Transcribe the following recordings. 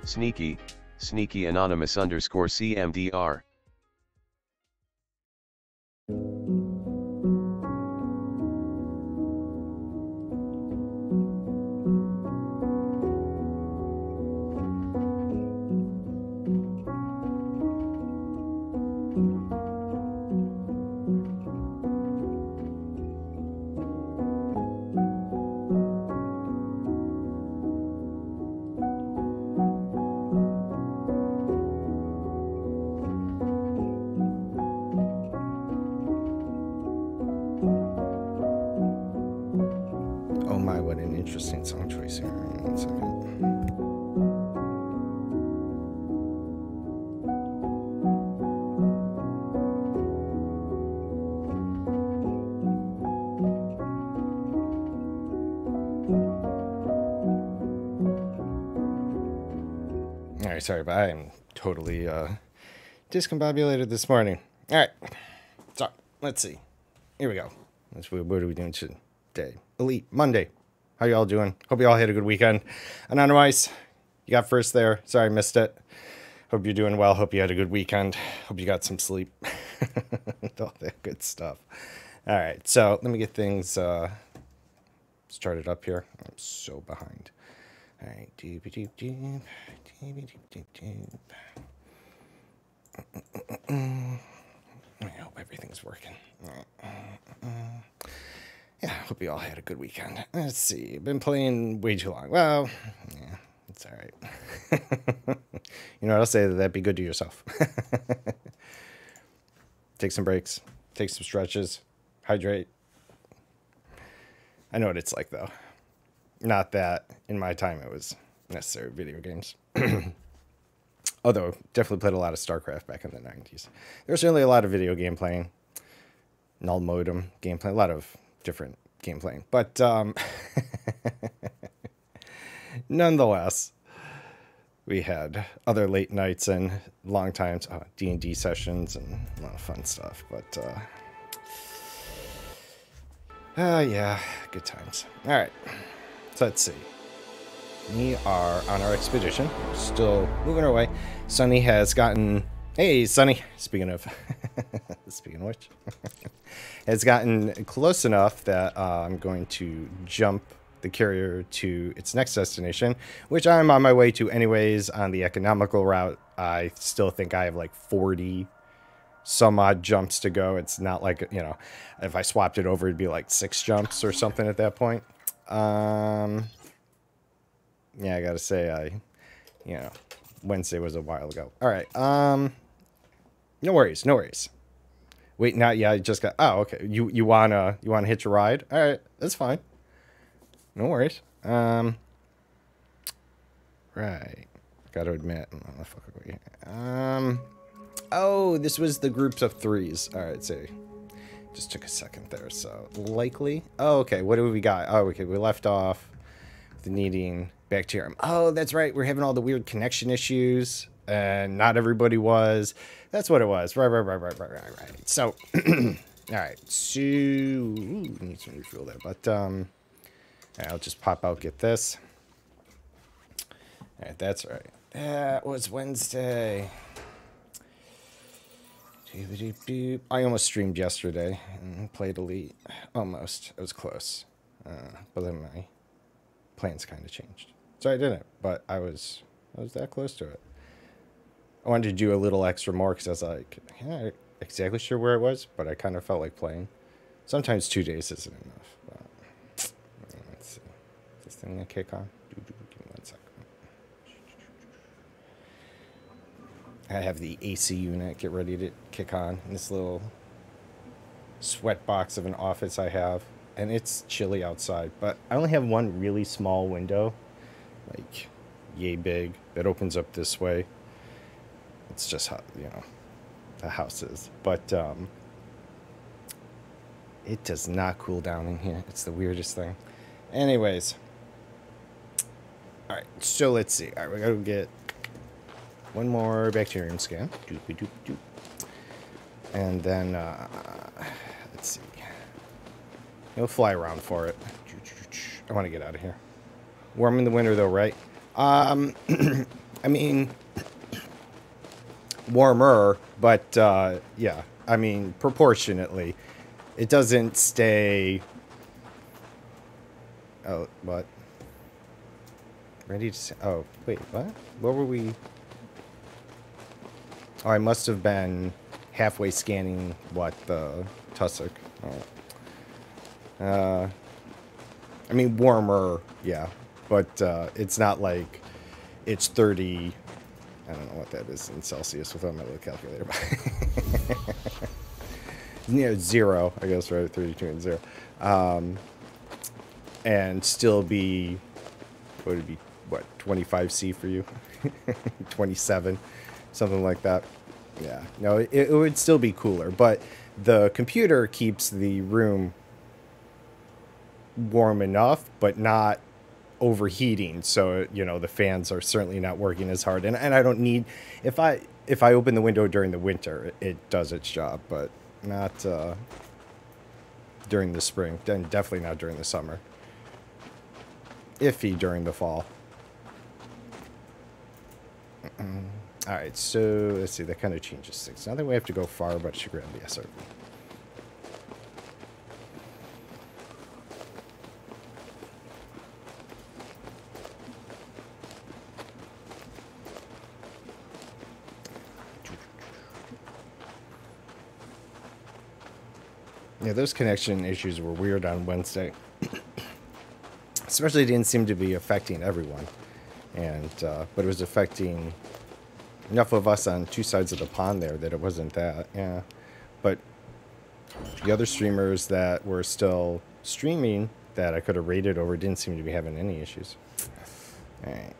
Sneaky anonymous underscore CMDR. Oh my, what an interesting song choice here. One second. All right, sorry, but I am totally discombobulated this morning. All right, so let's see. Here we go. What are we doing today? Elite Monday. How y'all doing? Hope you all had a good weekend. Anonymous, you got first there. Sorry I missed it. Hope you're doing well. Hope you had a good weekend. Hope you got some sleep. All that good stuff. All right, so let me get things started up here. I'm so behind. All right, deep, deep, deep, deep, deep, deep. I hope everything's working. Yeah, hope you all had a good weekend. Let's see. I've been playing way too long. Well, yeah, it's all right. You know what I'll say? That'd be good to yourself. Take some breaks. Take some stretches. Hydrate. I know what it's like, though. Not that in my time it was necessary video games. Although, definitely played a lot of StarCraft back in the 90s. There was certainly a lot of video game playing. Null modem gameplay. A lot of different game playing. But, nonetheless, we had other late nights and long times, D&D sessions and a lot of fun stuff. But, yeah, good times. All right. So let's see. We are on our expedition. We're still moving our way. Sunny has gotten... Hey, Sunny. Speaking of which. Has gotten close enough that I'm going to jump the carrier to its next destination, which I'm on my way to anyways on the economical route. I still think I have like 40 some odd jumps to go. It's not like, you know, if I swapped it over, it'd be like 6 jumps or something at that point. Yeah, I gotta say, Wednesday was a while ago. All right. No worries. Wait, now, yeah, I just got. Oh, okay. You wanna hitch a ride? All right, that's fine. No worries. Right. Gotta admit, oh, this was the groups of 3s. All right, so just took a second there. So likely. Oh, okay. What do we got? Oh, okay. We left off with needing bacterium. Oh, that's right. We're having all the weird connection issues, and not everybody was. That's what it was. Right. So, all right. So, need some refuel there, but I'll just pop out, get this. All right, that's right. That was Wednesday. I almost streamed yesterday and played Elite. Almost. It was close. But then my plans kind of changed. So I didn't, but I was that close to it. I wanted to do a little extra more because I was like, yeah, not exactly sure where it was, but I kind of felt like playing. Sometimes 2 days isn't enough. But, let's see. Is this thing gonna kick on? Give me 1 second. I have the AC unit get ready to kick on in this little sweat box of an office I have. And it's chilly outside, but I only have one really small window, like yay big, that opens up this way. It's just how, the house is. But it does not cool down in here. It's the weirdest thing. Anyways. All right, so let's see. All right, we got to get one more bacterium scan. Doop. And then, let's see. You'll fly around for it. I want to get out of here. Warm in the winter, though, right? I mean, warmer, but yeah, I mean, proportionately. It doesn't stay... Oh, what? Ready to... Oh, wait, what? What were we... Oh, I must have been halfway scanning, what, the tussock. Oh. I mean, warmer, yeah. But it's not like it's 30... I don't know what that is in Celsius without my little calculator. Yeah, 0, I guess, right? 32 and 0. And still be... What would it be? What, 25C for you? 27? Something like that. Yeah. No, it would still be cooler. But the computer keeps the room warm enough, but not overheating, so you know the fans are certainly not working as hard, and I don't need, if I open the window during the winter, it does its job, but not during the spring, and definitely not during the summer. Iffy during the fall. All right, so let's see, that kind of changes things. Now that we have to go far, but I should grab the SRV. Yeah, those connection issues were weird on Wednesday. Especially didn't seem to be affecting everyone. And, but it was affecting enough of us on two sides of the pond there that it wasn't that, yeah. But the other streamers that were still streaming that I could have rated over didn't seem to be having any issues. Alright,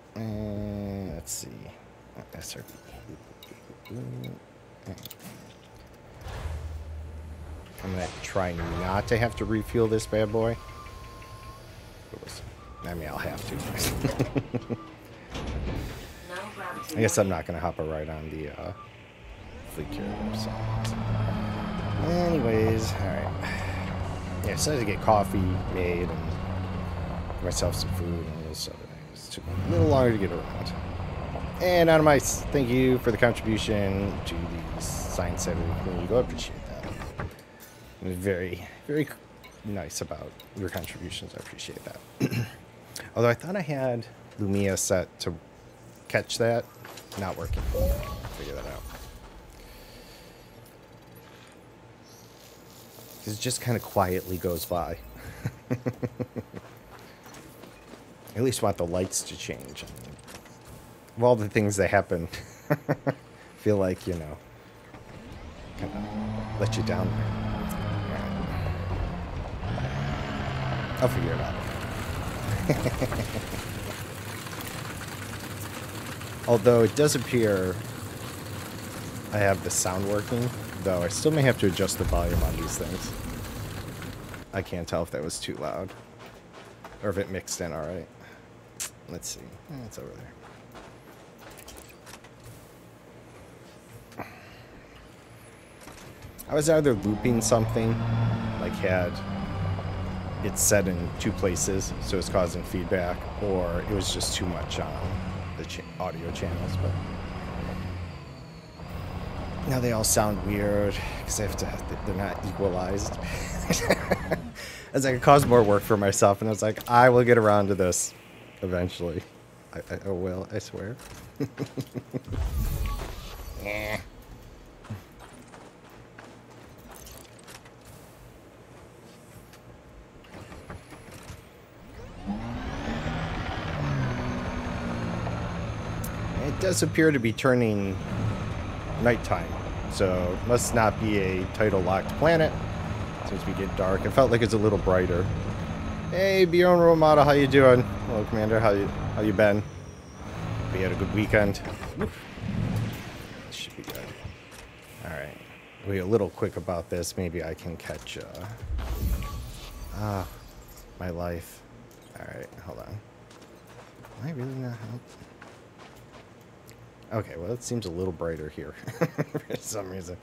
let's see. SRB. I'm going to try not to have to refuel this bad boy. I mean, I'll have to. I guess I'm not going to hop a ride on the fleet carrier. So. Anyways, alright. Yeah, I decided to get coffee made and get myself some food and all this other things. It took me a little longer to get around. And out of my thank you for the contribution to the Science Center community. I appreciate that. It was very, very nice about your contributions. I appreciate that. Although I thought I had Lumia set to catch that. Not working. Figure that out. Because it just kind of quietly goes by. At least want the lights to change. I mean, of all the things that happen, feel like, you know, kind of let you down there. I'll figure it out. Although it does appear I have the sound working, though I still may have to adjust the volume on these things. I can't tell if that was too loud. Or if it mixed in alright. Let's see. It's over there. I was either looping something, like had it set in two places, so it's causing feedback, or it was just too much on the audio channels, but now they all sound weird because I have to, they're not equalized. As I could cause more work for myself, and I was like, I will get around to this eventually. I will, I swear. Yeah. It does appear to be turning nighttime, so it must not be a tidal-locked planet. Since we get dark, it felt like it's a little brighter. Hey, Bjorn Romata, how you doing? Hello, Commander. How you been? We had a good weekend. Oof. Should be good. All right, we'll be a little quick about this. Maybe I can catch. My life. All right, hold on. Am I really not help? Okay, well, it seems a little brighter here for some reason.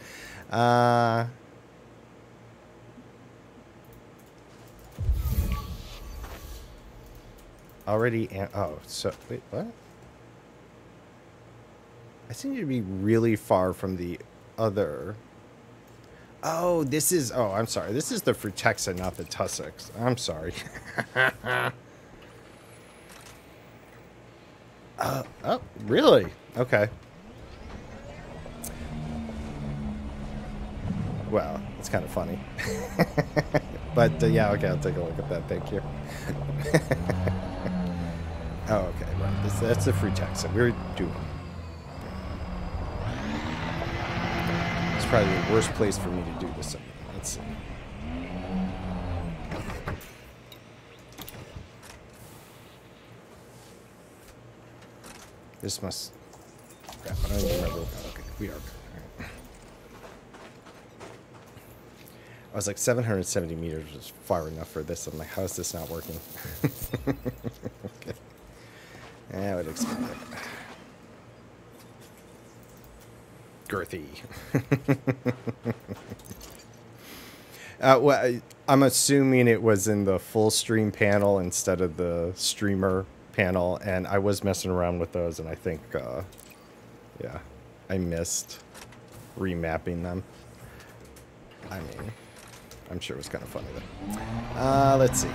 Already, oh, so, wait, what? I seem to be really far from the other. Oh, this is... Oh, I'm sorry. This is the Frutexa, not the Tussocks. I'm sorry. Oh, really? Okay. Well, it's kind of funny. But, yeah, okay, I'll take a look at that. Thank you. Oh, okay, right. That's the Frutexa. We're doing... It's probably the worst place for me to do this. Let's see. This must... Crap, I don't even remember. Okay, we are good. All right. I was like, 770 meters was far enough for this. I'm like, how is this not working? Okay. I would expect it. Girthy. Well, I'm assuming it was in the full stream panel instead of the streamer panel, and I was messing around with those, and I think, yeah, I missed remapping them. I mean, I'm sure it was kind of funny, though. Let's see.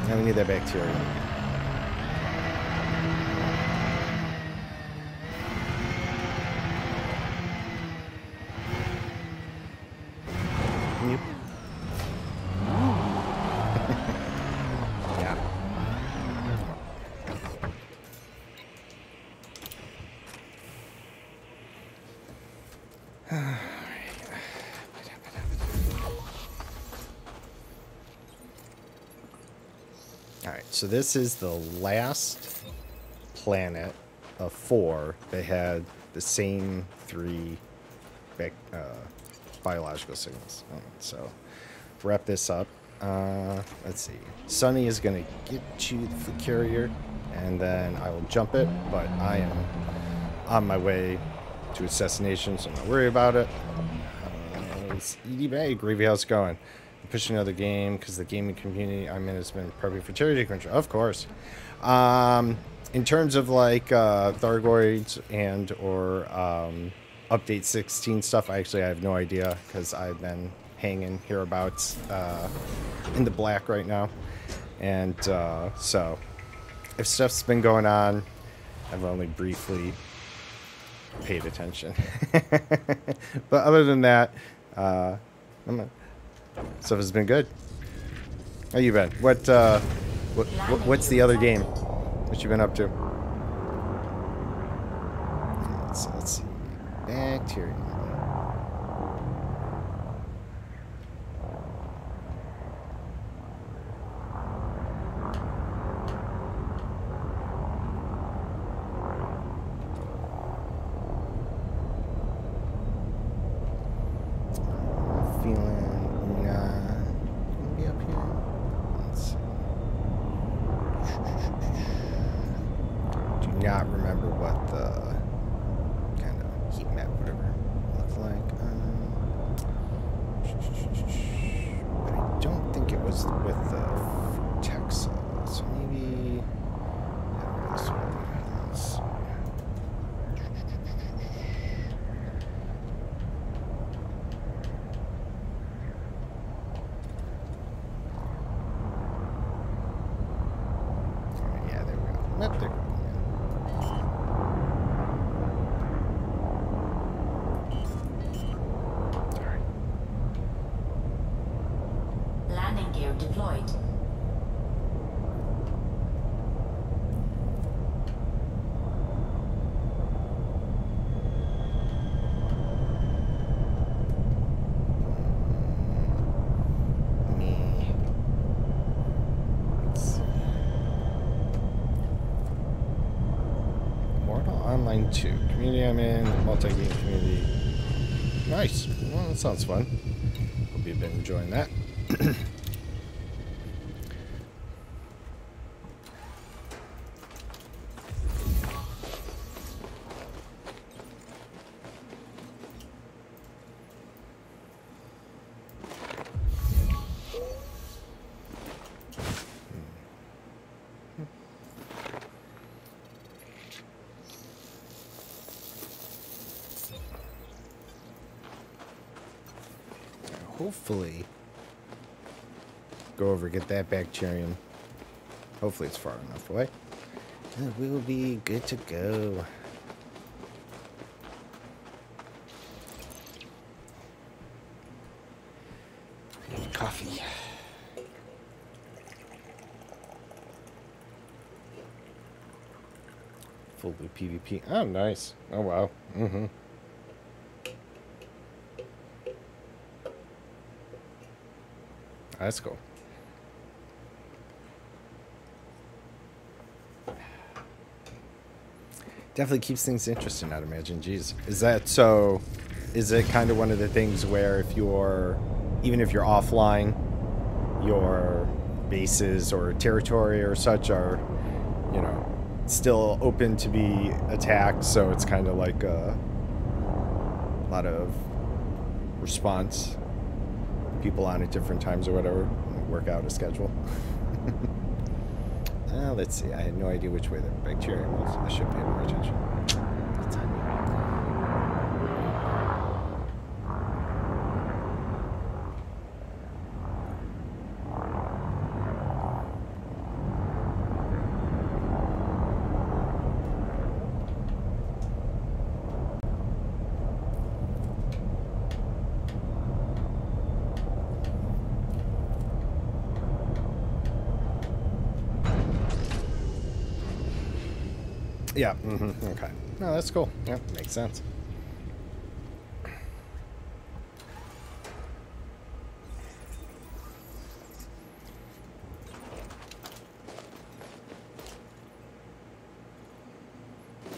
Now we need that bacteria. Yep. Yeah. Alright, so this is the last planet of 4 that had the same 3 biological signals. So, wrap this up. Let's see. Sunny is going to get you the carrier, and then I will jump it, but I am on my way to assassination, so I'm not worried about it. It's Edie Bay. Gravy, how's it going? I'm pushing another game because the gaming community I'm in has been perfect for charity control. Of course. In terms of like Thargoids and or update 16 stuff, I have no idea because I've been hanging hereabouts in the black right now. And so if stuff's been going on, I've only briefly paid attention. But other than that, stuff has been good. How you been? What's the other game? What you been up to? So let's see. Bacteria. Not remember what the kind of heat map, whatever, looked like. But I don't think it was with the Frutexa. So maybe. Yeah, this one. Let's see. Yeah, there we go. Yep, there we go. Deployed. Mortal Online 2. Community I'm in. Multi-game community. Nice. Well, that sounds fun. Hope you've been enjoying that. hopefully go over, get that bacterium. Hopefully it's far enough away. And we will be good to go. And coffee. Full loop PvP. Oh, nice. Oh, wow. Mm-hmm. That's cool. Definitely keeps things interesting, I'd imagine. Jeez. Is that so? Is it kind of one of the things where if you're, even if you're offline, your bases or territory or such are, you know, still open to be attacked, so it's kind of like a lot of response, people on at different times or whatever, work out a schedule. Let's see, I had no idea which way the bacterium was. I should pay more attention. That's on me. Yeah, okay. No, that's cool. Yeah, makes sense.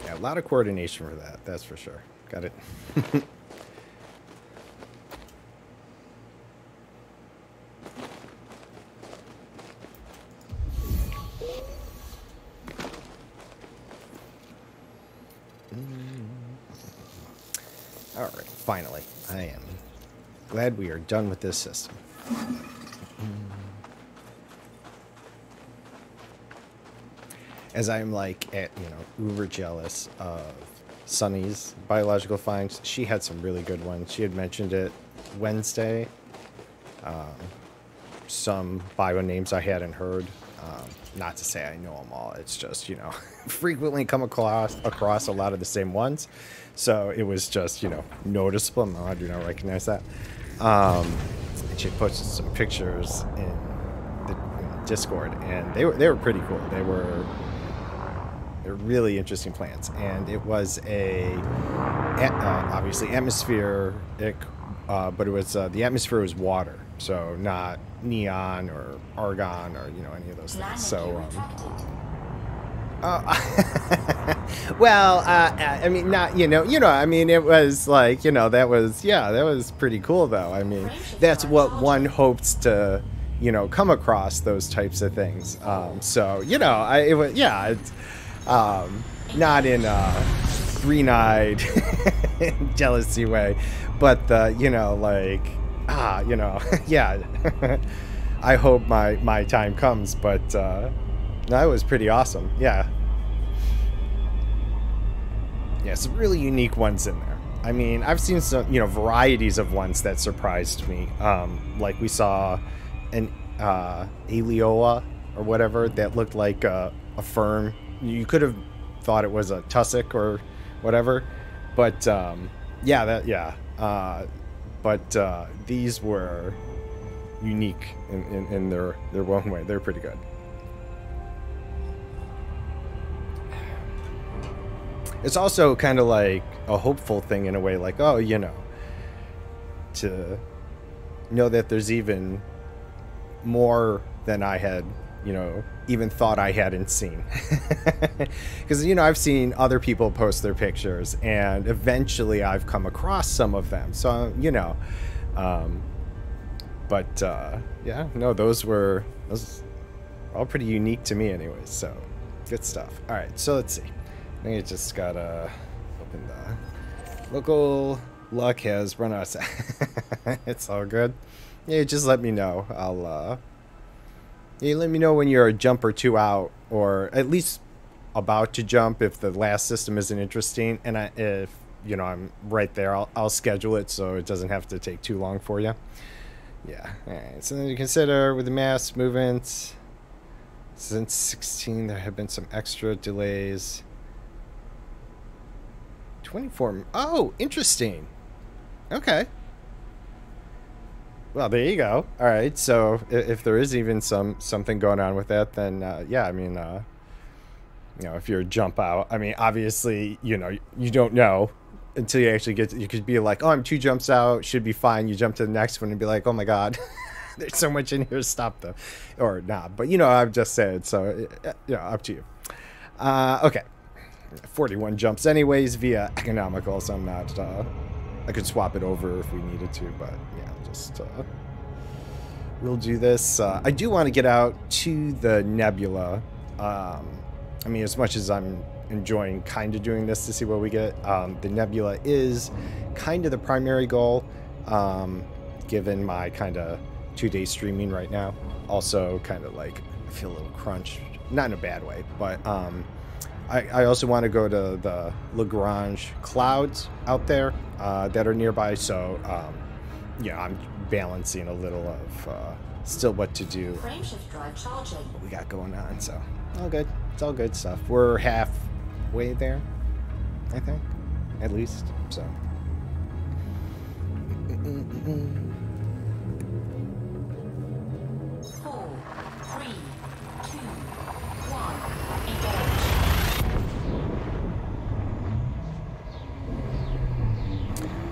Yeah, a lot of coordination for that, that's for sure. Got it. Alright, finally. I am glad we are done with this system. As I'm like, uber jealous of Sunny's biological finds. She had some really good ones. She had mentioned it Wednesday. Some bio names I hadn't heard. Not to say I know them all. It's just, frequently come across a lot of the same ones. So it was just, noticeable. No, I do not recognize that. And she posted some pictures in the Discord, and they were pretty cool. They're really interesting plants, and it was obviously atmospheric, but it was the atmosphere was water, so not neon or argon or any of those things. So well, I mean, not I mean, it was like that was pretty cool though. I mean, that's what one hopes to come across, those types of things. So it was it's not in a green-eyed jealousy way, but yeah. I hope my time comes, but that was pretty awesome. Yeah, some really unique ones in there. I mean, I've seen some varieties of ones that surprised me. Like we saw an Alioa or whatever that looked like a fern. You could have thought it was a tussock or whatever, but these were unique in their own way. They're pretty good. It's also kind of like a hopeful thing in a way, like, oh, to know that there's even more than I had even thought I hadn't seen. Because I've seen other people post their pictures, and eventually I've come across some of them, so yeah, no, those were all pretty unique to me anyways, so good stuff. All right, so let's see. I think I just gotta open the local luck has run out. It's all good. Yeah, just let me know. You let me know when you're a jump or two out, or at least about to jump if the last system isn't interesting, and if I'm right there, I'll schedule it so it doesn't have to take too long for you. Yeah. All right. So then you consider with the mass movements. Since 16, there have been some extra delays. 24. Oh, interesting. Okay. Well, there you go. All right. So if there is even something going on with that, then yeah, I mean, you know, if you're a jump out, I mean, obviously, you know, you don't know until you actually get. You could be like, oh, I'm 2 jumps out, should be fine. You jump to the next one and be like, oh my god, there's so much in here. Stop them, or not. But you know, I've just said so. You know, up to you. Okay. 41 jumps anyways via economical, so I'm not I could swap it over if we needed to, but yeah, just we'll do this. I do want to get out to the nebula. I mean, as much as I'm enjoying kind of doing this to see what we get, the nebula is kind of the primary goal, given my kind of 2-day streaming right now. Also kind of like I feel a little crunched, not in a bad way, but I also want to go to the Lagrange clouds out there that are nearby. So, yeah, I'm balancing a little of still what to do. What we got going on. So, all good. It's all good stuff. We're halfway there, I think, at least. So. 4, 3, 2, 1, engage.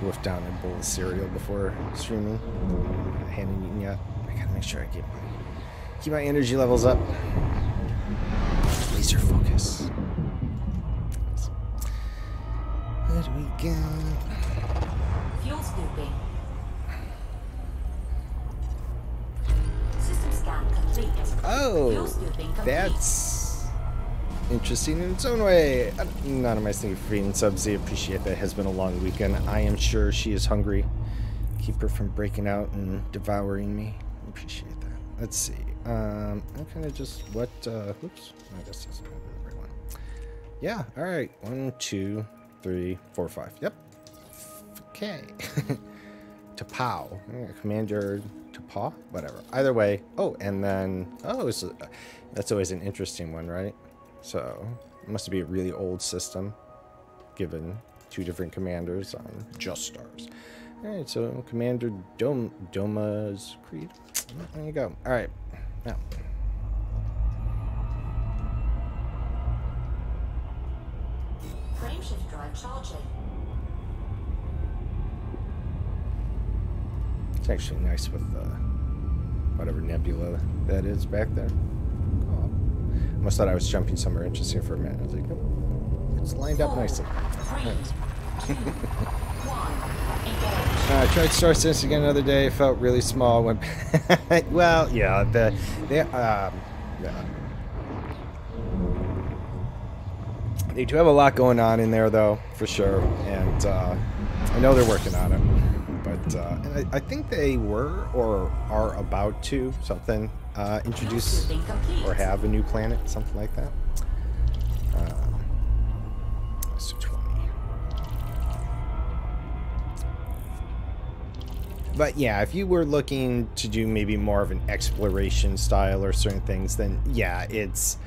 Wolf down a bowl of cereal before streaming. I hadn't eaten yet. I gotta make sure I keep my energy levels up. Laser focus. What do we got? Fuel scooping. System scan complete. Oh, Fuel scooping complete. that's interesting in its own way. Anonymous, thank you for feeding subs. I appreciate that. It has been a long weekend. I am sure she is hungry. Keep her from breaking out and devouring me. I appreciate that. Let's see. I'm kind of just what? Oops. I guess this is the right one. Yeah. All right. 1, 2, 3, 4, 5. Yep. Okay. Tapao. Commander Tapao. Whatever. Either way. Oh, and then that's always an interesting one, right? So it must be a really old system, given 2 different commanders on just stars. All right, so Commander Doma's Creed. There you go. All right, now. Frameshift drive charging. It's actually nice with whatever nebula that is back there. Oh. I must thought I was jumping somewhere interesting for a minute. I was like, nope. It's lined up nicely. 3, Nice. 2, 1, engage. I tried Star Citizen again another day. It felt really small. When well, yeah, yeah. They do have a lot going on in there, though, for sure. And I know they're working on it. But and I think they were or are about to introduce or have a new planet, something like that. So 20. But yeah, if you were looking to do maybe more of an exploration style or certain things, then yeah, it's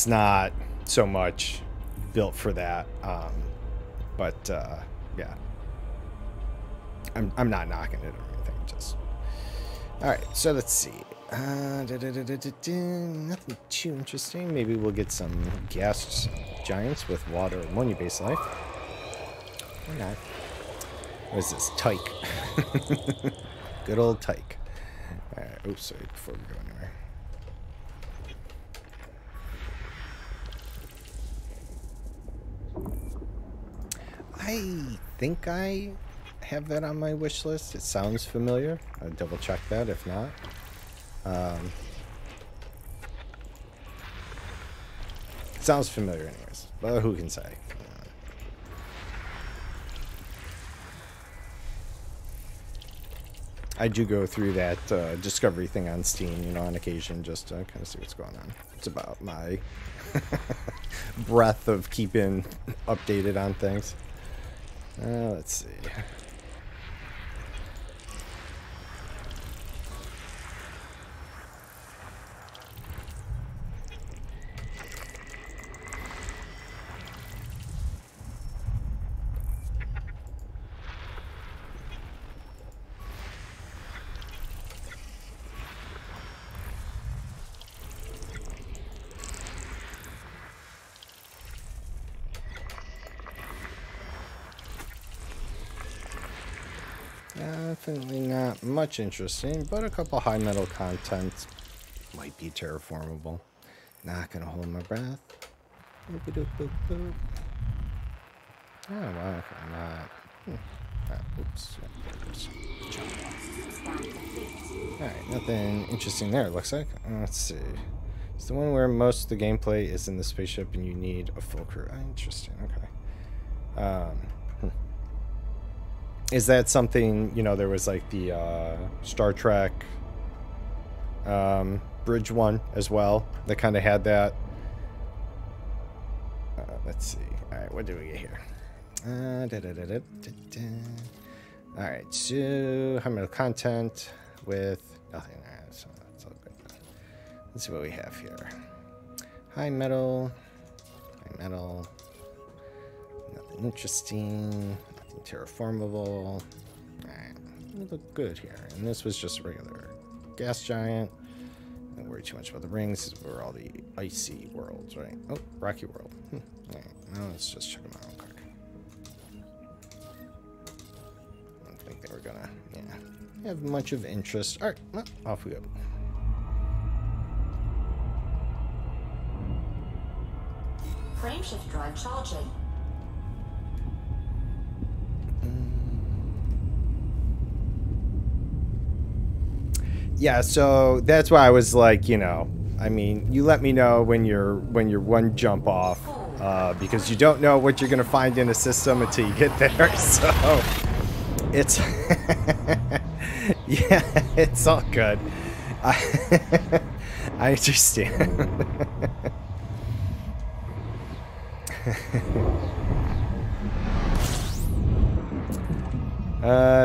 not so much built for that. But yeah, I'm not knocking it or anything. Just all right. So let's see. Nothing too interesting. Maybe we'll get some gas giants with water ammonia-based life. Or not. What is this? Tyke. Good old Tyke. Alright, oops, sorry, before we go anywhere. I think I have that on my wish list. It sounds familiar. I'll double check that if not. It sounds familiar anyways, but who can say? I do go through that discovery thing on Steam, you know, on occasion, just to kind of see what's going on. It's about my breadth of keeping updated on things. Let's see. definitely not much interesting, but a couple high metal contents might be terraformable. Not gonna hold my breath. Boop-a-doop-boop-boop. Oh, wow, okay, not. Oops. Alright, nothing interesting there, it looks like. Let's see. It's the one where most of the gameplay is in the spaceship and you need a full crew. Interesting, okay. Is that something, you know, there was like the Star Trek bridge one as well that kind of had that. Let's see. Alright, what do we get here? Alright, so high metal content with nothing. Alright, so that's all good. Let's see what we have here. High metal, nothing interesting, nothing terraformable. Alright, we look good here. And this was just a regular gas giant. Don't worry too much about the rings. These were all the icy worlds, right? Oh, rocky world. Alright, now let's just check them out real quick. I don't think they were gonna, have much of interest. Alright, well, off we go. Frameshift drive charging. Yeah, so that's why I was like, you know, I mean, you let me know when you're one jump off, because you don't know what you're gonna find in a system until you get there. So it's yeah, it's all good. I understand.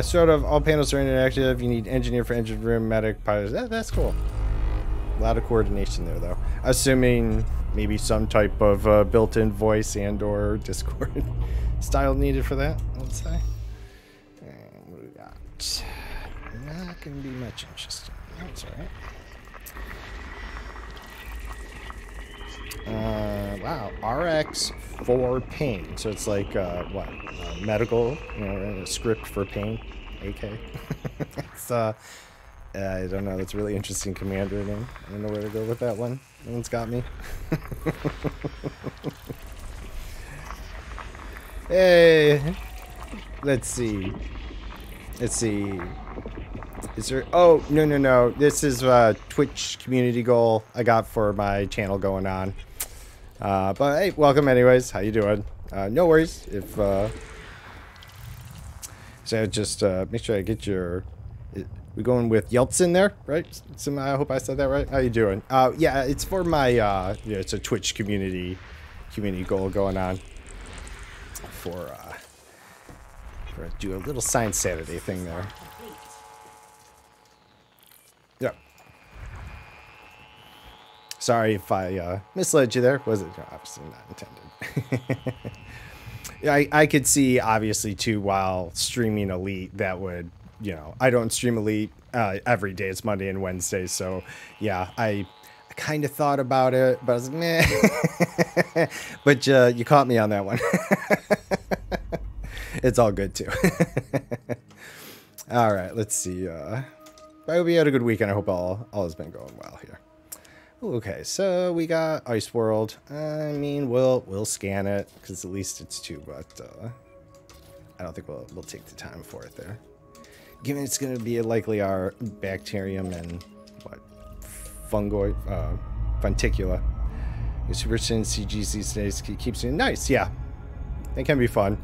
Sort of all panels are interactive. You need engineer for engine room, medic, pilot. That's cool. A lot of coordination there, though. Assuming maybe some type of built-in voice and/or Discord style needed for that. Let's say. And what do we got? Not gonna be much interesting. That's all right. Wow, RX for pain. So it's like what? Medical, you know, a script for pain. AK. It's I don't know. That's a really interesting commander name. I don't know where to go with that one. That one's got me. Hey, let's see. Let's see. Is there? Oh, no. This is a Twitch community goal I got for my channel going on. But hey, welcome anyways. How you doing? No worries if. So just make sure I get your. We going with Yeltsin there, right? I hope I said that right. How you doing? Yeah, it's for my. Yeah, it's a Twitch community goal going on. For do a little Science Saturday thing there. Yep. Sorry if I misled you there. Was it obviously not intended? Yeah, I could see obviously too while streaming Elite that would, you know, I don't stream Elite every day. It's Monday and Wednesday, so yeah, I kind of thought about it, but I was like, meh. But you caught me on that one. It's all good too. All right, let's see. I hope you had a good weekend. I hope all has been going well here. Okay, so we got Ice World. I mean, we'll scan it because at least it's 2, but I don't think we'll take the time for it there. Given it's going to be likely our bacterium and what fungoid, funticula. Your Super Sin CGs these days keeps it nice. Yeah, they can be fun.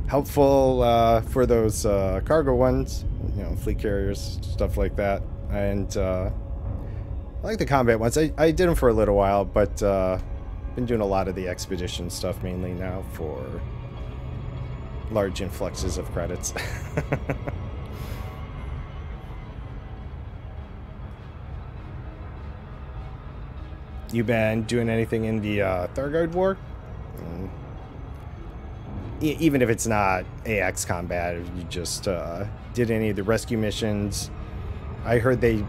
Helpful for those cargo ones, you know, fleet carriers, stuff like that, and. I like the combat ones. I did them for a little while, but been doing a lot of the expedition stuff mainly now for large influxes of credits. You been doing anything in the Thargoid War? Even if it's not AX combat, if you just did any of the rescue missions. I heard they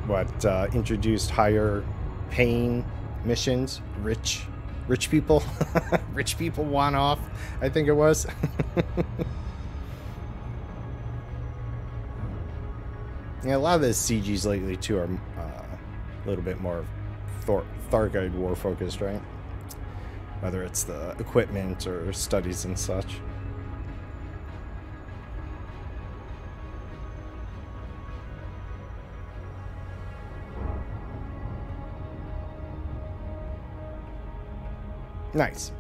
introduced higher paying missions. Rich people, rich people want off. I think it was. Yeah, a lot of the CGs lately too are a little bit more Thargoid war focused, right? Whether it's the equipment or studies and such. Nice.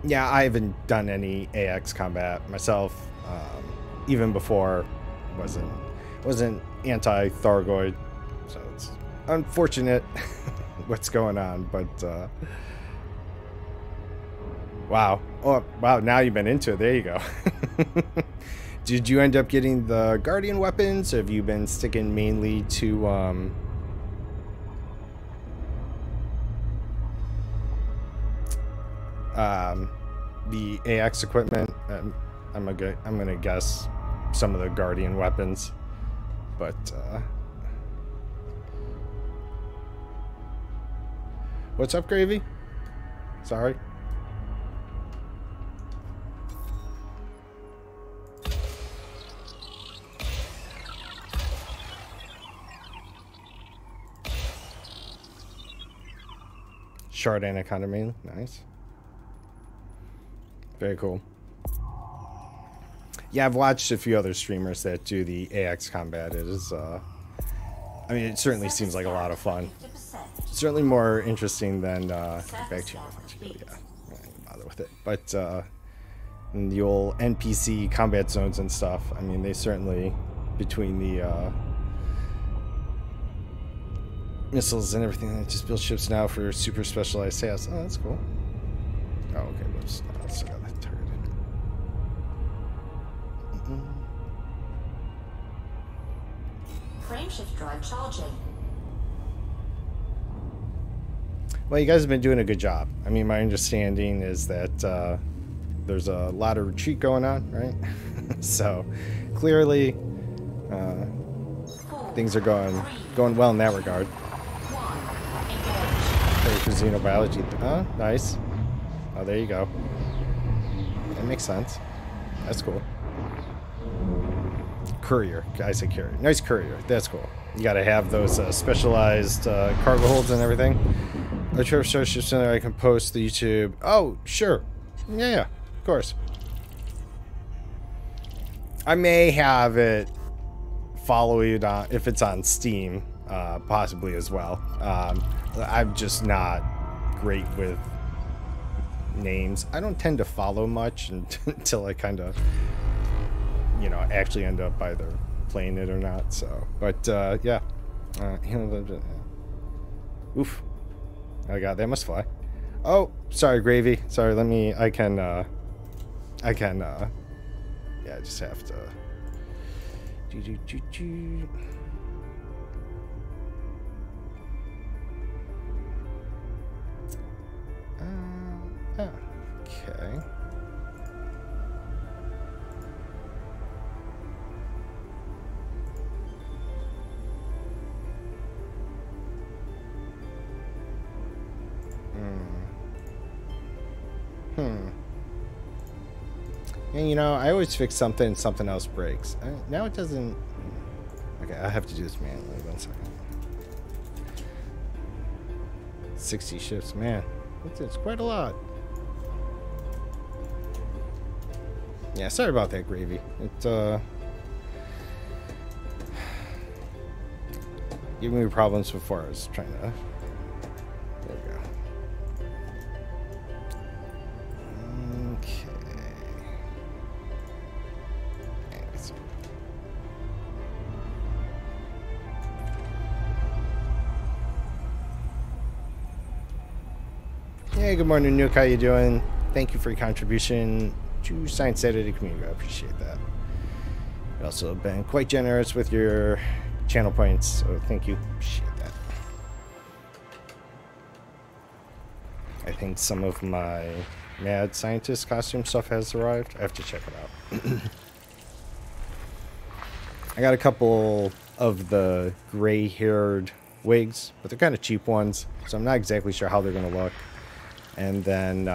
Yeah, I haven't done any AX combat myself. Even before, wasn't anti-Thargoid, so it's unfortunate what's going on. But wow, oh wow, now you've been into it. There you go. Did you end up getting the Guardian weapons? Or have you been sticking mainly to the AX equipment? I'm gonna guess some of the Guardian weapons, but what's up, Gravy? Sorry. Shard Anaconda main, nice. Very cool. Yeah, I've watched a few other streamers that do the AX combat. It is, I mean, it certainly seems like a lot of fun. Certainly more interesting than, back to yeah, I don't bother with it. But, the old NPC combat zones and stuff, I mean, they certainly, between the, missiles and everything, they just build ships now for super specialized tasks. Oh, that's cool. Oh, okay, whoops. No, I still got that targeted. Frameshift drive charging. Well, you guys have been doing a good job. I mean, my understanding is that there's a lot of retreat going on, right? So, clearly, things are going well in that regard. Play for xenobiology. Oh, nice. Oh, there you go. That makes sense. That's cool. Courier. I say courier. Nice courier. That's cool. You gotta have those specialized cargo holds and everything. A trip starship center I can post the YouTube. Oh, sure. Yeah, of course. I may have it follow you on if it's on Steam, possibly as well. I'm just not great with names. I don't tend to follow much until I kind of, you know, actually end up either playing it or not. So, but yeah. Oof. Oh god, that must fly. Oh, sorry, Gravy. Sorry, let me. I can. Yeah, I just have to. Okay. And you know, I always fix something and something else breaks. Now it doesn't. Okay, I have to do this manually. 1 second. 60 ships, man. It's quite a lot. Yeah, sorry about that, Gravy. It gave me problems before. I was trying to. There we go. Okay. Anyways. Hey, good morning, Nuke. How you doing? Thank you for your contribution to Science Edited community. I appreciate that. You also have been quite generous with your channel points, so thank you. Appreciate that. I think some of my mad scientist costume stuff has arrived. I have to check it out. I got a couple of the gray-haired wigs, but they're kind of cheap ones, so I'm not exactly sure how they're going to look. And then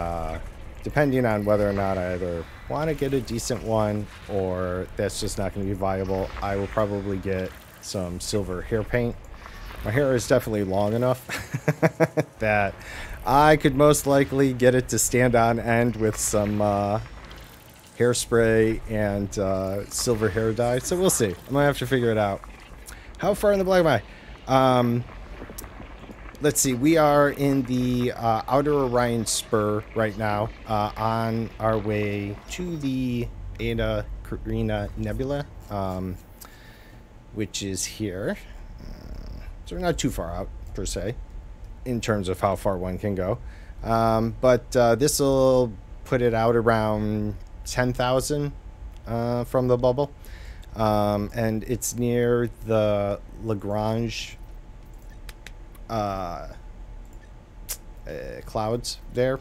depending on whether or not I either want to get a decent one or that's just not going to be viable, I will probably get some silver hair paint. My hair is definitely long enough that I could most likely get it to stand on end with some hairspray and silver hair dye. So we'll see. I'm going to have to figure it out. How far in the black am I? Let's see. We are in the Outer Orion Spur right now, on our way to the Eta Carina Nebula, which is here. So we're not too far out, per se, in terms of how far one can go. But this will put it out around 10,000 from the bubble. And it's near the Lagrange clouds there.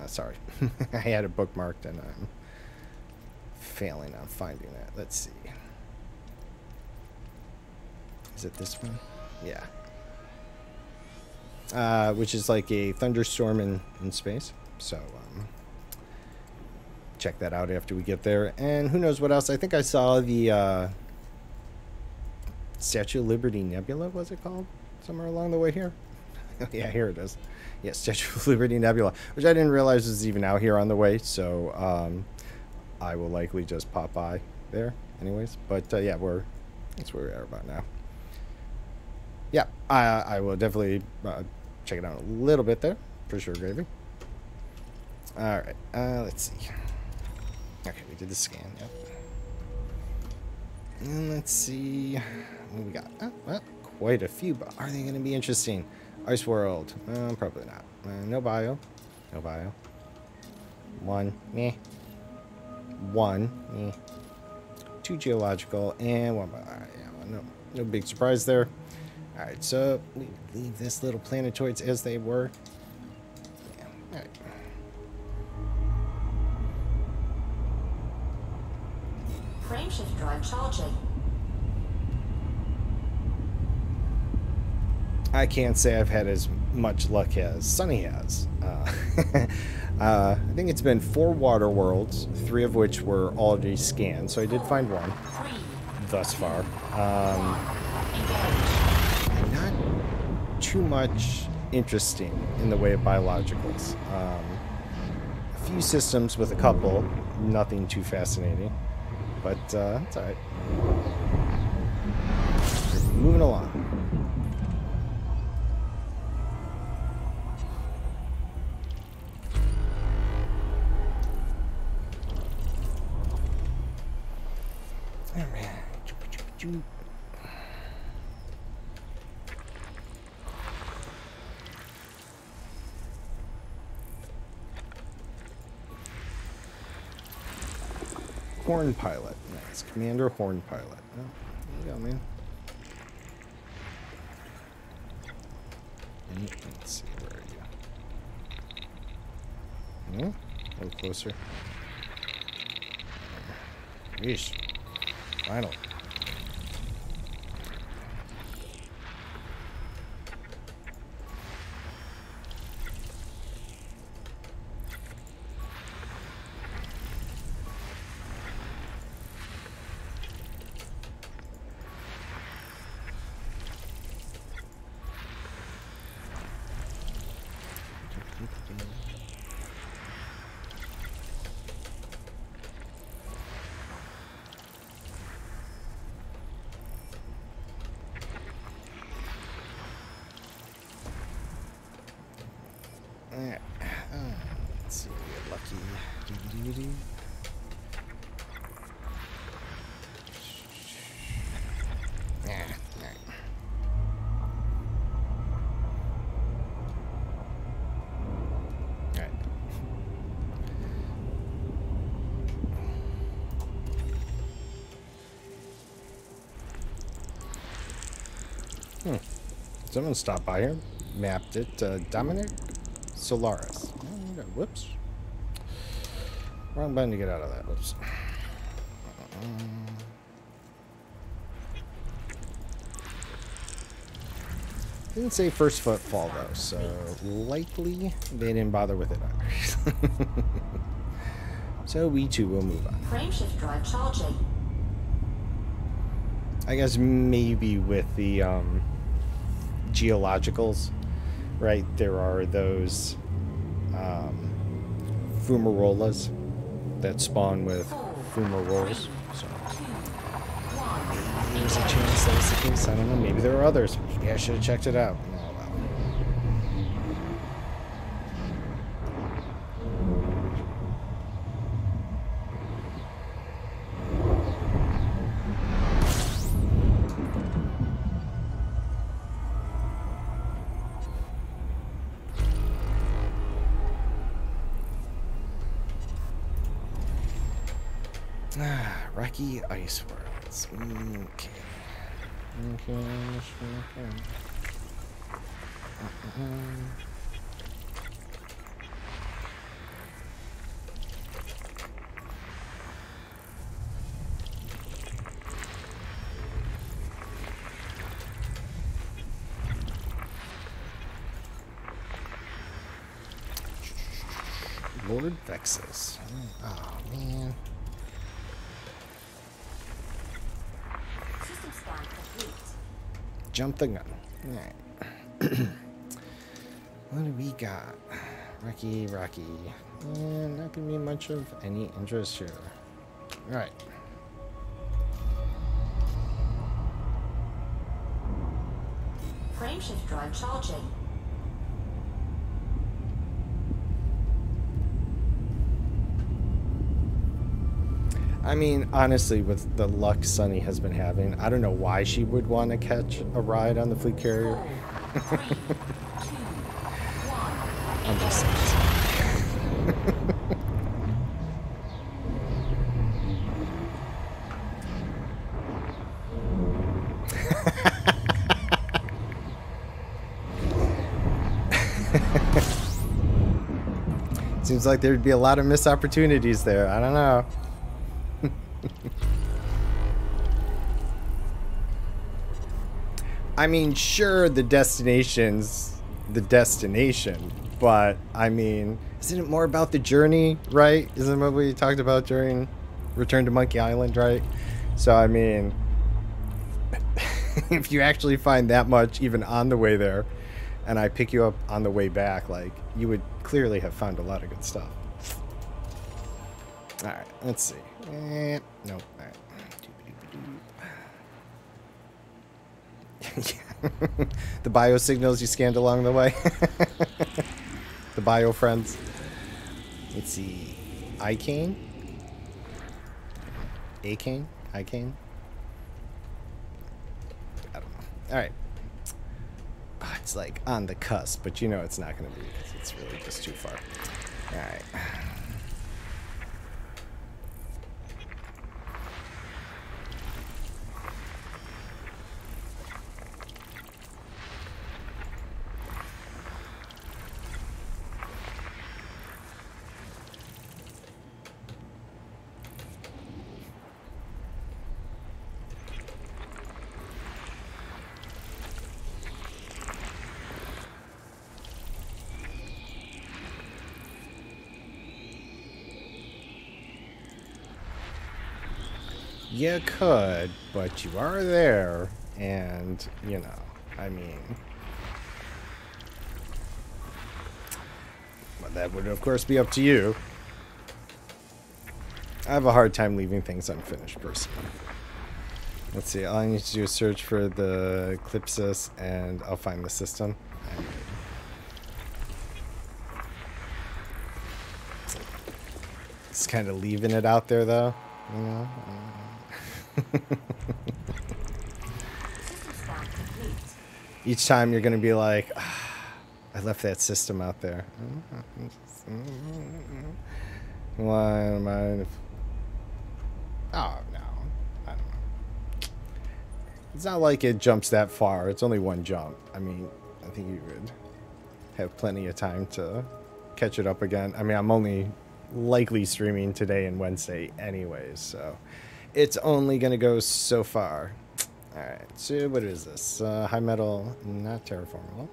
Sorry. I had it bookmarked and I'm failing on finding it. Let's see. Is it this one? Yeah. Which is like a thunderstorm in space. So, check that out after we get there. And who knows what else. I think I saw the Statue of Liberty Nebula, was it called? Somewhere along the way here. Yeah, here it is. Yeah, Statue of Liberty Nebula, which I didn't realize was even out here on the way. So, I will likely just pop by there anyways. But, yeah, that's where we are about now. Yeah, I will definitely check it out a little bit there, for sure, gravy. All right, let's see. Okay, we did the scan, yep. And let's see what we got. Oh, well, quite a few, but are they going to be interesting? Ice World, probably not. No bio, no bio. One, meh. One, meh. Two geological, and one bio. All right, yeah, well, no big surprise there. Alright, so we leave this little planetoids as they were. Yeah, alright. Frameshift drive charging. I can't say I've had as much luck as Sunny has. I think it's been 4 water worlds, 3 of which were already scanned, so I did find one thus far. Not too much interesting in the way of biologicals. A few systems with a couple, nothing too fascinating, but it's alright. Moving along. Horn Pilot. Nice. Commander Horn Pilot. Oh, there you go, man. Let's see, where are you? A little closer. Yeesh. Finally. Alright. Let's see if we get lucky. Yeah, alright. Alright. Someone stopped by here, mapped it. Dominic Solaris. Oh, whoops. Wrong button to get out of that. Whoops. Didn't say first footfall though, so likely they didn't bother with it either. So we too will move on. Frameshift drive charging. I guess maybe with the geologicals, right? There are those fumarolas that spawn with fumaroles. So maybe there's a chance that was the case. I don't know. Maybe there are others. Maybe I should have checked it out. Oh, well. Rocky Ice Worlds. Okay. Lord Vexus. Oh, man. System scan complete. Jump the gun. Alright. What do we got? Rocky. Not gonna be much of any interest here. Alright. Frameshift drive charging. I mean, honestly, with the luck Sunny has been having, I don't know why she would want to catch a ride on the fleet carrier. 4, 3, 2, 1. I'm just saying. Seems like there'd be a lot of missed opportunities there. I don't know. I mean, sure, the destination's the destination, but I mean, isn't it more about the journey, right? Isn't what we talked about during Return to Monkey Island, right? So, I mean, if you actually find that much even on the way there, and I pick you up on the way back, like, you would clearly have found a lot of good stuff. Alright, let's see. Nope. Alright. The bio signals you scanned along the way. The bio friends. Let's see. Icane? Acane? Icane? I don't know. Alright. Oh, it's like on the cusp, but you know it's not going to be because it's really just too far. Alright. You could, but you are there, and, you know, I mean... Well, that would, of course, be up to you. I have a hard time leaving things unfinished, personally. Let's see, all I need to do is search for the Eclipsis, and I'll find the system. Just kind of leaving it out there, though, you know? Each time you're gonna be like, I left that system out there. Why am I? Oh no, I don't know. It's not like it jumps that far. It's only one jump. I mean, I think you would have plenty of time to catch it up again. I mean, I'm only likely streaming today and Wednesday anyways, so it's only gonna go so far. Alright, so what is this? High metal, not terraformable.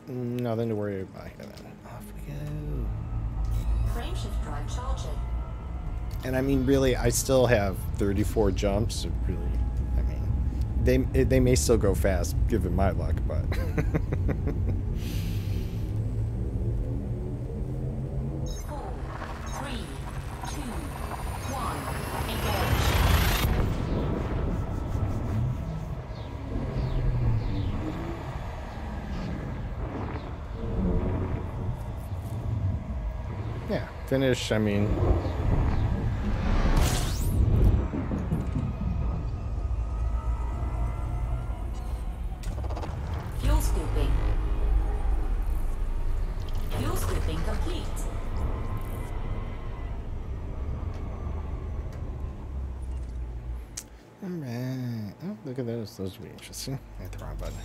Nothing to worry about here then. Off we go. Frameshift drive charging. And I mean, really, I still have 34 jumps. So really, I mean, they may still go fast, given my luck, but. 4, 3, 2, 1, engage. Yeah, finish. I mean. Fuel scooping. Fuel scooping complete. Alright. Oh, look at those. Those would be interesting. Hit the wrong button.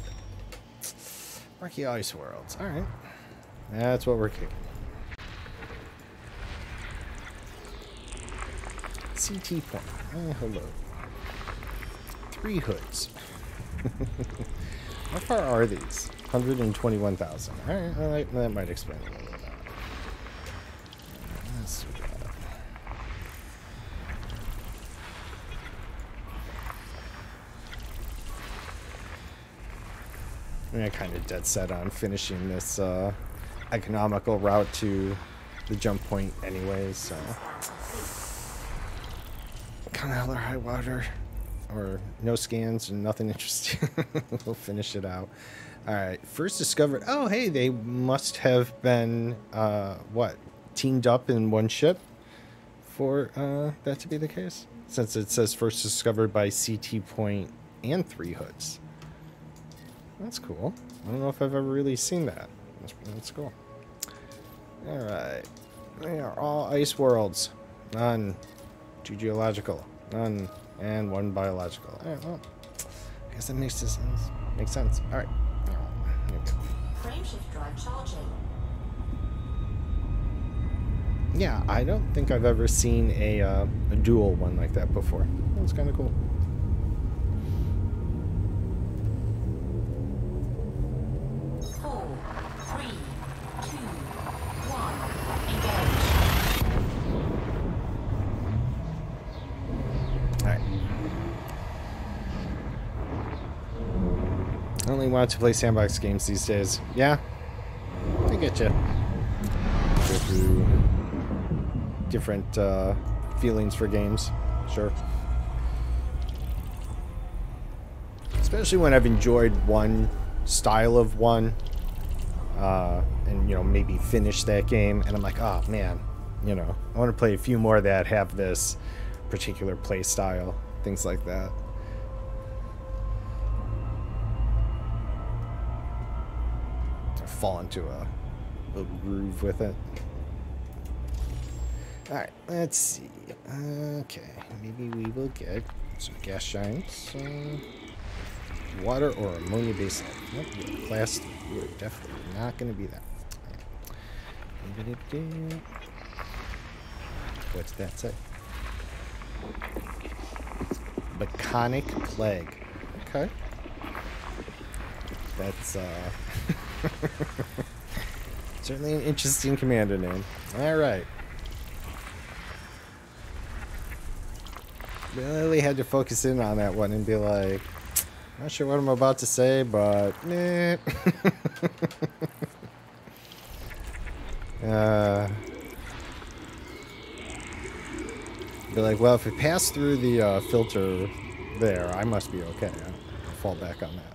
Rocky Ice Worlds. Alright. That's what we're kicking. CT point. Oh, hello. 3 hoods. How far are these? 121,000. Alright, that might explain a little bit. Let's see that. I mean, I kind of dead set on finishing this economical route to the jump point anyways, so. Kind of hell or high water. Or no scans and nothing interesting. We'll finish it out. Alright, first discovered. Oh, hey, they must have been, what? Teamed up in one ship for that to be the case? Since it says first discovered by CT Point and 3 hoods. That's cool. I don't know if I've ever really seen that. That's cool. Alright. They are all ice worlds. None. 2 geological. None. And 1 biological. Alright, well. I guess that makes sense. Alright. Frameshift drive charging. Yeah, I don't think I've ever seen a dual one like that before. That's kind of cool. I only want to play sandbox games these days. Yeah, I get you. Go through different feelings for games, sure. Especially when I've enjoyed one style of one, and you know, maybe finish that game, and I'm like, oh man, you know, I want to play a few more that have this particular play style, things like that. Fall into a little groove with it. Alright, let's see. Okay, maybe we will get some gas giants. Water or ammonia based. Nope, class 3. We're definitely not going to be that. What's that say? Baconic Plague. Okay. That's, certainly an interesting commander name. Alright. Really had to focus in on that one and be like, not sure what I'm about to say, but meh. Be like, well, if it passed through the filter there, I must be okay. I'll fall back on that.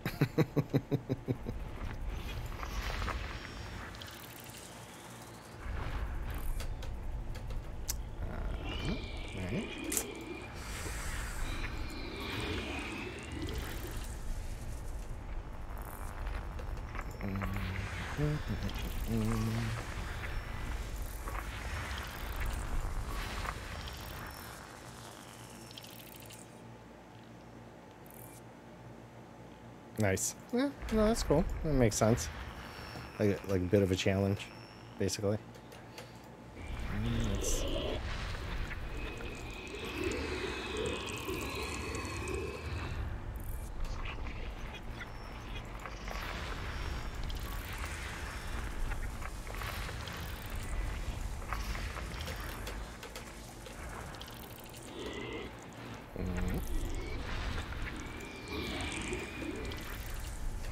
Nice. Yeah, no, that's cool. That makes sense. Like a bit of a challenge, basically. Let's...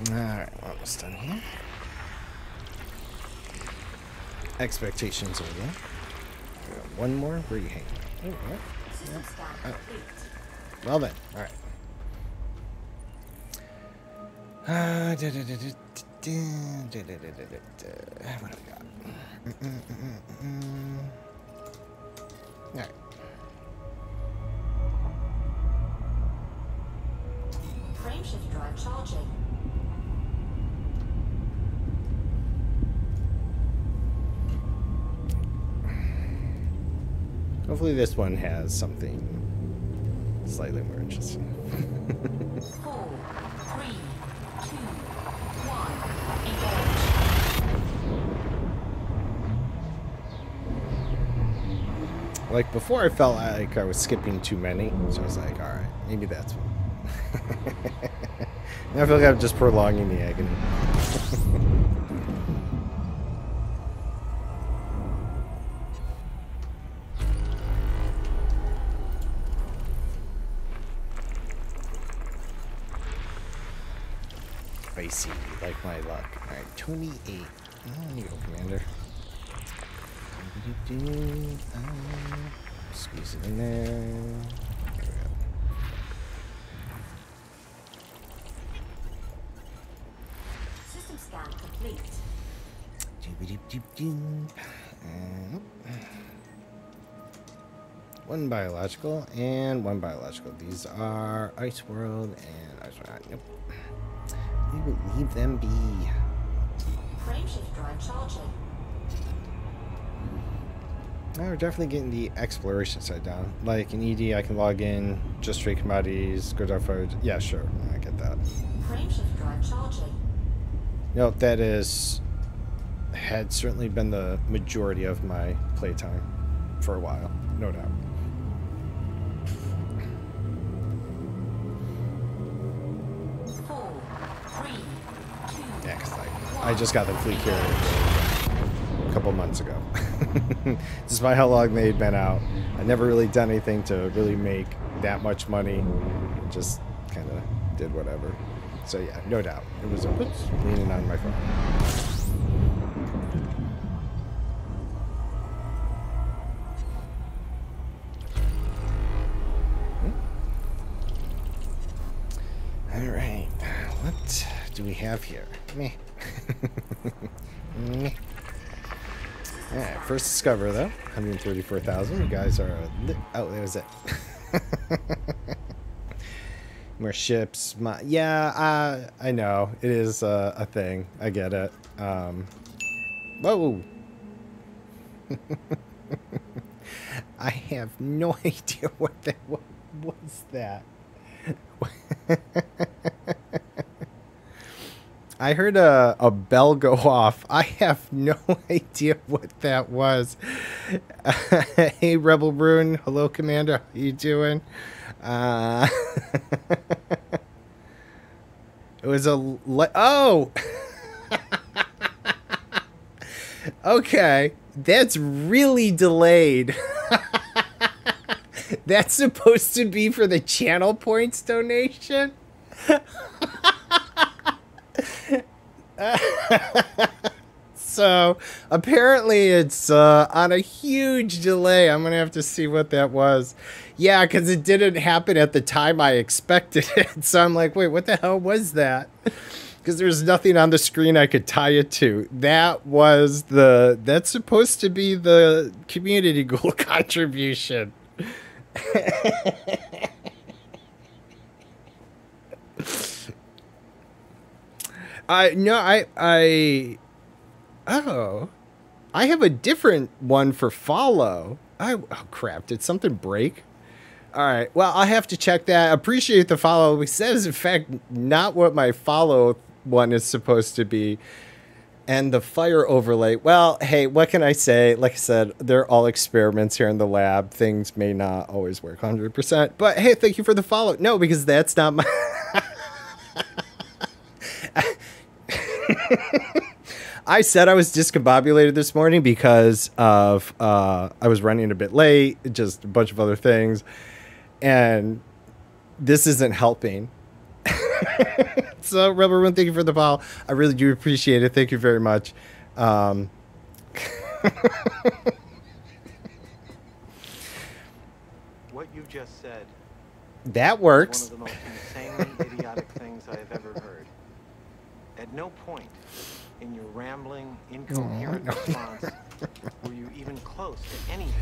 Alright, we're almost done here. Expectations over there. We got one more. Where are you hanging? Oh, what? System scan complete. Well then, alright. What do we got? Alright. Frameshift drive charging. Hopefully this one has something slightly more interesting. 4, 3, 2, 1. Engage. Like before I felt like I was skipping too many, so I was like, alright, maybe that's one. Now I feel like I'm just prolonging the agony. Spicy, like my luck. Alright, 28. Oh, you go, Commander. Squeeze it in there. There we go. System scan complete. One biological and one biological. These are Ice World and Ice World. Nope. We will leave them be. Frameshift drive charging. Now we're definitely getting the exploration side down. Like in ED, I can log in, just trade commodities, go down forward. Yeah, sure. I get that. Frameshift drive charging. Nope, that had certainly been the majority of my playtime for a while, no doubt. Yeah, 'cause I just got the fleet carrier a couple months ago. Despite how long they'd been out, I never really done anything to really make that much money. Just kind of did whatever. So yeah, no doubt. It was leaning on my phone. All right, what do we have here? Meh. Meh. All right, first discover though, 134,000. You guys are oh, that was it. More ships. Yeah, I know it is a thing. I get it. Whoa. I have no idea what that was. That. I heard a bell go off. I have no idea what that was. Hey, Rebel Brune. Hello, Commander. How you doing? It was a... Oh! Okay. That's really delayed. That's supposed to be for the channel points donation? So apparently it's on a huge delay. I'm gonna have to see what that was. Yeah, because it didn't happen at the time I expected it. So I'm like, wait, what the hell was that? Because there's nothing on the screen I could tie it to. That was that's supposed to be the community goal contribution. Oh, I have a different one for follow. Oh crap, did something break? All right, well, I'll have to check that. Appreciate the follow. It says, in fact, not what my follow one is supposed to be. And the fire overlay, well, hey, what can I say? Like I said, they're all experiments here in the lab. Things may not always work 100%. But hey, thank you for the follow. No, because that's not my... I said I was discombobulated this morning because of I was running a bit late, just a bunch of other things, and this isn't helping. So, Rebel Rune, thank you for the follow. I really do appreciate it. Thank you very much. What you just said That is works. one of the most insanely idiotic things I have ever heard. At no point in your rambling, incoherent response were you even close to anything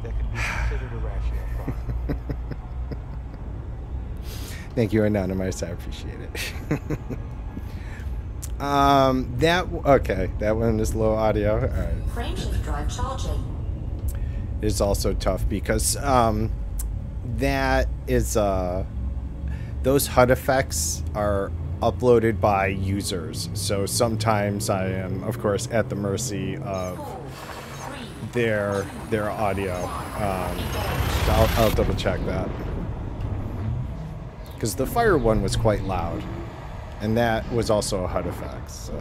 that could be considered a rational thought. Thank you, Anonymous. I appreciate it. Okay. That one is low audio. All right. Frameshift drive charging. It's also tough because that is those HUD effects are uploaded by users. So sometimes I am, of course, at the mercy of their audio. I'll double check that. Because the fire one was quite loud. And that was also a HUD effect. So.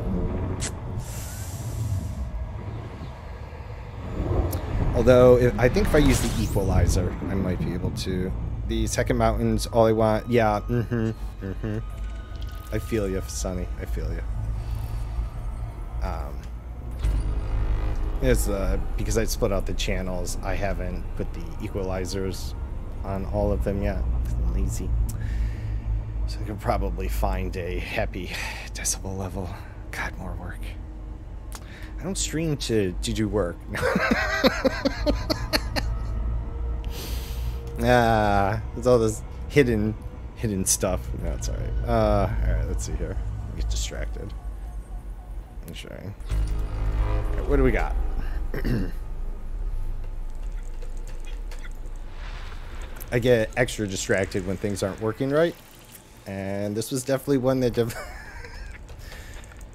Although, I think if I use the equalizer, I might be able to. The second mountain's all I want. Yeah, I feel you, Sonny. I feel you. Because I split out the channels, I haven't put the equalizers on all of them yet. I'm lazy. So I could probably find a happy decibel level. God, more work. I don't stream to do work. There's all this hidden stuff. No, it's alright. Alright, let's see here. Get distracted. I'm sharing. Right, what do we got? I get extra distracted when things aren't working right. And this was definitely one that...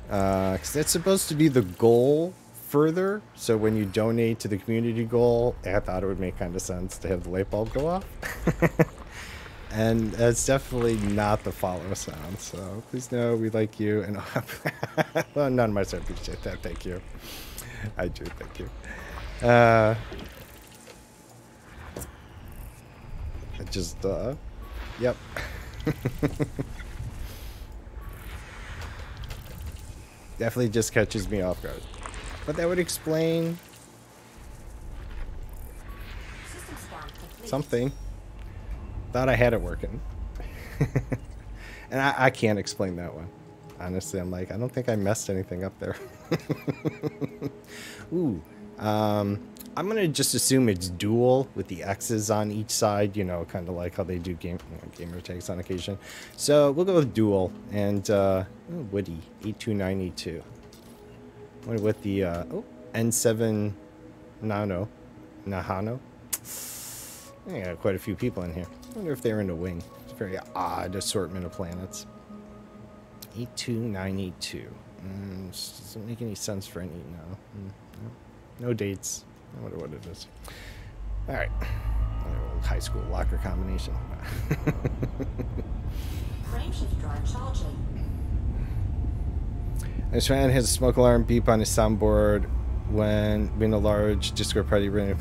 because that's supposed to be the goal further. So when you donate to the community goal, I thought it would make kind of sense to have the light bulb go off. And that's definitely not the follow sound. So please know we like you. And well, none of my side appreciate that. Thank you. I do. Thank you. I just, yep. Definitely just catches me off guard. But that would explain System scan complete. something. Thought I had it working. And I can't explain that one. Honestly, I'm like, I don't think I messed anything up there. Ooh. I'm going to just assume it's dual with the X's on each side, you know, kind of like how they do gamer tags on occasion. So we'll go with dual. And Woody, 82982. With the N7 Nahano. I got quite a few people in here. I wonder if they're in a wing. It's a very odd assortment of planets. 82982. Doesn't make any sense for any. No dates. I wonder what it is. Alright. Old high school locker combination. Frameshift drive charging. This man has a smoke alarm beep on his soundboard when in a large Discord party running.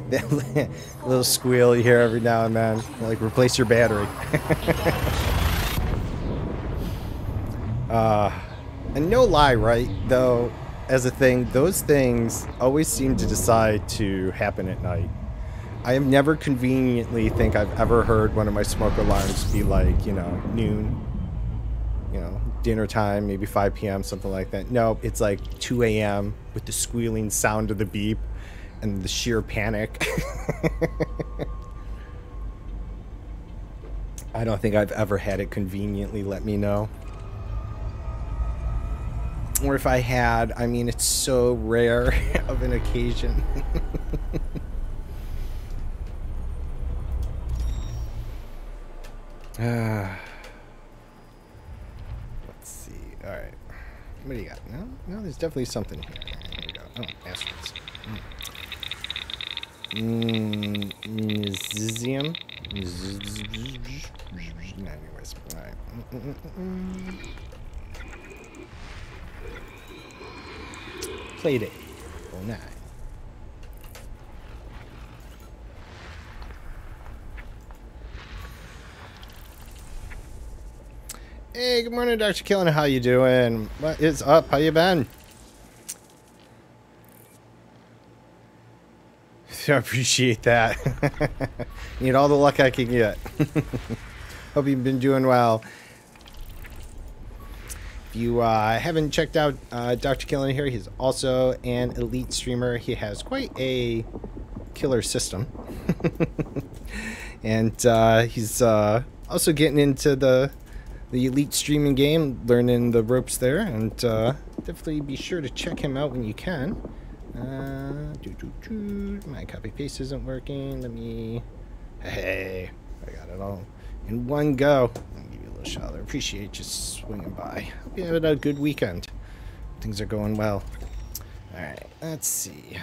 That little squeal you hear every now and then. Like, replace your battery. And no lie, right? Though, as a thing, those things always seem to decide to happen at night. I have never conveniently think I've ever heard one of my smoke alarms be like, you know, noon, you know, dinner time, maybe 5 p.m., something like that. No, it's like 2 a.m. with the squealing sound of the beep and the sheer panic. I don't think I've ever had it conveniently let me know. Or if I had, I mean, it's so rare of an occasion. Let's see. All right. What do you got? No, there's definitely something here. There we go. Oh, asteroids. Zizium. Anyways, all right. Playdate. Oh, 9. Hey, good morning, Dr. Killen. How you doing? What is up? How you been? I appreciate that. Need all the luck I can get. Hope you've been doing well. If you haven't checked out Dr. Killen here, he's also an elite streamer. He has quite a killer system. And he's also getting into the elite streaming game, learning the ropes there, and definitely be sure to check him out when you can. My copy paste isn't working. Let me. Hey, I got it all in one go. Let me give you a little shout out. Appreciate you swinging by. Hope you had a good weekend. Things are going well. All right, let's see.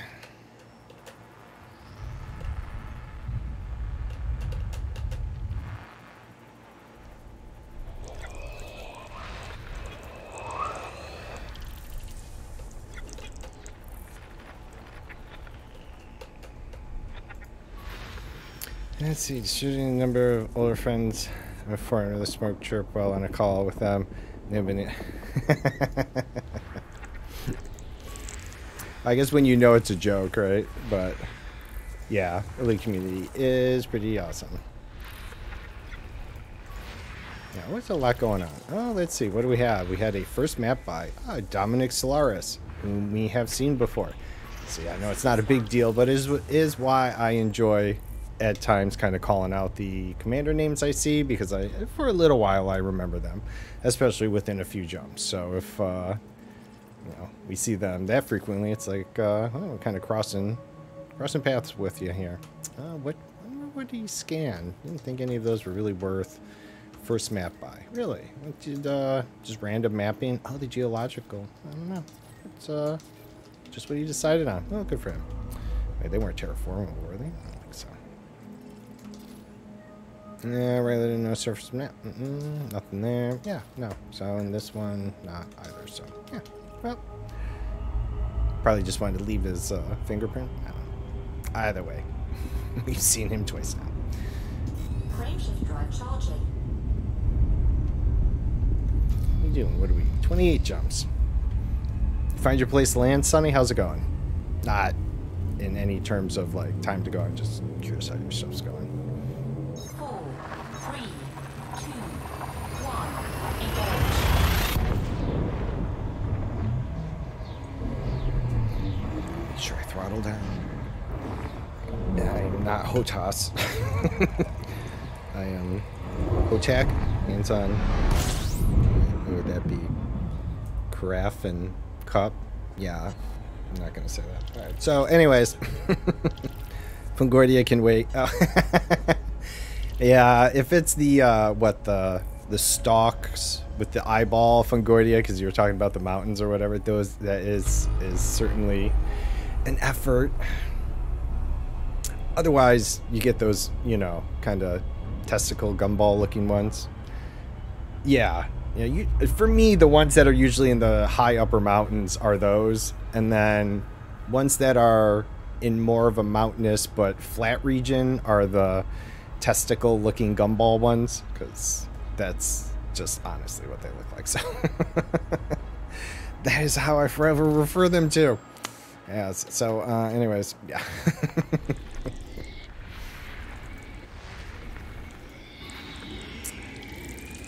Let's see, shooting a number of older friends before another smoke chirp while on a call with them. They've been. I guess when you know it's a joke, right? But yeah, elite community is pretty awesome. Yeah, what's a lot going on? Oh, let's see, what do we have? We had a first map by Dominic Solaris, whom we have seen before. See, I know it's not a big deal, but is why I enjoy at times kind of calling out the commander names I see, because for a little while I remember them, especially within a few jumps. So if we see them that frequently, it's like oh, kind of crossing paths with you here. What do you scan? I didn't think any of those were really worth first map by. Really? What did just random mapping? Oh, the geological. I don't know. It's just what he decided on. Oh, good for him. Wait, they weren't terraformable, were they? I don't think so. Yeah, rather than no surface map. Nothing there. Yeah, no. So in this one, not either. So yeah, well, probably just wanted to leave his fingerprint. I don't know. Either way, we've seen him twice now. Frameshift drive charging. What are you doing? What are we? 28 jumps. Find your place to land, Sonny. How's it going? Not in any terms of like time to go. I'm just curious how your stuff's going. 4, 3, 2, 1, engage. Make sure I throttle down. I'm not HOTAS. I am HOTAC. Hands on. What would that be? Carafe and cup? Yeah. I'm not going to say that. All right. So, anyways. Fungordia can wait. Oh. Yeah, if it's the the stalks with the eyeball Fungordia, because you were talking about the mountains or whatever, that is certainly an effort. Otherwise, you get those, kind of testicle gumball looking ones. Yeah, for me, the ones that are usually in the high upper mountains are those, and then ones that are in more of a mountainous but flat region are the testicle looking gumball ones, because that's just honestly what they look like. So that is how I forever refer them to. Yeah, so anyways, yeah.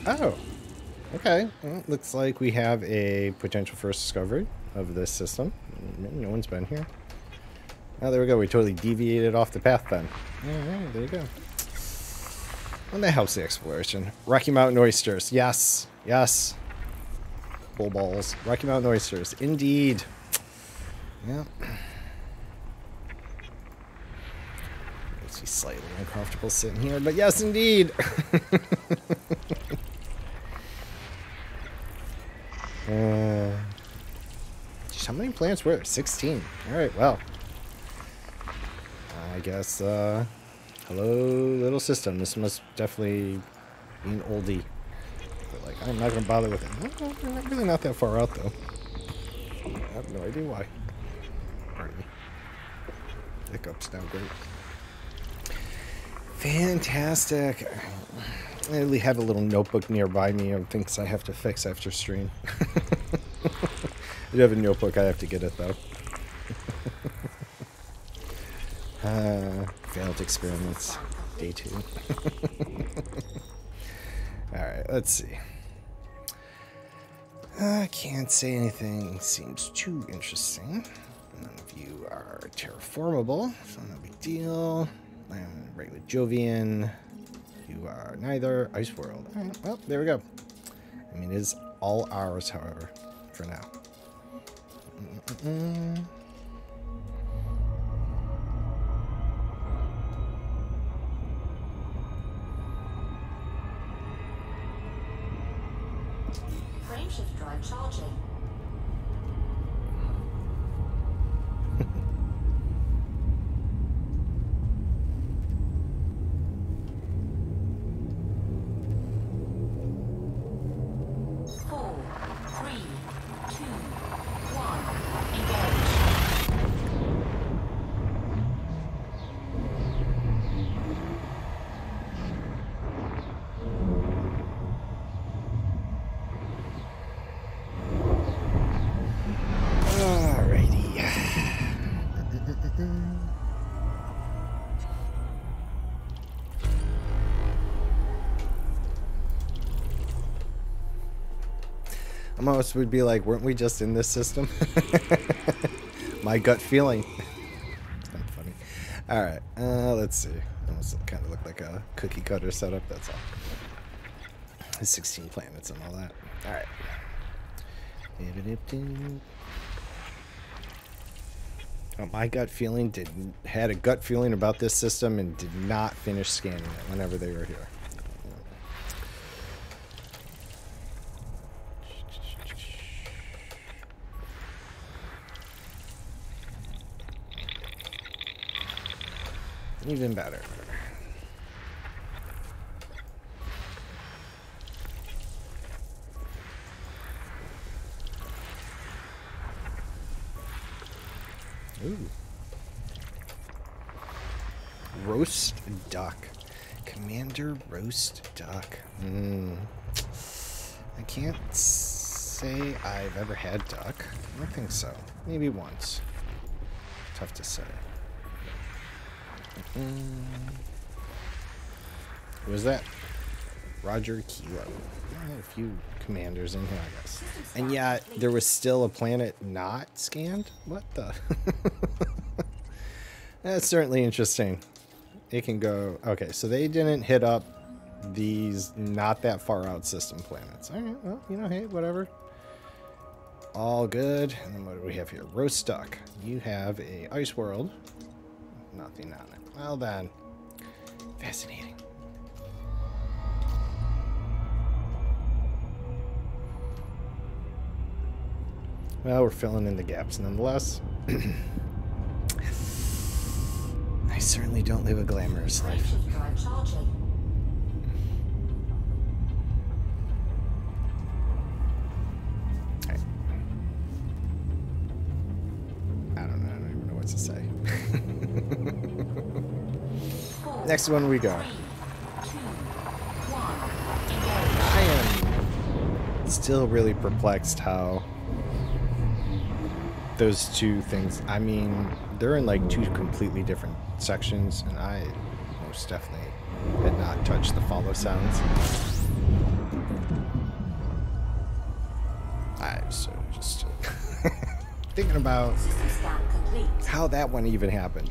Oh, okay. Well, looks like we have a potential first discovery of this system. No one's been here. Oh, there we go. We totally deviated off the path then. Alright, there you go. Well, that helps the exploration. Rocky Mountain oysters. Yes. Yes. Bull balls. Rocky Mountain oysters. Indeed. Yeah. Makes me slightly uncomfortable sitting here, but yes, indeed. How many plants were there? 16. Alright, well. I guess, hello, little system. This must definitely be an oldie. But, like, I'm not going to bother with it. They're really not that far out, though. I have no idea why. Pardon me. Hiccups now, great. Fantastic. I really have a little notebook nearby me of things I have to fix after stream. I do have a notebook, I have to get it though. Failed experiments, day 2. Alright, let's see. I can't say anything seems too interesting. None of you are terraformable, so no big deal. I'm regular Jovian. You are neither. Ice World. Alright, well, there we go. I mean, it is all ours, however, for now. Frameshift drive charging. Four, three, two, one, Alrighty. Almost would be like, weren't we just in this system? My gut feeling. It's kind of funny. Alright, let's see. Almost kind of look like a cookie cutter setup, that's all. 16 planets and all that. Alright. Oh, my gut feeling had a gut feeling about this system and did not finish scanning it whenever they were here. Even better. Ooh. Roast duck. Commander roast duck. I can't say I've ever had duck. I don't think so. Maybe once. Tough to say. Who was that? Roger Kilo. I had a few commanders in here, I guess. And yeah, there was still a planet not scanned? What the? That's certainly interesting. It can go... Okay, so they didn't hit up these not that far out system planets. Alright, well, you know, hey, whatever. All good. And then what do we have here? Roast duck. You have a ice world. Nothing on it. Well then. Fascinating. Well, we're filling in the gaps nonetheless. I certainly don't live a glamorous life. drive charging. Right. I don't even know what to say. Next one we go. I am still really perplexed how those two things, I mean, they're in like two completely different sections, and I most definitely had not touched the follow sounds. I was just thinking about how that one even happened.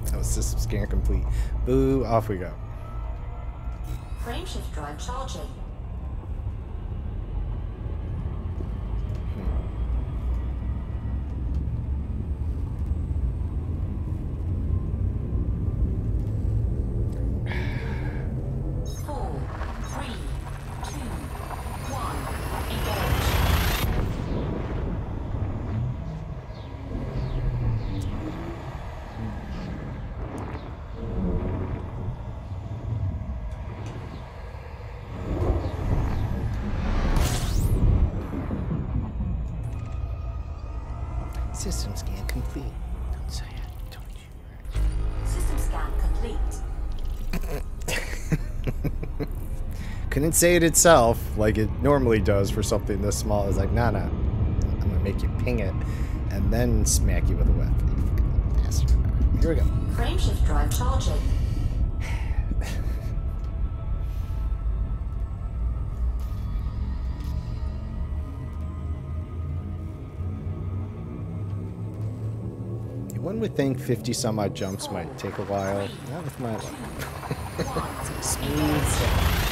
That was system scan complete. Boo, off we go. Frameshift drive charging. System scan complete. Don't say it, don't you? System scan complete. Couldn't say it itself like it normally does for something this small. I was like, nah, I'm gonna make you ping it and then smack you with a whip. You bastard. Here we go. Frameshift drive charging. One would think 50 some odd jumps might take a while. Not with my luck. It's like smooth sailing.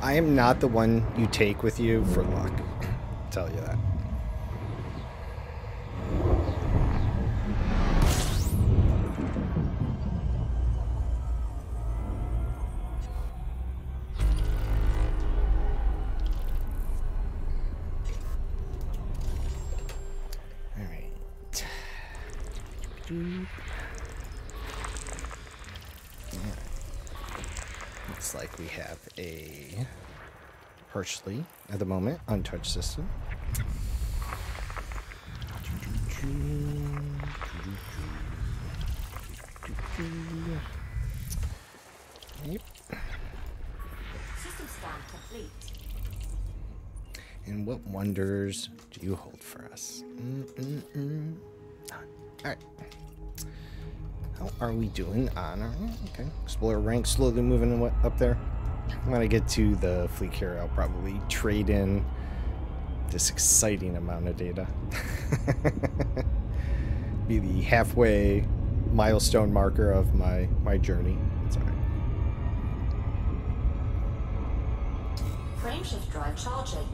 I am not the one you take with you for luck. I'll tell you that. Looks like we have a Hershey at the moment, untouched system. Yep. System scan complete. And what wonders do you hold for us? Alright. How are we doing on our... Okay. Explorer rank slowly moving up there. When I get to the fleet carrier, I'll probably trade in this exciting amount of data. Be the halfway milestone marker of my journey. It's alright. Frameshift drive charging.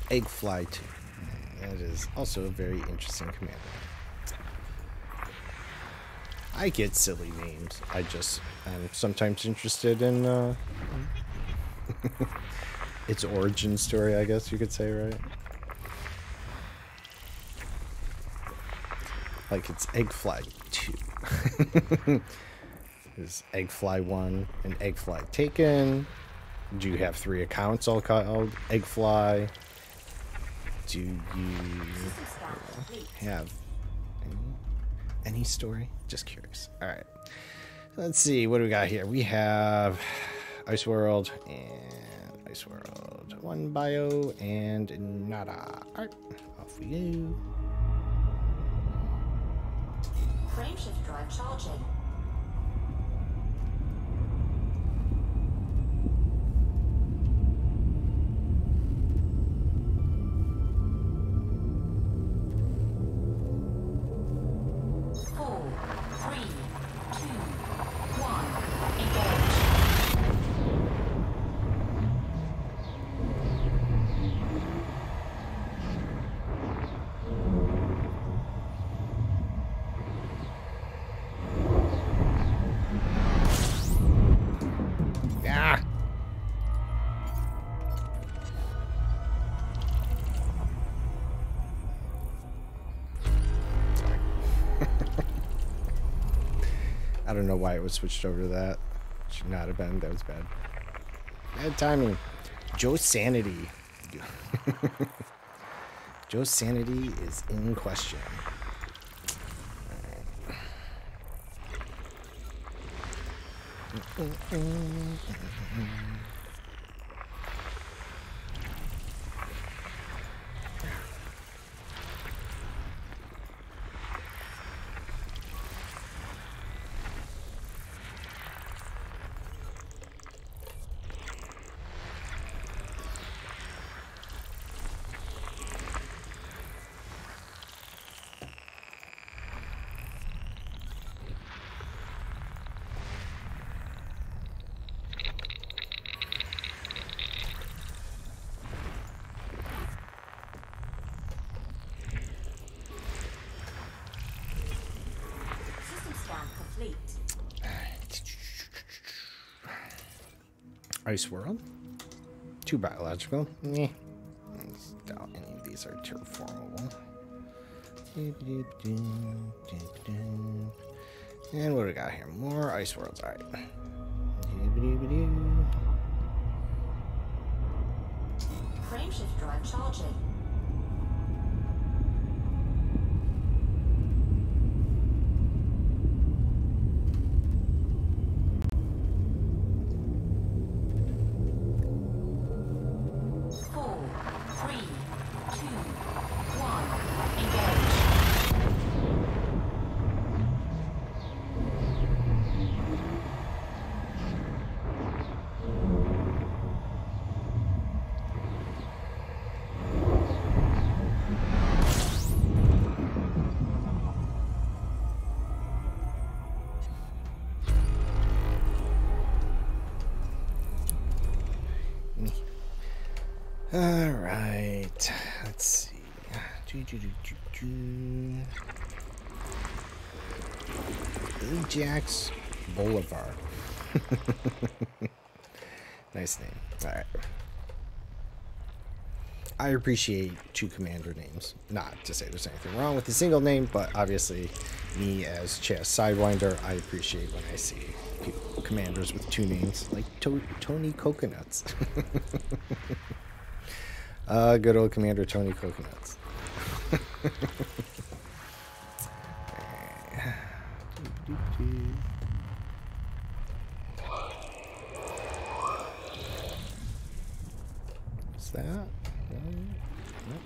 Eggfly 2. That is also a very interesting command. I get silly names. I'm sometimes interested in its origin story, I guess you could say, right? Like it's Eggfly 2. Is Eggfly 1 and Eggfly taken? Do you have 3 accounts all called Eggfly? Do you have any story? Just curious. All right. Let's see. What do we got here? We have Ice World and Ice World. 1 bio and nada. All right. Off we go. Frameshift drive charging. I don't know why it was switched over to that. Should not have been. That was bad. Bad timing. Joe's sanity. Joe's sanity is in question. Ice world. 2 biological. Meh. Doubt any of these are terraformable. And what do we got here? More ice worlds. Alright. Frameshift drive charging. All right, let's see. Ajax Boulevard. Nice name. All right. I appreciate 2 commander names. Not to say there's anything wrong with a single name, but obviously, me as Chess Sidewinder, I appreciate when I see people, commanders with 2 names, like Tony Coconuts. Good old Commander Tony Coconuts. What's that? Nope.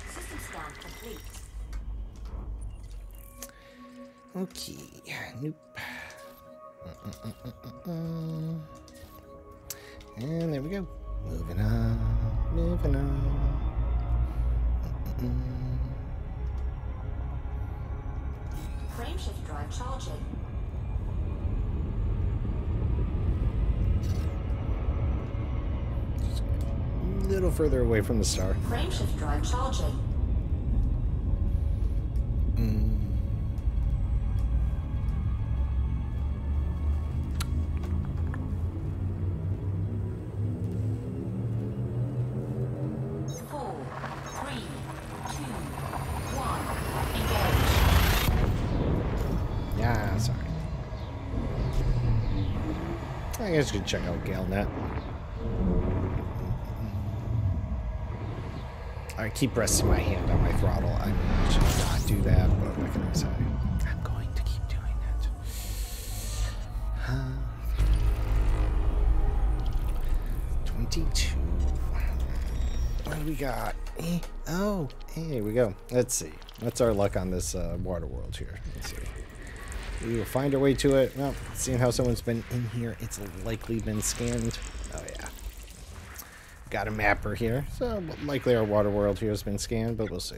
System scan complete. Okay. Nope. And there we go. Moving on. Moving on. Frameshift drive charging. A little further away from the star. Frameshift drive charging. Four, three, two, one. Engage. Yeah, sorry. I guess you could check out GaleNet. I keep resting my hand on my throttle. I mean, I should not do that, but what can I say? I'm going to keep doing it. 22. What do we got? Oh, here we go. Let's see. What's our luck on this water world here? Let's see. We will find our way to it. Well, seeing how someone's been in here, it's likely been scanned. Oh, yeah. Got a mapper here. So, likely our water world here has been scanned, but we'll see.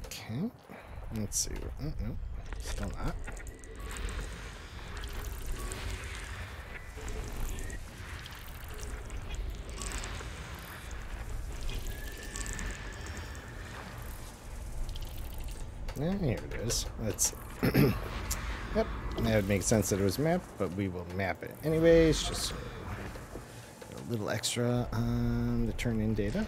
Okay. Let's see. No, still not. Here it is. Let's see. Yep, that would make sense that it was mapped, but we will map it anyways, just so a little extra on the turn-in data.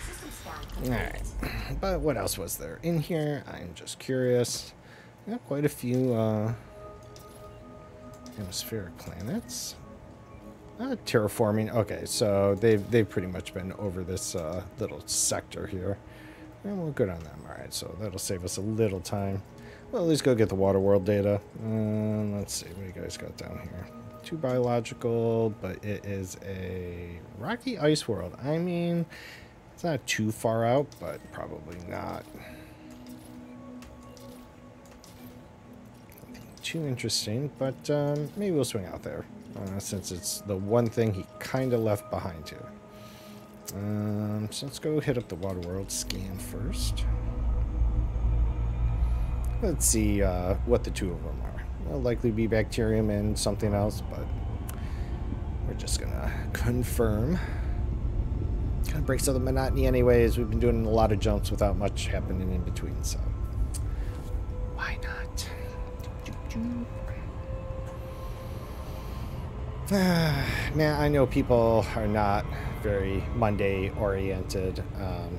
System scan Alright, complete. but what else was there in here? I'm just curious. Got quite a few atmospheric planets. Terraforming. Okay, so they've pretty much been over this little sector here. And we're good on them. Alright, so that'll save us a little time. Well, at least go get the water world data. Let's see, what do you guys got down here? 2 biological, but it is a rocky ice world. I mean, it's not too far out, but probably not too interesting. But maybe we'll swing out there, since it's the one thing he kind of left behind here. So let's go hit up the water world scan first. Let's see what the 2 of them are. They'll likely be bacterium and something else, but we're just gonna confirm. Kind of breaks up the monotony anyways. We've been doing a lot of jumps without much happening in between, so why not? Man, I know people are not very Monday oriented,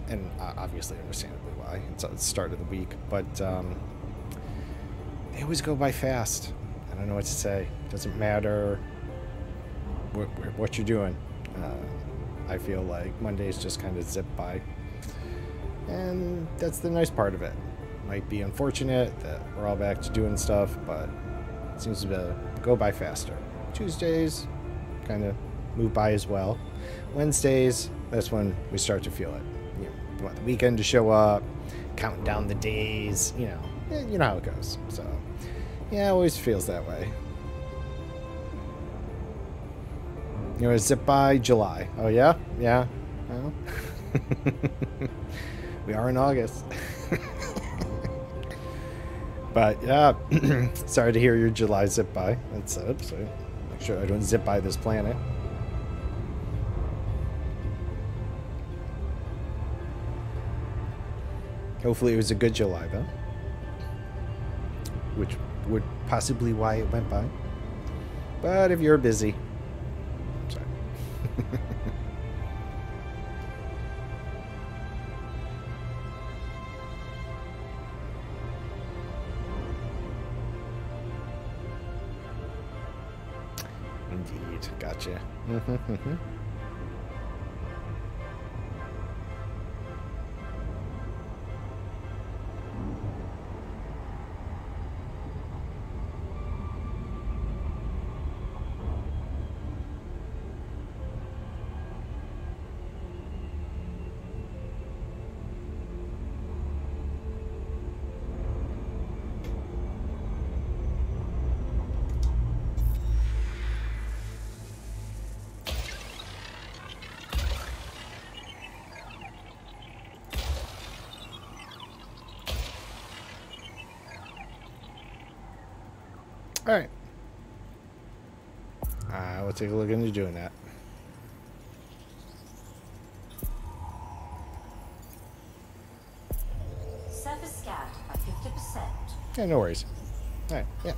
and obviously understandably why. It's at the start of the week, but they always go by fast. I don't know what to say. Doesn't matter what you're doing. I feel like Mondays just kind of zip by, and that's the nice part of it. Might be unfortunate that we're all back to doing stuff, but it seems to go by faster. Tuesdays kind of move by as well. Wednesdays, that's when we start to feel it. You want the weekend to show up, counting down the days, you know how it goes. So yeah, it always feels that way. Zip by July. Oh yeah? Yeah. Well, we are in August. But yeah, sorry to hear your July zip by. That's it. So make sure I don't zip by this planet. Hopefully it was a good July though, which would possibly why it went by. But if you're busy, I'm sorry. Indeed, gotcha. All right. We'll take a look into doing that. Surface scanned by 50%. Yeah, no worries. All right. Yeah.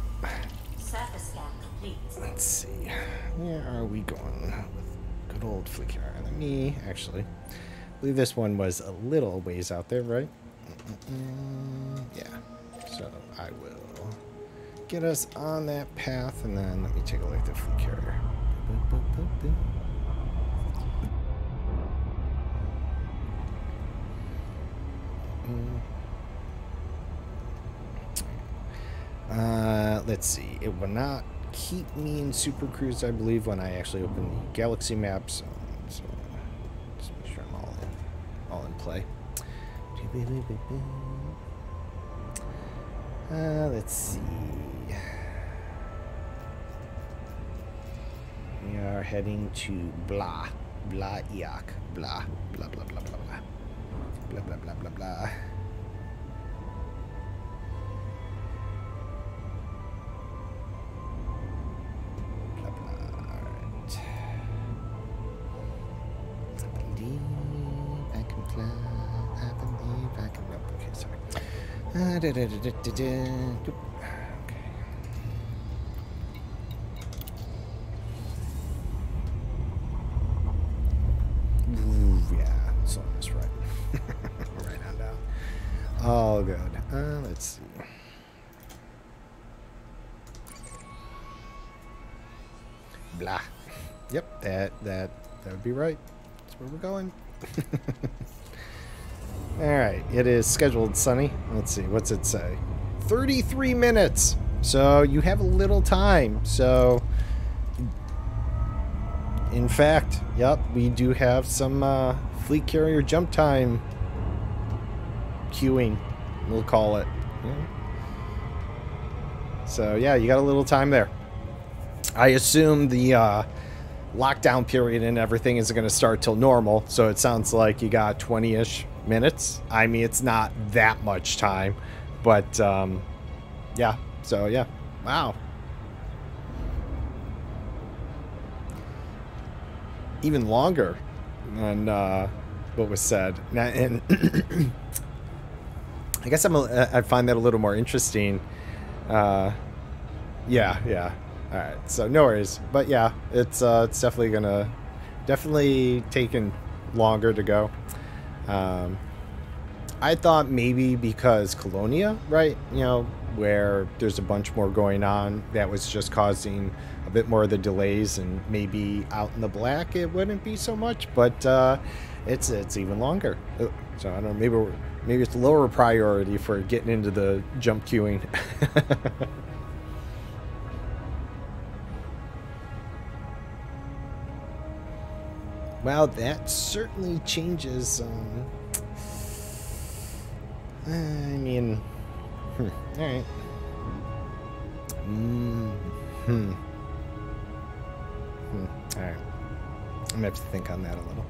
Surface scan complete. Let's see. Where are we going with good old flick here? Let me actually. I believe this one was a little ways out there, right? Yeah. So I will get us on that path, and then let me take a look at the fleet carrier. Let's see. It will not keep me in Super Cruise, I believe, when I actually open the galaxy map. So just make sure I'm all in play. Let's see. We are heading to blah Eok. Blah blah blah blah blah blah blah blah blah blah blah. Blah blah. Alright. I believe I can fly. Okay. Ooh, yeah, so that's right. Right on down. All good. Let's see. Blah. Yep, that would be right. That's where we're going. All right, it is scheduled, Sonny. Let's see, what's it say? 33 minutes. So you have a little time. So, in fact, yep, we do have some fleet carrier jump time queuing, we'll call it. Yeah. So yeah, you got a little time there. I assume the lockdown period and everything isn't going to start till normal, so it sounds like you got 20-ish minutes. I mean, it's not that much time, but yeah, so yeah, wow. Even longer than what was said. And I guess I find that a little more interesting. Yeah. All right, so no worries, but yeah, it's definitely taking longer to go. I thought maybe because Colonia, right, you know, where there's a bunch more going on, that was just causing a bit more of the delays, and maybe out in the black it wouldn't be so much, but it's even longer. So I don't know, maybe it's lower priority for getting into the jump queuing. Well, that certainly changes. I mean, all right. All right. I'm gonna have to think on that a little.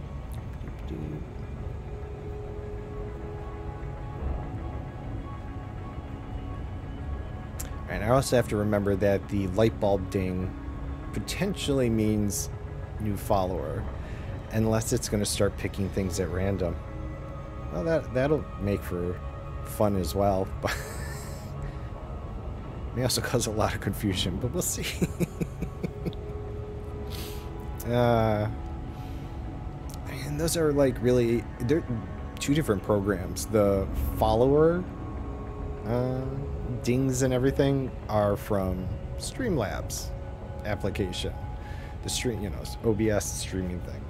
All right. I also have to remember that the light bulb ding potentially means new follower, unless it's going to start picking things at random. Well, that'll make for fun as well, but may also cause a lot of confusion, but we'll see. And those are like really, they're two different programs. The follower dings and everything are from Streamlabs application. The stream, you know, OBS streaming thing.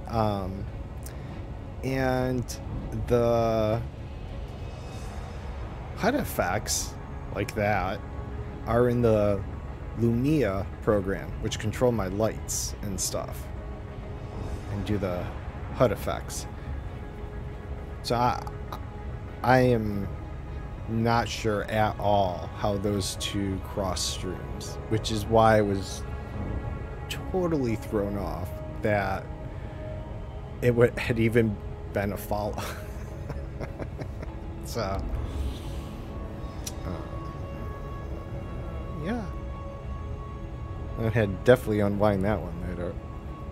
And the HUD effects like that are in the Lumia program, which control my lights and stuff and do the HUD effects. So I am not sure at all how those two cross streams, which is why I was totally thrown off that it had even been a follow. So yeah, I had definitely unwind that one later.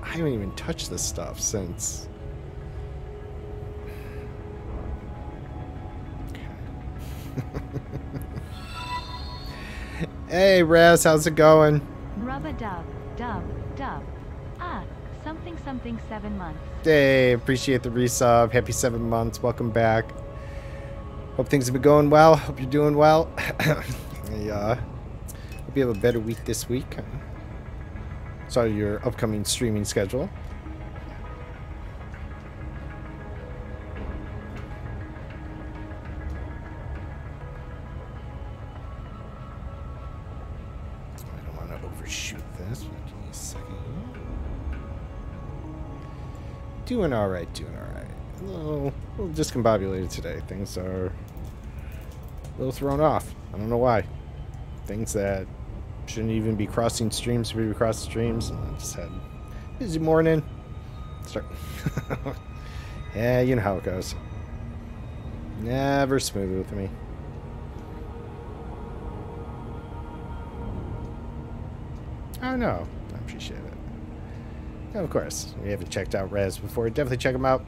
I haven't even touched this stuff since. Hey Raz, how's it going? Rubba dub. Something 7 months. Hey, appreciate the resub. Happy 7 months. Welcome back. Hope things have been going well. Hope you're doing well. Hope you have a better week this week. Saw your upcoming streaming schedule. I don't want to overshoot this. Give me a second. Doing all right. A little discombobulated today. Things are a little thrown off. I don't know why. Things that shouldn't even be crossing streams should be crossing streams. And I just had a busy morning. Yeah, you know how it goes. Never smooth with me. Oh no, I appreciate it. And of course, if you haven't checked out Raz before, definitely check him out.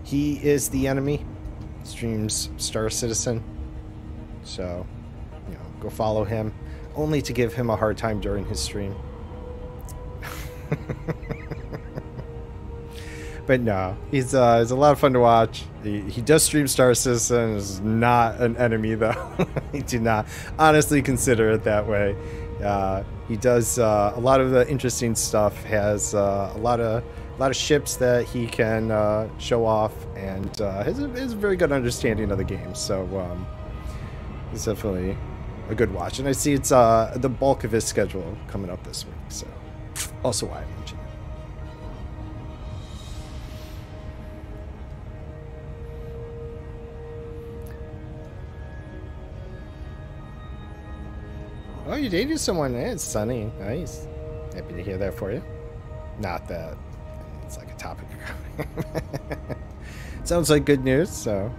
He is the enemy. Streams Star Citizen. So, go follow him, only to give him a hard time during his stream. But no, he's a lot of fun to watch. He does stream Star Citizen. Is not an enemy though. I do not honestly consider it that way. He does a lot of the interesting stuff. Has a lot of ships that he can show off, and has a very good understanding of the game. So it's definitely a good watch. And I see it's the bulk of his schedule coming up this week. So also why I mentioned it. Oh, you dated someone. It's sunny. Nice. Happy to hear that for you. Not that it's like a topic. Sounds like good news, so.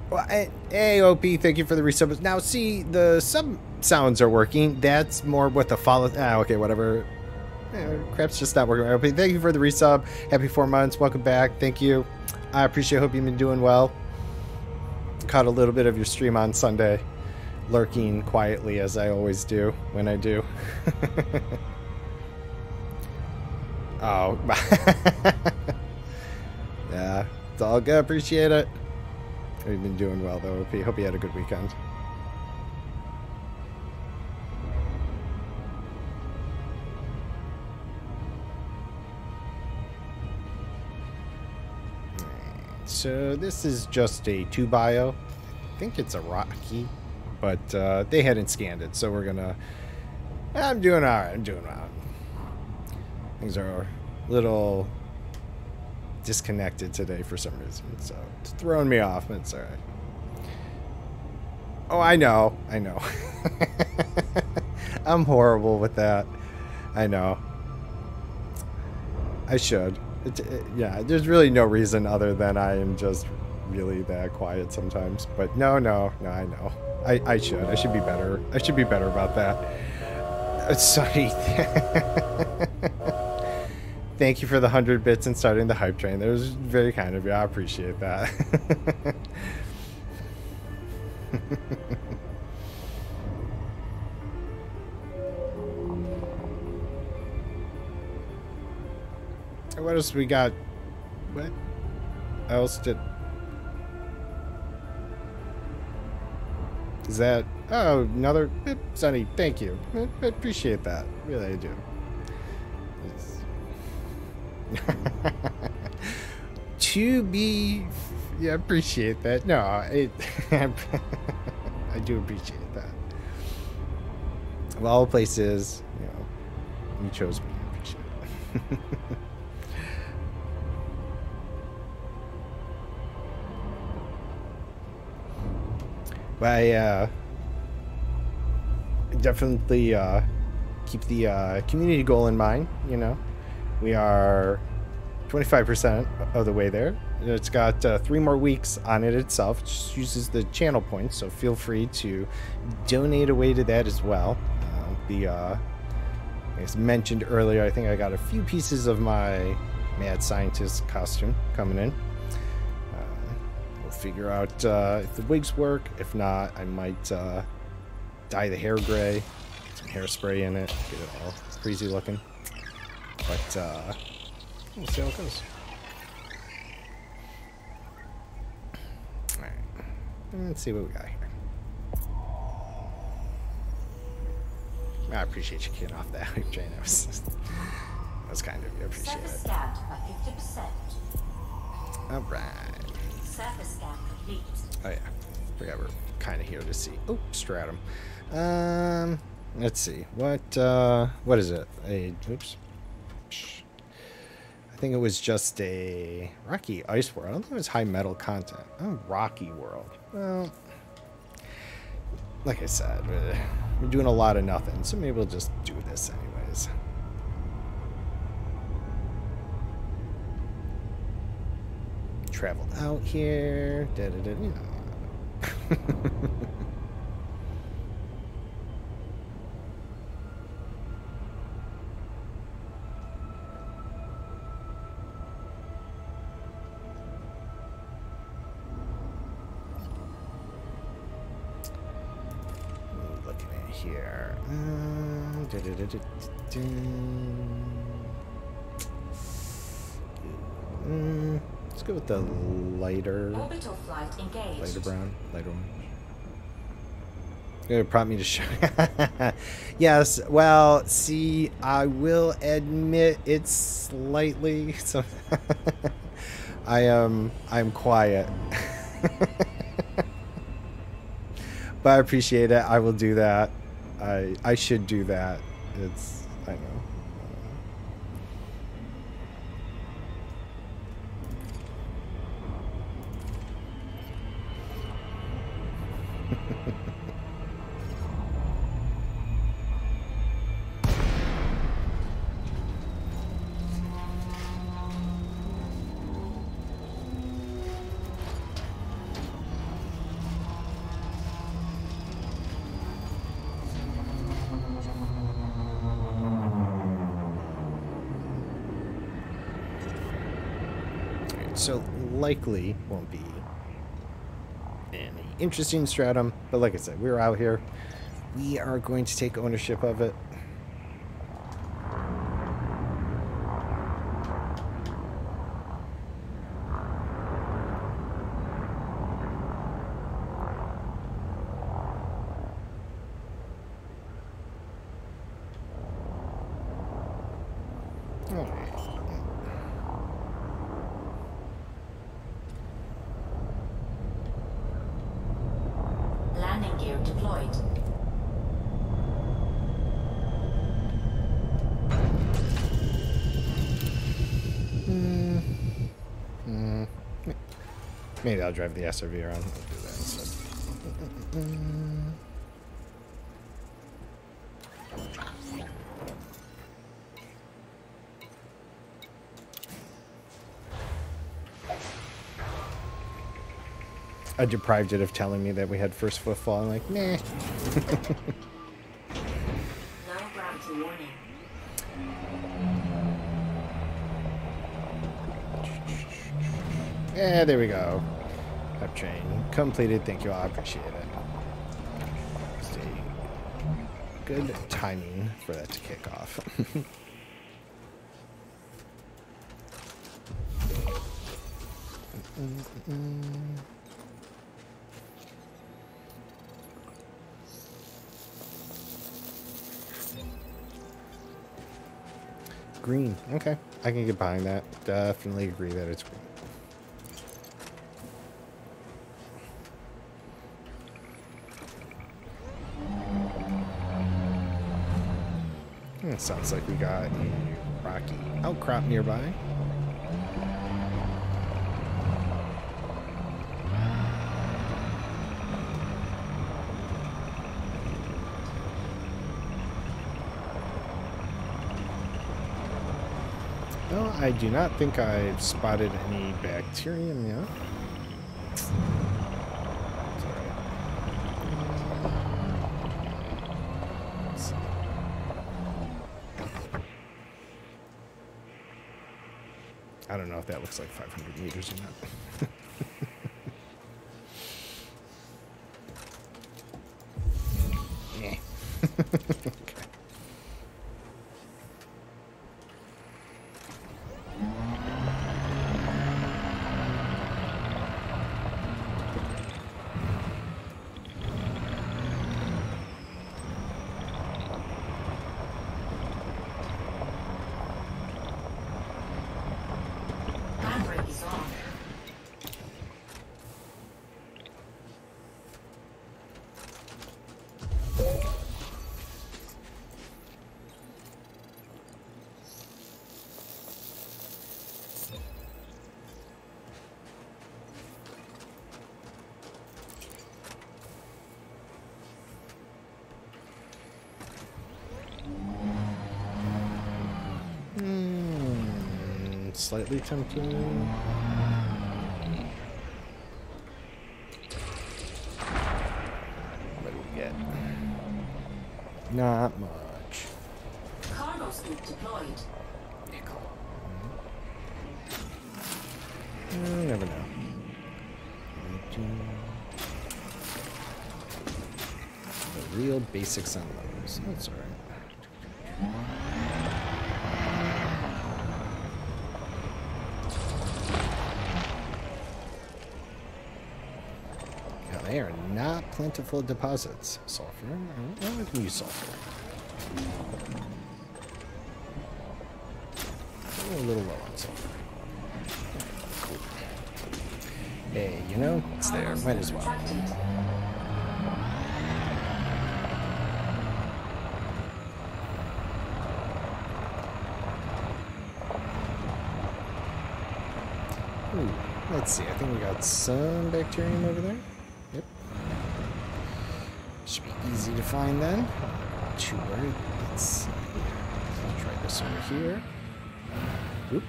Well, hey, OP, thank you for the resub. Now, see, the sub sounds are working. That's more what the follow. Okay, whatever. Crap's just not working. OP, thank you for the resub. Happy 4 months. Welcome back. Thank you. I appreciate. Hope you've been doing well. Caught a little bit of your stream on Sunday, lurking quietly as I always do when I do. Oh, yeah, it's all good. Appreciate it. We've been doing well though. Hope you had a good weekend. So this is just a 2 bio. I think it's a Rocky, but they hadn't scanned it, so we're gonna. I'm doing all right. I'm doing well. Things are a little disconnected today for some reason, so it's throwing me off. But it's all right. Oh, I know. I know. I'm horrible with that. I know. I should. Yeah, there's really no reason other than I am just really that quiet sometimes. But no, I know. I should. I should be better. I should be better about that. Sorry. Thank you for the 100 bits and starting the hype train. That was very kind of you. I appreciate that. What else we got? What else did... Is that... Oh, another... Sonny, thank you. I appreciate that. Really, I do. To be... Yeah, I appreciate that. No, I do appreciate that. Of all places, you chose me. I appreciate it. But I definitely keep the community goal in mind. We are 25% of the way there. It's got 3 more weeks on it itself. It just uses the channel points, so feel free to donate away to that as well. As mentioned earlier, I think I got a few pieces of my mad scientist costume coming in. Figure out if the wigs work. If not, I might dye the hair gray, get some hairspray in it, get it all crazy looking. But we'll see how it goes. Alright, let's see what we got here. I appreciate you getting off that hype train. That was kind of you. I appreciate Surface it. scanned by 50%. Alright. Surface scan complete. Oh yeah, forgot we're kind of here to see. Oh, stratum. Let's see. What is it? Oops. I think it was just a rocky ice world. I don't think it was high metal content. Oh, rocky world. Well, like I said, we're doing a lot of nothing, so maybe we'll just do this anyways. Traveled out here. here? Let's go with the lighter. Orbital flight engaged. Lighter brown. Lighter orange. Gonna prompt me to show. Yes. Well, see, I will admit it's slightly. So I'm quiet. But I appreciate it. I will do that. I should do that. It's, I know. So likely won't be any interesting stratum, but like I said, we're out here. We are going to take ownership of it. Landing gear deployed. Maybe I'll drive the SRV around. I'll do that instead. I deprived it of telling me that we had first footfall. I'm like, nah. No gravity warning. Yeah, there we go. Up train completed. Thank you all. I appreciate it. Just a good timing for that to kick off. Green. Okay. I can get behind that. Definitely agree that it's green. It sounds like we got a rocky outcrop nearby. No, I do not think I've spotted any bacterium yet. I don't know if that looks like 500 meters or not. Yeah. Okay. Handbrake is on. Slightly tempting. What do we get? Not much. Cargo scoop deployed. You never know. real basics on those. That's alright. Now, they are not plentiful deposits. Sulfur. Well, we can use sulfur. A little low on sulfur. Cool. Hey, you know, it's there. Might as well. Ooh, let's see. I think we got some bacterium over there. Yep. Should be easy to find then. Not too worried. Let's see. I'll try this over here. Oop.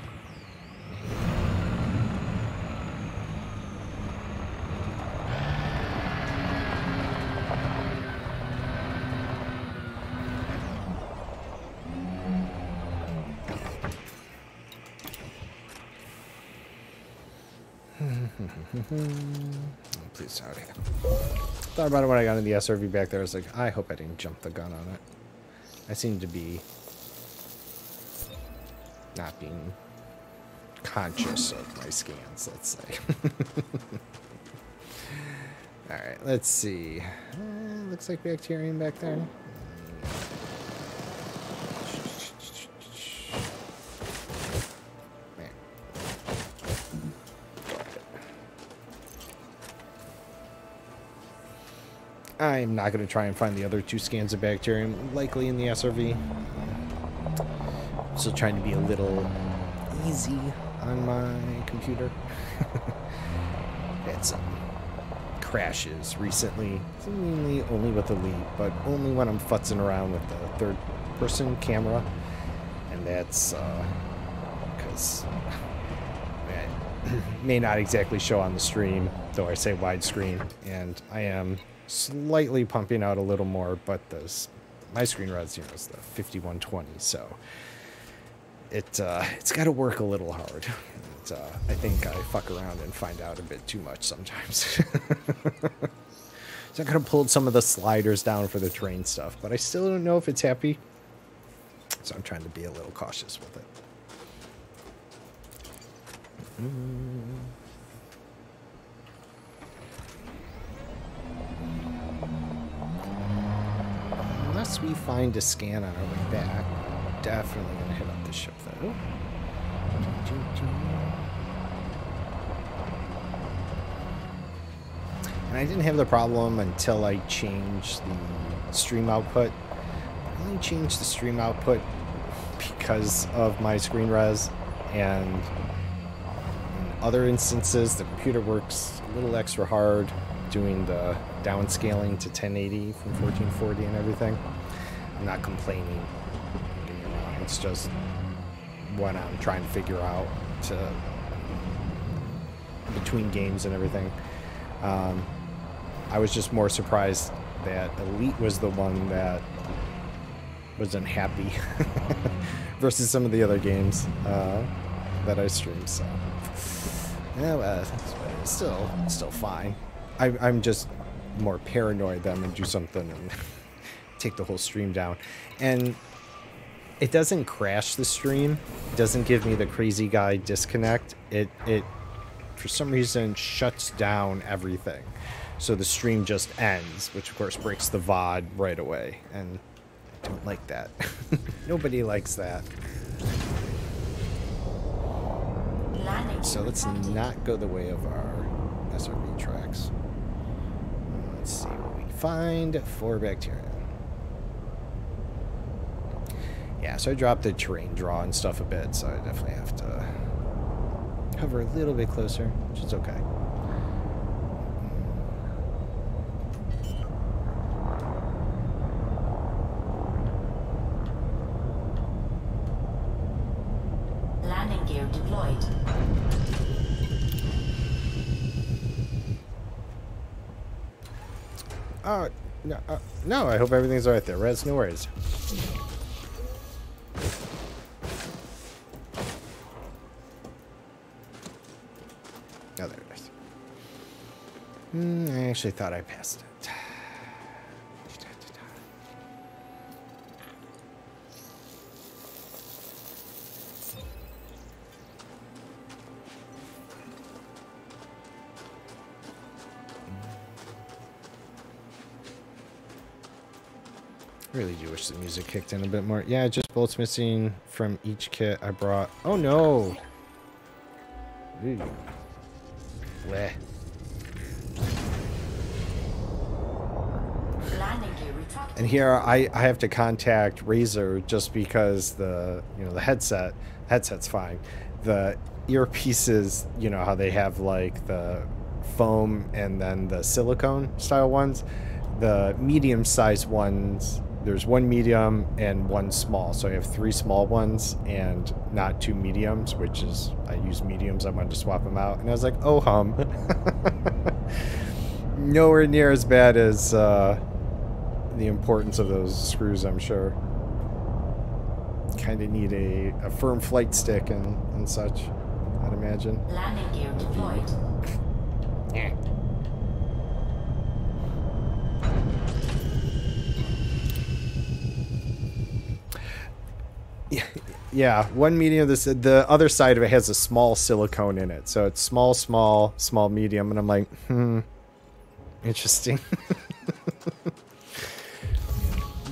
Please, sorry. Thought about it when I got in the SRV back there. I was like, I hope I didn't jump the gun on it. I seem to be not being conscious of my scans, let's say. Alright, let's see. Looks like bacterium back there. I'm not going to try and find the other 2 scans of bacterium, likely in the SRV. Still trying to be a little easy on my computer. Had some crashes recently, seemingly only with Elite, but only when I'm futzing around with the third-person camera, and that's because it may not exactly show on the stream, though I say widescreen, and I am slightly pumping out a little more, but my screen res, you know, is the 5120, so it's got to work a little hard. I think I fuck around and find out a bit too much sometimes. So I could have pulled some of the sliders down for the terrain stuff, but I still don't know if it's happy. So I'm trying to be a little cautious with it. Unless we find a scan on our way back, we're definitely going to hit up the ship though. And I didn't have the problem until I changed the stream output. I only changed the stream output because of my screen res, and in other instances the computer works a little extra hard doing the downscaling to 1080 from 1440 and everything. I'm not complaining, don't get me wrong, it's just what I'm trying to figure out between games and everything. I was just more surprised that Elite was the one that was unhappy versus some of the other games that I streamed. So yeah, it's still fine. I'm just more paranoid that I'm gonna do something and take the whole stream down. And it doesn't crash the stream. It doesn't give me the crazy guy disconnect. It for some reason shuts down everything. So the stream just ends, which of course breaks the VOD right away. And I don't like that. Nobody likes that. So let's not go the way of our SRB tracks. Let's see what we find for bacteria. Yeah, so I dropped the terrain draw and stuff a bit, so I definitely have to hover a little bit closer, which is okay. Landing gear deployed. No, I hope everything's alright there, Rez. No worries. Oh, there it is. I actually thought I passed it. Really do wish the music kicked in a bit more. Yeah, just bolts missing from each kit I brought. Oh no! Ooh. Bleh. Landing gear retracted. And here I have to contact Razor just because the the headset's fine. The earpieces, you know how they have like the foam and then the silicone style ones. The medium sized ones, there's one medium and one small, so I have 3 small ones and not 2 mediums, which is, I use mediums. I wanted to swap them out, and I was like, oh hum. Nowhere near as bad as the importance of those screws, I'm sure. Kind of need a firm flight stick and such, I'd imagine. Landing gear deployed. Yeah. Yeah, one medium. The other side of it has a small silicone in it, so it's small, medium, and I'm like, interesting.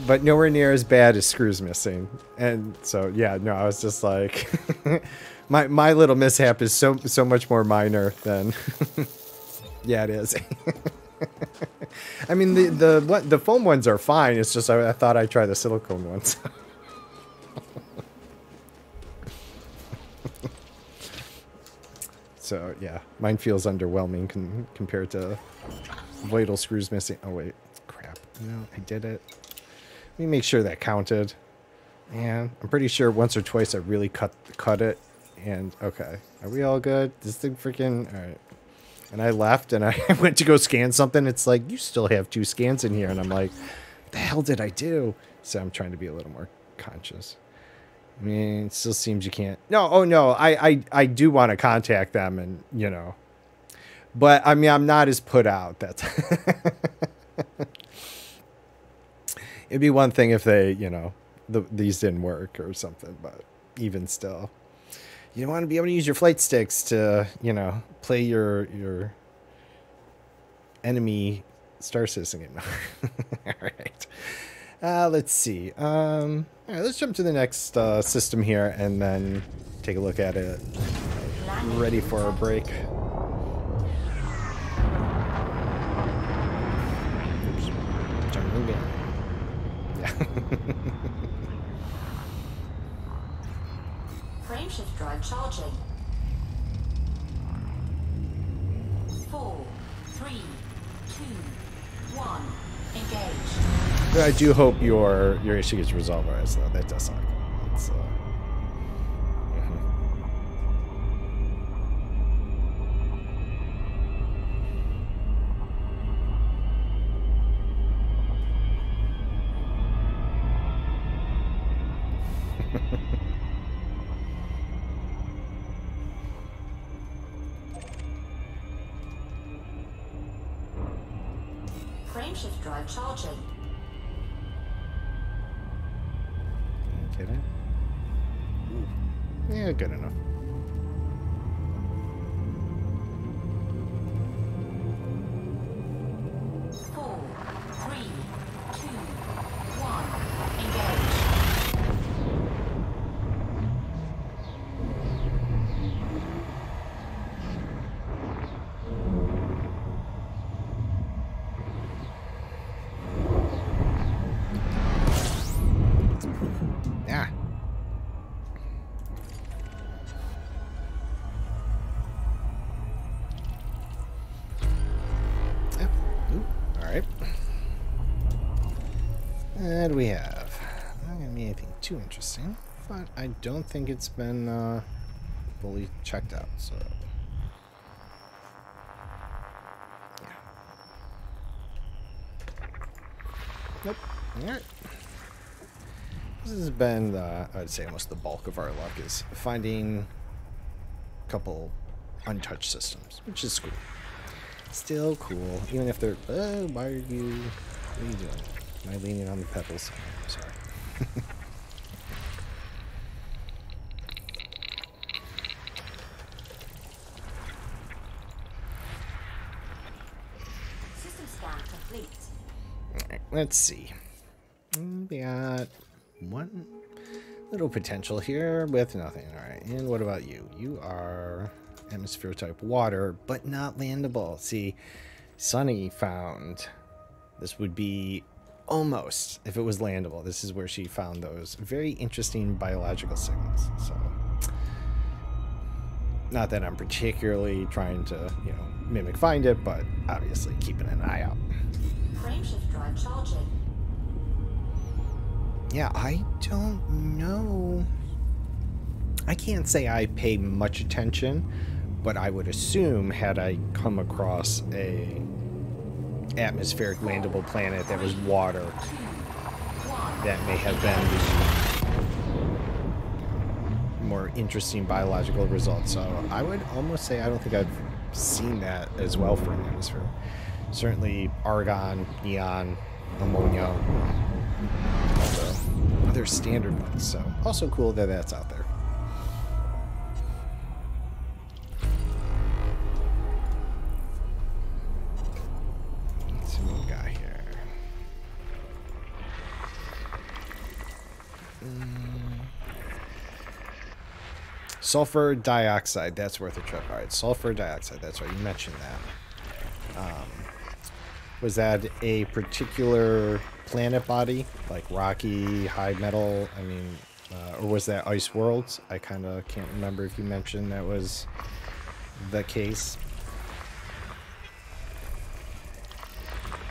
But nowhere near as bad as screws missing, and so yeah, no, I was just like, my little mishap is so much more minor than, yeah, it is. I mean, the foam ones are fine. It's just I thought I'd try the silicone ones. So yeah, mine feels underwhelming compared to vital screws missing. Oh wait, crap! No, I did it. Let me make sure that counted. Man, I'm pretty sure once or twice I really cut it. And okay, are we all good? This thing freaking all right. And I left and I went to go scan something. It's like, you still have 2 scans in here, and I'm like, what the hell did I do? So I'm trying to be a little more conscious. I mean, it still seems you can't. No, oh no, I do want to contact them, and but I mean, I'm not as put out. That's it'd be one thing if they, these didn't work or something, but even still, you don't want to be able to use your flight sticks to, play your enemy Star Citizen game. All right. Let's see. All right, let's jump to the next system here and then take a look at it. Ready for our break. Oops. Jumping down. Yeah. Frameshift drive charging. 4, 3, 2, 1. Engage. I do hope your issue gets resolved, right? So that does suck. It's, Frameshift drive charging. Get it? Ooh. Yeah, good enough. And we have, not gonna be anything too interesting, but I don't think it's been fully checked out, so yeah. Nope. Alright. This has been I'd say almost the bulk of our luck is finding a couple untouched systems, which is cool. Still cool, even if they're why are you, what are you doing? Am I leaning on the pedals? Sorry. System scan complete. Alright, let's see. We got one little potential here with nothing. All right, and what about you? You are atmosphere type water, but not landable. See, Sunny found this would be almost if it was landable. This is where she found those very interesting biological signals. So, not that I'm particularly trying to, you know, mimic find it, but obviously keeping an eye out. Frameshift drive charging. Yeah, I don't know. I can't say I pay much attention, but I would assume had I come across a atmospheric landable planet that was water, that may have been the more interesting biological result. So I would almost say I don't think I've seen that as well for an atmosphere. Certainly argon, neon, ammonia, all the other standard ones. So also cool that that's out there. Let's see what we got here. Sulfur dioxide, that's worth a trip. All right, sulfur dioxide, that's right, you mentioned that. Was that a particular planet body, like rocky, high metal? I mean, or was that ice worlds? I kind of can't remember if you mentioned that was the case.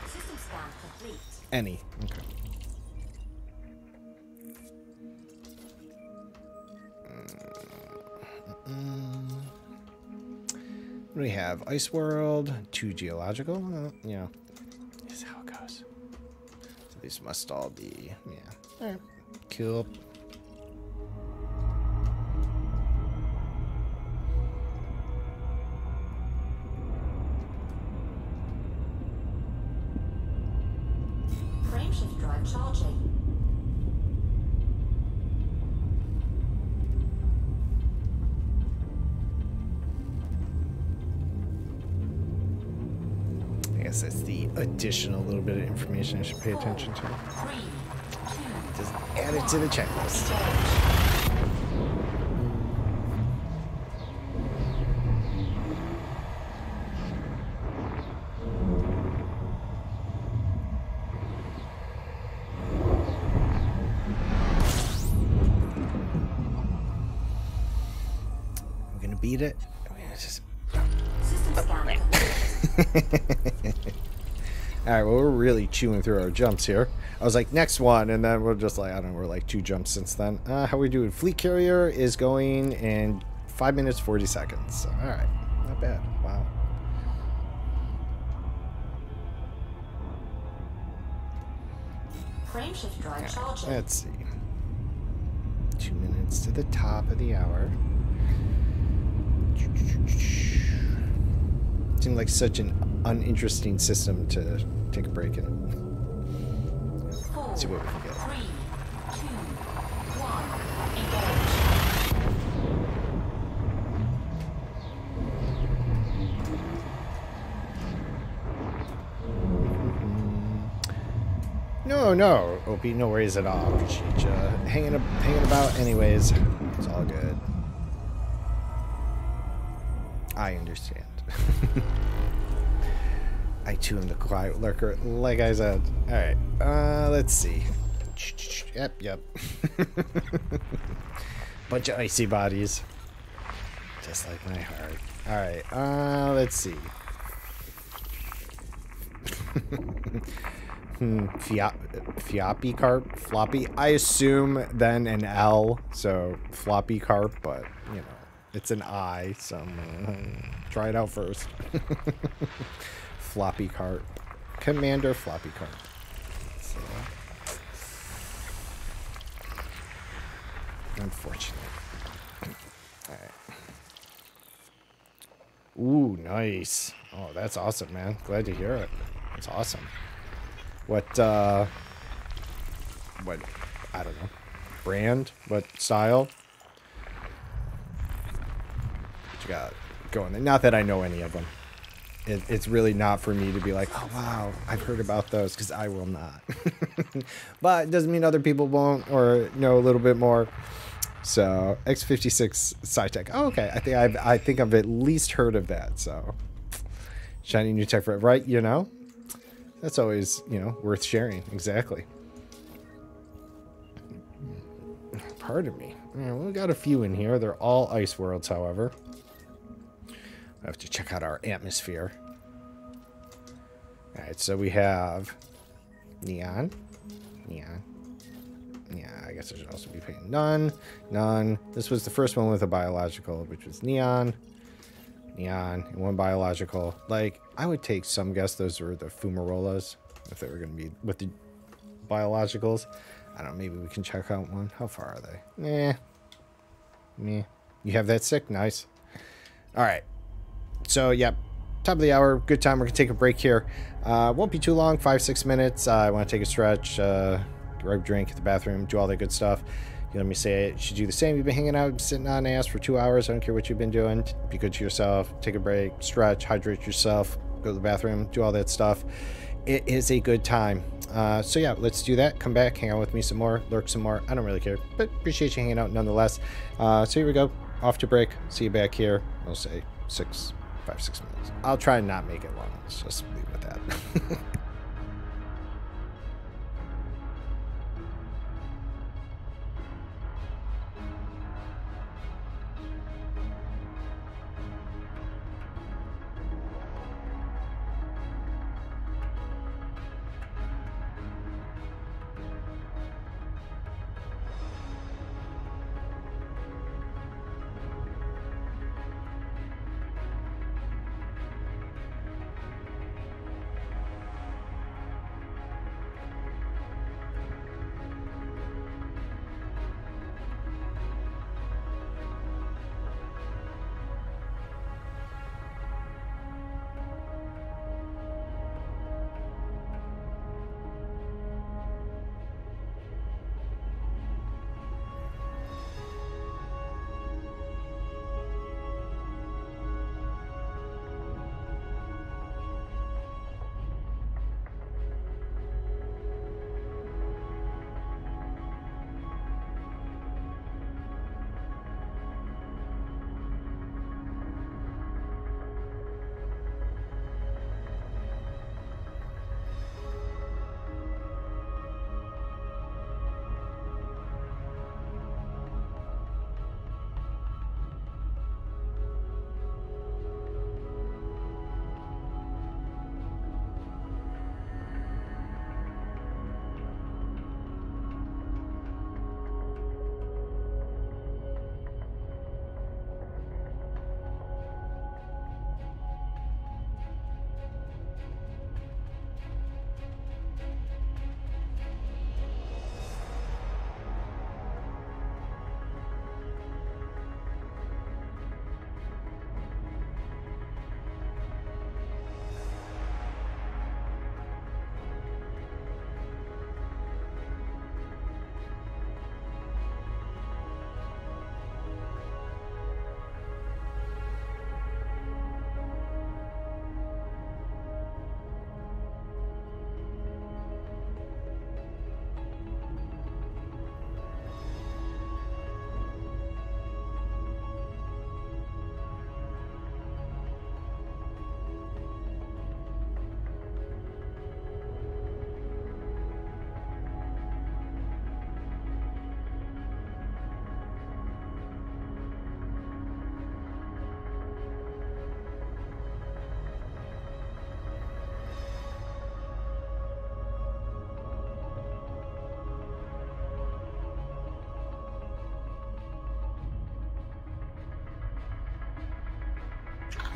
System scan complete. Any. Okay. What do we have? Ice world, 2 geological. Yeah. This is how it goes. So these must all be, yeah. All right. Cool. Frameshift drive charging. I guess that's the additional little bit of information I should pay attention to. 3, 2, Just add it to the checklist. We're gonna beat it. Just... System scan complete. Alright, well, we're really chewing through our jumps here. I was like, next one, and then we're just like, I don't know, we're like 2 jumps since then. How we doing? Fleet carrier is going in 5 minutes, 40 seconds. So, alright, not bad. Wow. Frameshift drive charging. Let's see. 2 minutes to the top of the hour. Seemed like such an uninteresting system to take a break in. 4, See what we can get. 3, 2, 1, engage. No, Opie, no worries at all. Appreciate you hanging about anyways. It's all good. I understand. I too am the quiet lurker, like I said. Alright, let's see. Yep. Bunch of icy bodies. Just like my heart. Alright, let's see. Floppy carp? Floppy? I assume then an L, so floppy carp, but, you know, it's an I, so I'm gonna try it out first. Floppy carp. Commander floppy carp. So, unfortunate. Alright. Ooh, nice. Oh, that's awesome, man. Glad to hear it. That's awesome. What, I don't know. Brand? What style? What you got going there? Not that I know any of them. it's really not for me to be like, oh wow, I've heard about those, because I will not. But it doesn't mean other people won't or know a little bit more. So X56 SciTech. Oh, okay. I think I've at least heard of that. So shiny new tech for it, right? You know, that's always, you know, worth sharing. Exactly. Pardon me. Yeah, we got a few in here. They're all ice worlds, however. I have to check out our atmosphere. All right, so we have neon. Yeah, I guess I should also be paying none. This was the first one with a biological, which was neon, and one biological. Like, I would take some guess those were the fumarolas, if they were going to be with the biologicals. I don't know, maybe we can check out one. How far are they? Meh. You have that sick? Nice. All right. So, yeah, top of the hour. Good time. We're going to take a break here. Won't be too long, 5-6 minutes. I want to take a stretch, grab a drink, hit the bathroom, do all that good stuff. You let me say it. You should do the same. You've been hanging out, sitting on ass for 2 hours. I don't care what you've been doing. Be good to yourself. Take a break, stretch, hydrate yourself, go to the bathroom, do all that stuff. It is a good time. So yeah, let's do that. Come back, hang out with me some more, lurk some more. I don't really care, but appreciate you hanging out nonetheless. So here we go. Off to break. See you back here. I'll say 5-6 minutes. I'll try and not make it long. Let's just leave it at that.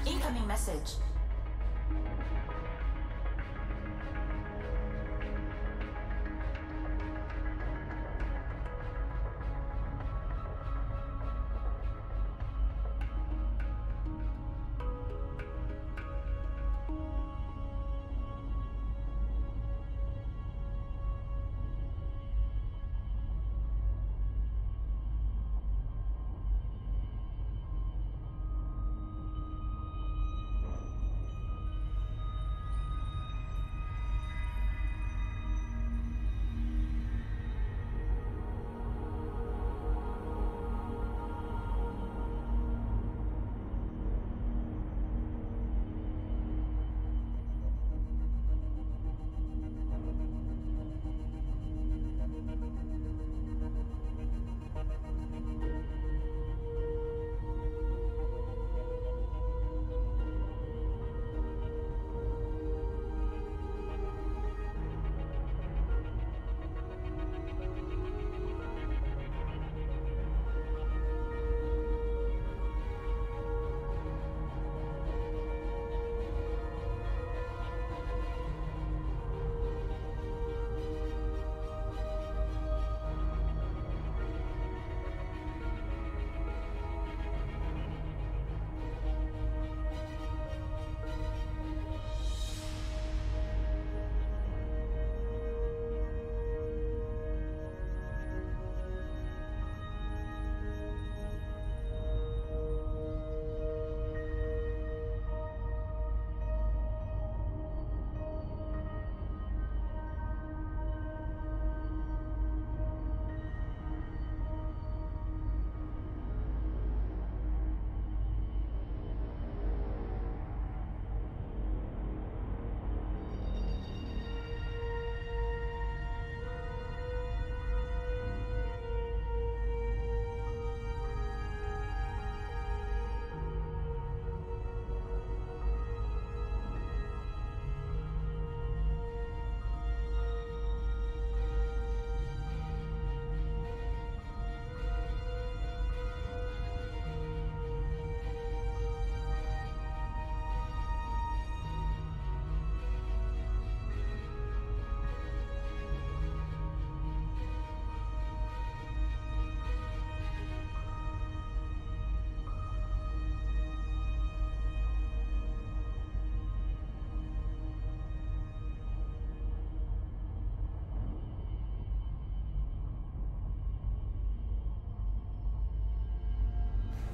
Incoming message.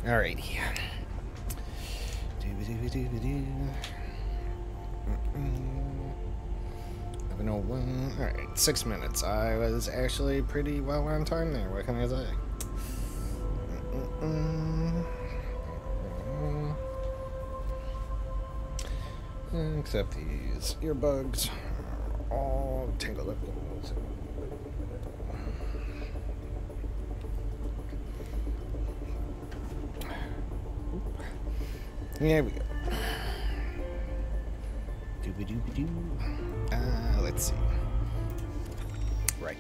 Alrighty. 11:01. Alright, 6 minutes. I was actually pretty well on time there. What can I say? Except these earbuds are all tangled up. There we go. Let's see. Right.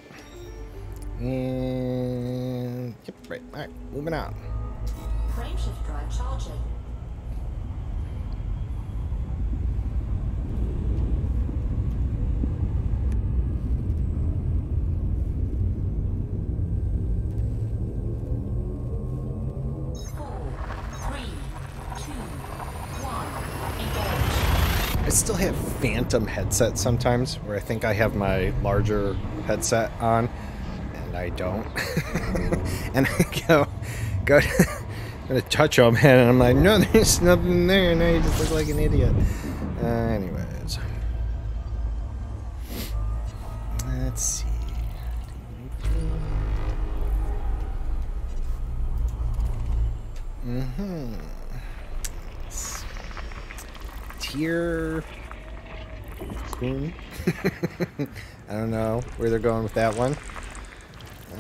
And yep, right. All right, moving on. Frameshift drive charging. I still have phantom headsets sometimes where I think I have my larger headset on and I don't. And I go to touch them and I'm like, no, there's nothing there. And I just look like an idiot. Anyways. Let's see. Tier Queen. I don't know where they're going with that one.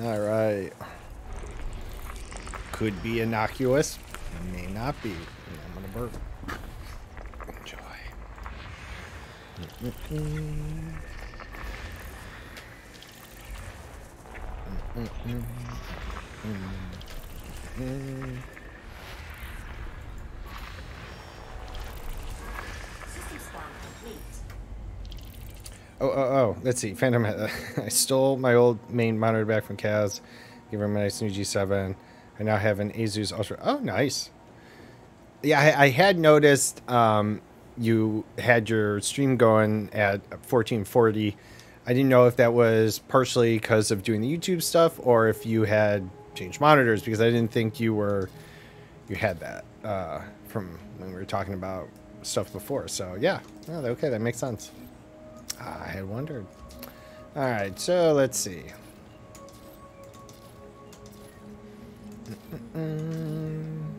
All right. Could be innocuous. May not be. I'm gonna burp. Enjoy. Oh, let's see. Phantom Head. I stole my old main monitor back from Kaz. Give him a nice new G7. I now have an Asus Ultra. Oh, nice. Yeah, I had noticed you had your stream going at 1440. I didn't know if that was partially because of doing the YouTube stuff or if you had changed monitors, because I didn't think you had that from when we were talking about stuff before. So yeah, oh, okay, that makes sense. I had wondered. All right, so let's see. Nothing.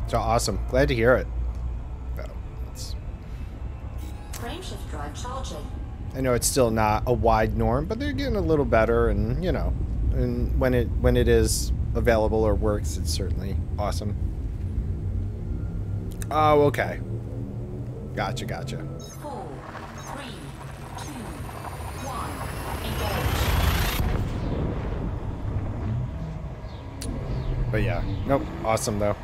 So awesome. Glad to hear it. Frameshift drive charging. I know it's still not a wide norm, but they're getting a little better, and you know, and when it is available or works, it's certainly awesome. Oh, okay. Gotcha. 4, 3, 2, 1, engage. But yeah, nope, awesome though.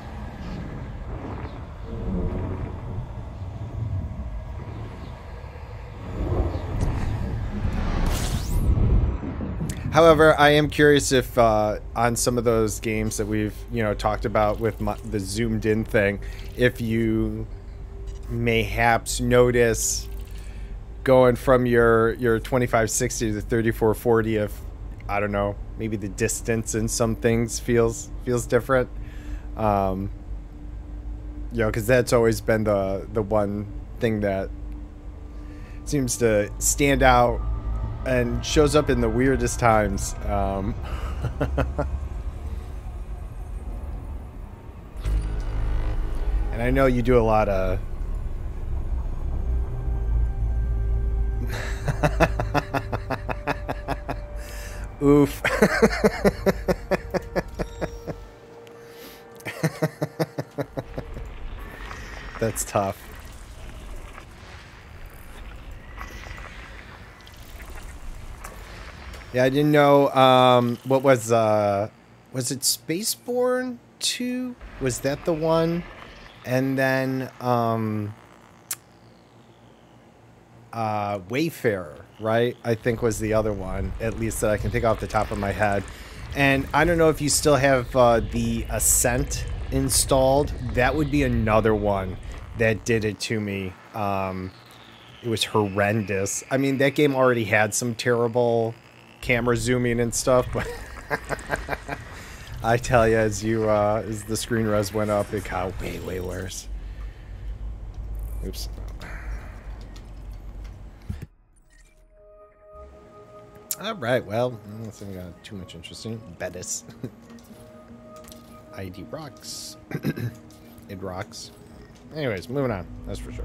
However, I am curious if on some of those games that we've talked about with the zoomed in thing, if you mayhaps notice going from your 2560 to 3440, if I don't know, maybe the distance in some things feels different. Because that's always been the one thing that seems to stand out and shows up in the weirdest times. And I know you do a lot of oof. That's tough. Yeah, I didn't know what was it Spaceborne 2? Was that the one? And then Wayfarer, right? I think was the other one, at least that I can think off the top of my head. And I don't know if you still have the Ascent installed. That would be another one that did it to me. It was horrendous. I mean, that game already had some terrible camera zooming and stuff, but I tell you, as the screen res went up, it got way worse. Oops. All right. Well, I think I got too much interesting. Betis. ID rocks. It rocks. Anyways, moving on. That's for sure.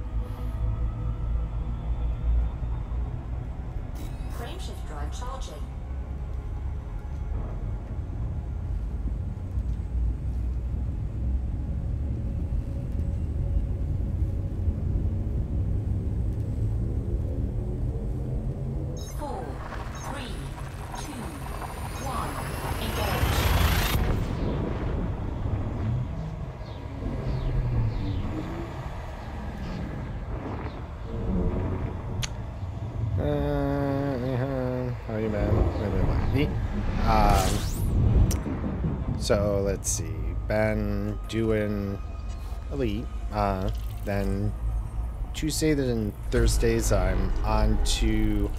Frameshift drive charging. Four, three, two, one, engage. How are you, man? So let's see. Been doing Elite. Then Tuesdays and Thursdays I'm on to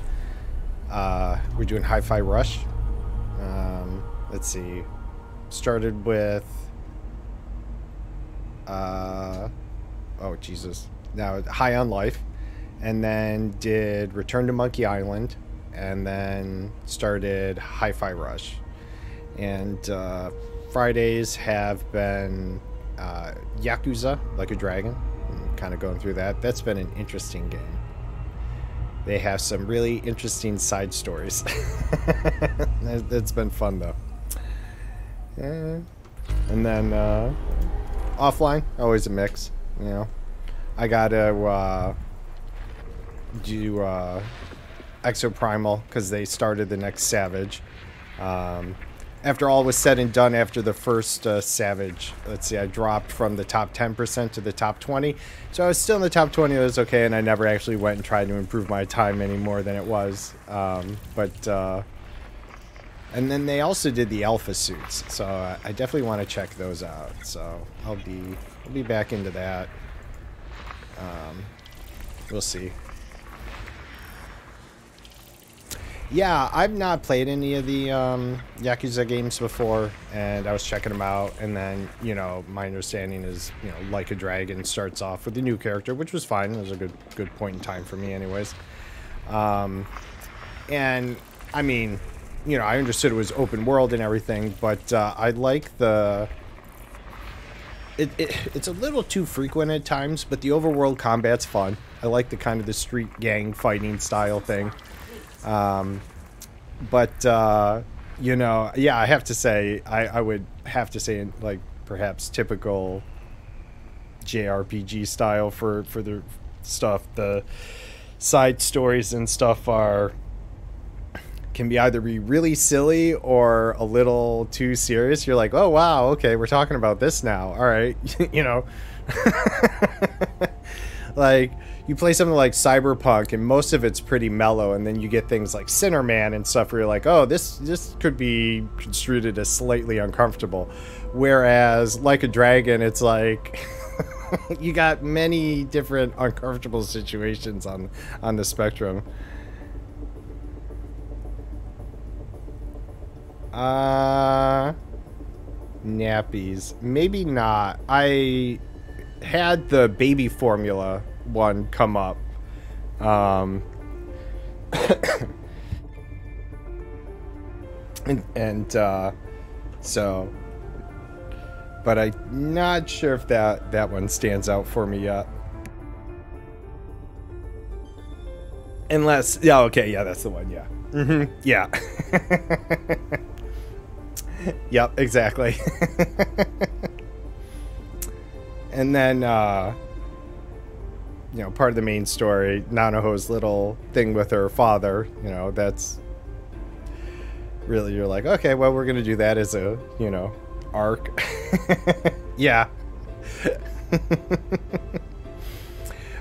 we're doing Hi-Fi Rush. Let's see. Started with oh Jesus. Now High on Life. And then did Return to Monkey Island, and then started Hi-Fi Rush. And Fridays have been Yakuza, Like a Dragon. Kind of going through that. That's been an interesting game. They have some really interesting side stories. It's been fun, though. And then offline, always a mix, you know. I got to do Exoprimal because they started the next Savage. After all was said and done, after the first Savage, let's see, I dropped from the top 10% to the top 20. So I was still in the top 20, it was okay, and I never actually went and tried to improve my time any more than it was. And then they also did the Alpha suits, so I definitely want to check those out. So I'll be back into that. We'll see. Yeah, I've not played any of the Yakuza games before, and I was checking them out, and then, you know, my understanding is, you know, Like a Dragon starts off with a new character, which was fine. It was a good point in time for me anyways. And, I mean, you know, I understood it was open world and everything, but I like the... It's a little too frequent at times, but the overworld combat's fun. I like the kind of the street gang fighting style thing. You know, yeah, I have to say, I would have to say, like, perhaps typical JRPG style for the stuff. The side stories and stuff can be either be really silly or a little too serious. You're like, oh, wow, okay, we're talking about this now. All right, you know. Like, you play something like Cyberpunk, and most of it's pretty mellow, and then you get things like Sinner Man and stuff where you're like, oh, this could be construed as slightly uncomfortable. Whereas, Like a Dragon, it's like... you got many different uncomfortable situations on the spectrum. Nappies. Maybe not. I had the baby formula one come up. So, but I'm not sure if that one stands out for me yet. Unless, yeah, okay, yeah, that's the one, yeah. Mm-hmm, yeah. Yep, exactly. And then, you know, part of the main story, Nanoho's little thing with her father, you know, that's really, you're like, okay, well, we're going to do that as a, you know, arc. Yeah.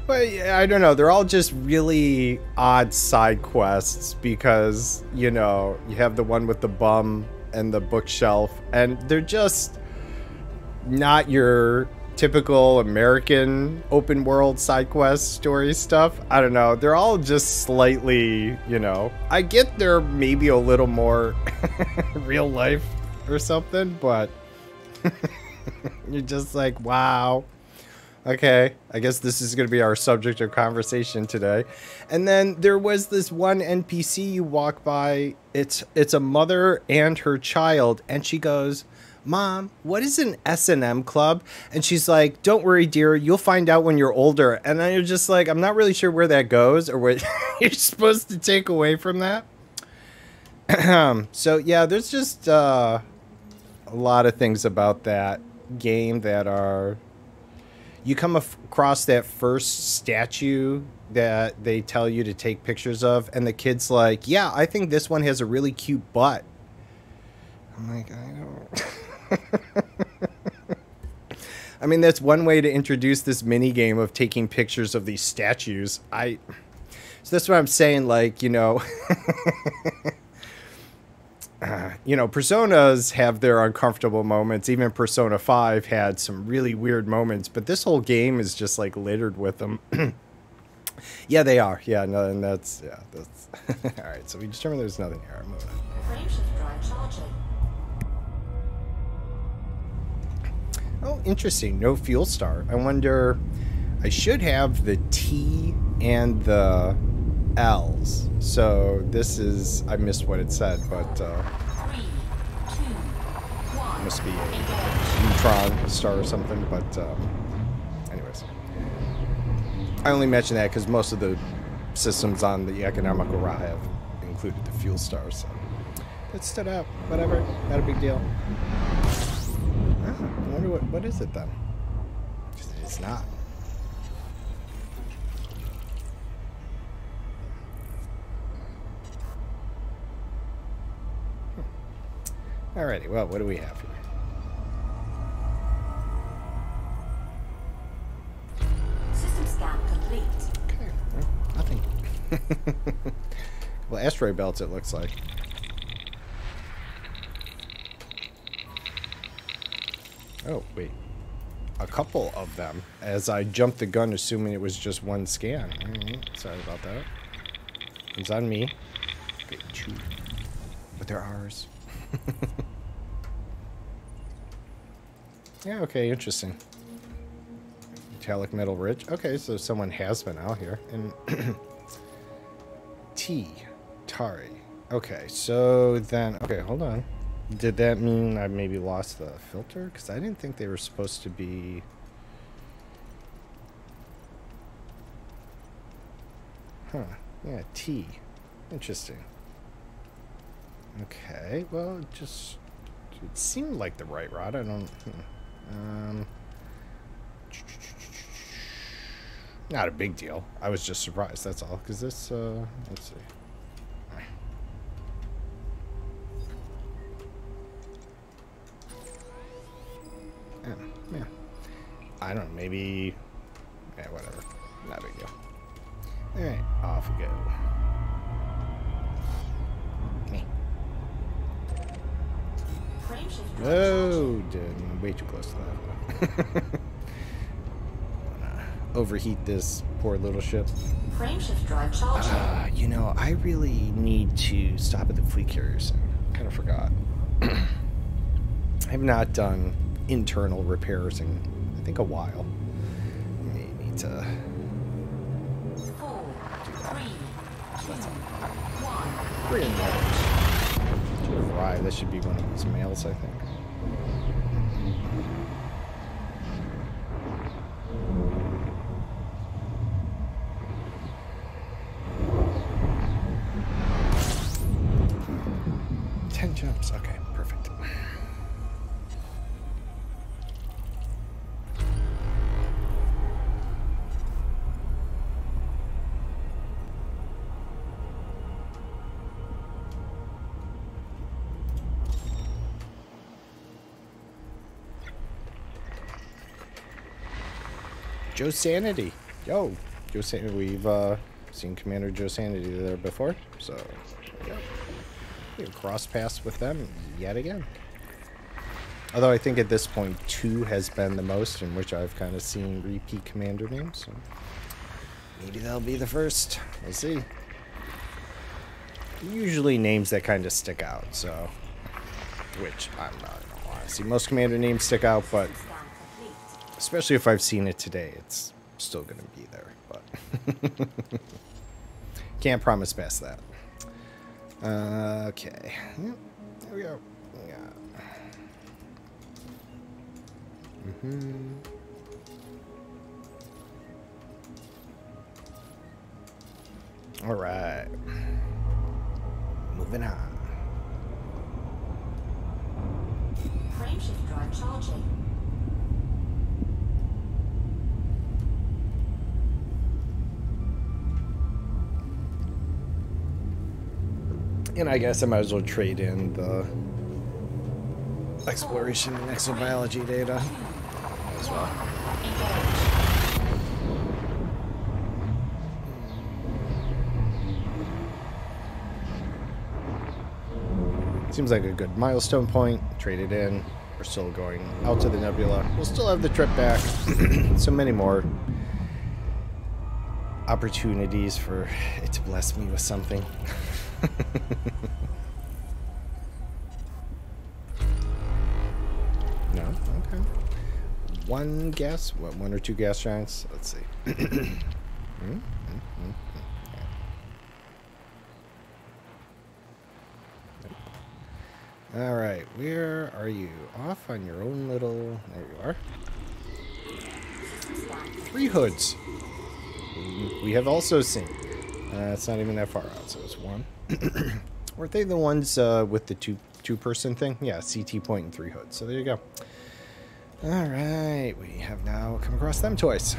But I don't know, they're all just really odd side quests because, you know, you have the one with the bum and the bookshelf, and they're just not your typical American open world side quest story stuff. I don't know, they're all just slightly, you know, I get they're maybe a little more real life or something, but you're just like, wow. Okay, I guess this is going to be our subject of conversation today. And then there was this one NPC you walk by. It's a mother and her child, and she goes, "Mom, what is an S&M club?" And she's like, "Don't worry, dear, you'll find out when you're older." And then you're just like, I'm not really sure where that goes or what you're supposed to take away from that. So yeah, there's just a lot of things about that game that are... You come across that first statue that they tell you to take pictures of, and the kid's like, "Yeah, I think this one has a really cute butt." I'm like, I don't... I mean, that's one way to introduce this mini game of taking pictures of these statues. So that's what I'm saying, like, you know... you know, Personas have their uncomfortable moments. Even Persona 5 had some really weird moments, but this whole game is just like littered with them. Yeah, they are. Yeah, no, and that's... All right, so we determined there's nothing here. I'm moving on. Frameshift drive charging. Oh, interesting. No fuel star. I wonder... I should have the T and the L's. So this is... I missed what it said, but... 3, 2, 1. must be a neutron star or something, but... anyways. I only mention that because most of the systems on the economical route have included the fuel stars. So it stood out. Whatever. Not a big deal. I wonder what is it then? It's not. Alrighty, well, what do we have here? System scan complete. Okay, well, nothing. Well, asteroid belts, it looks like. Oh, wait. A couple of them, as I jumped the gun assuming it was just one scan. Sorry about that. It's on me. Okay, 2. But they're ours. Yeah, okay, interesting. Metallic metal rich. Okay, so someone has been out here. And T. Tari. Okay, so then... Okay, hold on. Did that mean I maybe lost the filter? Because I didn't think they were supposed to be... Huh. Yeah, T. Interesting. Okay, well, it seemed like the right route. I don't... not a big deal. I was just surprised, that's all. Because this, let's see. Yeah. I don't know, maybe... Yeah, whatever. Not a big deal. Alright, off we go. Oh, dude, way too close to that. Overheat this poor little ship. Frameshift drive charging. You know, I really need to stop at the fleet carrier soon. Kind of forgot. I have not done internal repairs in, I think, a while. I may need to... 4, 3, 2, 1. Bring that. Should have arrived. That should be one of those males, I think. Jumps. Okay, perfect. Joe Sanity. Yo, Joe Sanity. We've seen Commander Joe Sanity there before, so yeah. We have cross paths with them yet again. Although I think at this point 2 has been the most in which I've kind of seen repeat commander names. So maybe that'll be the first. We'll see. Usually names that kind of stick out, so which I'm not gonna want to see most commander names stick out, but System scan complete. especially if I've seen it today, it's still gonna be there. But can't promise past that. Okay. Yep. There we go. Yeah. All right. Moving on. Frameshift drive charging. And I guess I might as well trade in the Exploration and Exobiology data as well. Engage. Seems like a good milestone point. Trade it in. We're still going out to the nebula. We'll still have the trip back. So many more opportunities for it to bless me with something. No? Okay. One gas? What, one or two gas giants? Let's see. All right, where are you? Off on your own little... There you are. System scan. 3 hoods. We have also seen. It's not even that far out, so it's 1. Weren't they the ones with the two-person thing? Yeah, CT point and 3 hoods. So there you go. All right, we have now come across them twice.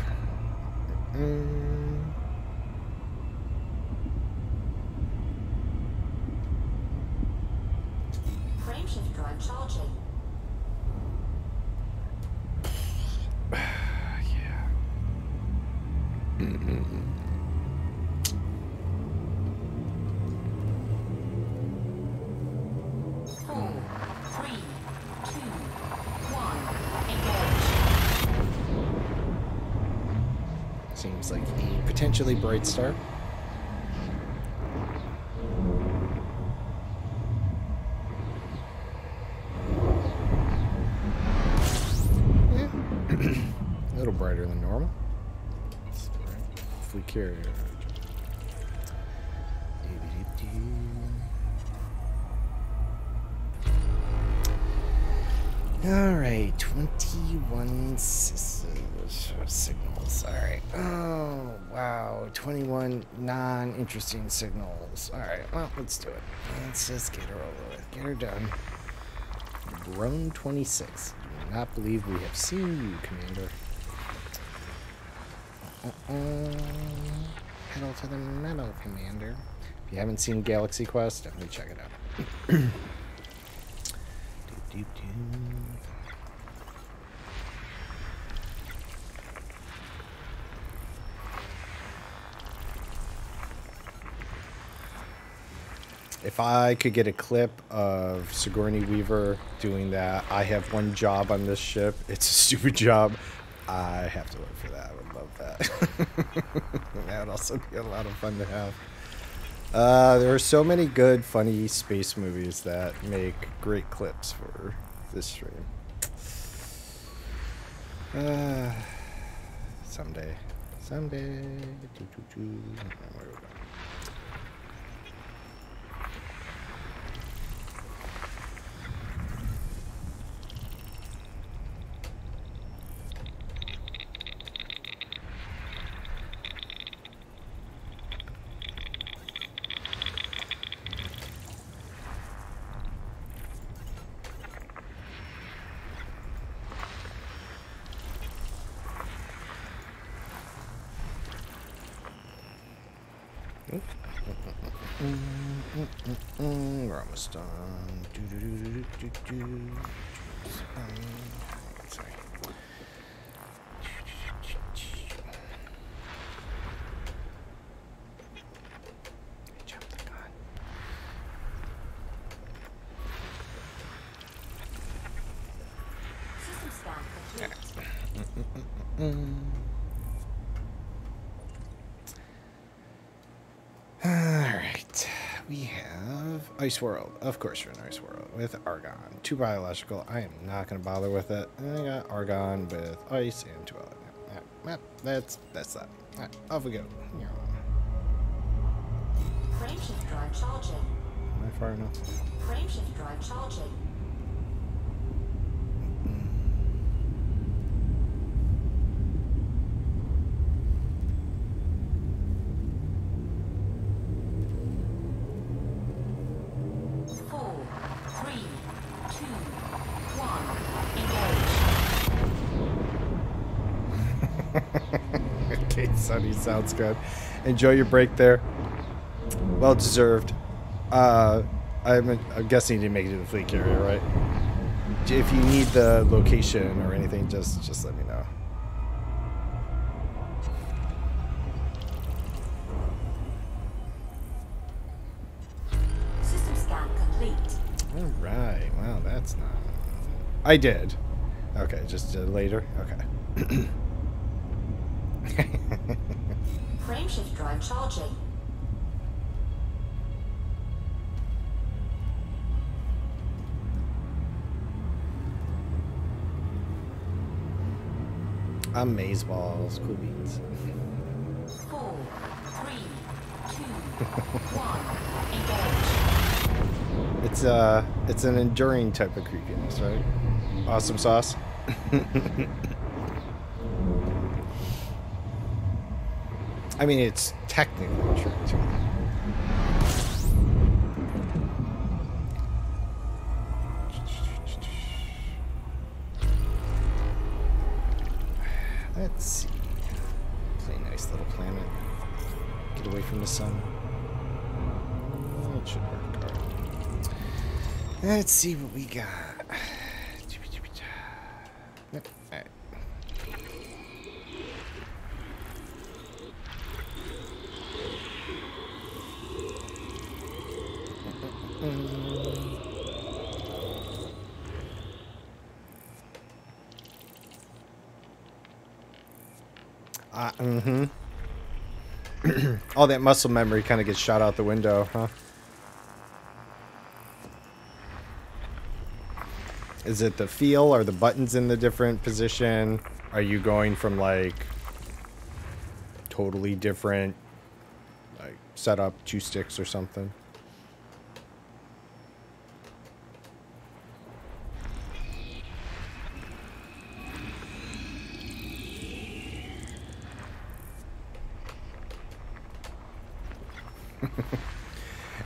Frameshift drive charging. Yeah. 4, 3, 2, 1. Engage. Seems like a potentially bright start. Yeah. A little brighter than normal. If we carry it. All right, 21 signals. All right. Oh, wow. 21 non-interesting signals. All right, well, let's do it. Let's just get her over with. Get her done. Drone 26. Do not believe we have seen you, Commander. Pedal to the metal, Commander. If you haven't seen Galaxy Quest, definitely check it out. If I could get a clip of Sigourney Weaver doing that, I have one job on this ship. It's a stupid job. I have to look for that. I would love that. That would also be a lot of fun to have. There are so many good, funny space movies that make great clips for this stream. Someday. Someday. Where do we go? We're almost done. Sorry. Jump the gun. System scan complete. All right, we have Ice world. Of course you're in ice world with argon. 2 biological. I am not going to bother with it. And I got argon with ice and 2 element. Yeah, that's that. All right, off we go. Frameshift drive charging. Am I far enough? Frameshift drive charging. Four, three, two, one. Engage. Okay, Sunny, sounds good. Enjoy your break there. Well deserved. I'm guessing you didn't make it to the fleet carrier, right? If you need the location or anything, just let me know. System scan complete. All right. Wow, that's not. I did. Okay, just later. Okay. Frameshift drive charging. Amazeballs, cool beans. 4, 3, 2, 1. Engage. It's an enduring type of creepiness, right? Awesome sauce. I mean, it's technically true too. Let's see. It's a nice little planet. Get away from the sun. Oh, it should work. All right. Let's see what we got. Yep. All right. All that muscle memory kind of gets shot out the window, huh? Is it the feel? Are the buttons in the different position? Are you going from like totally different like setup, 2 sticks or something?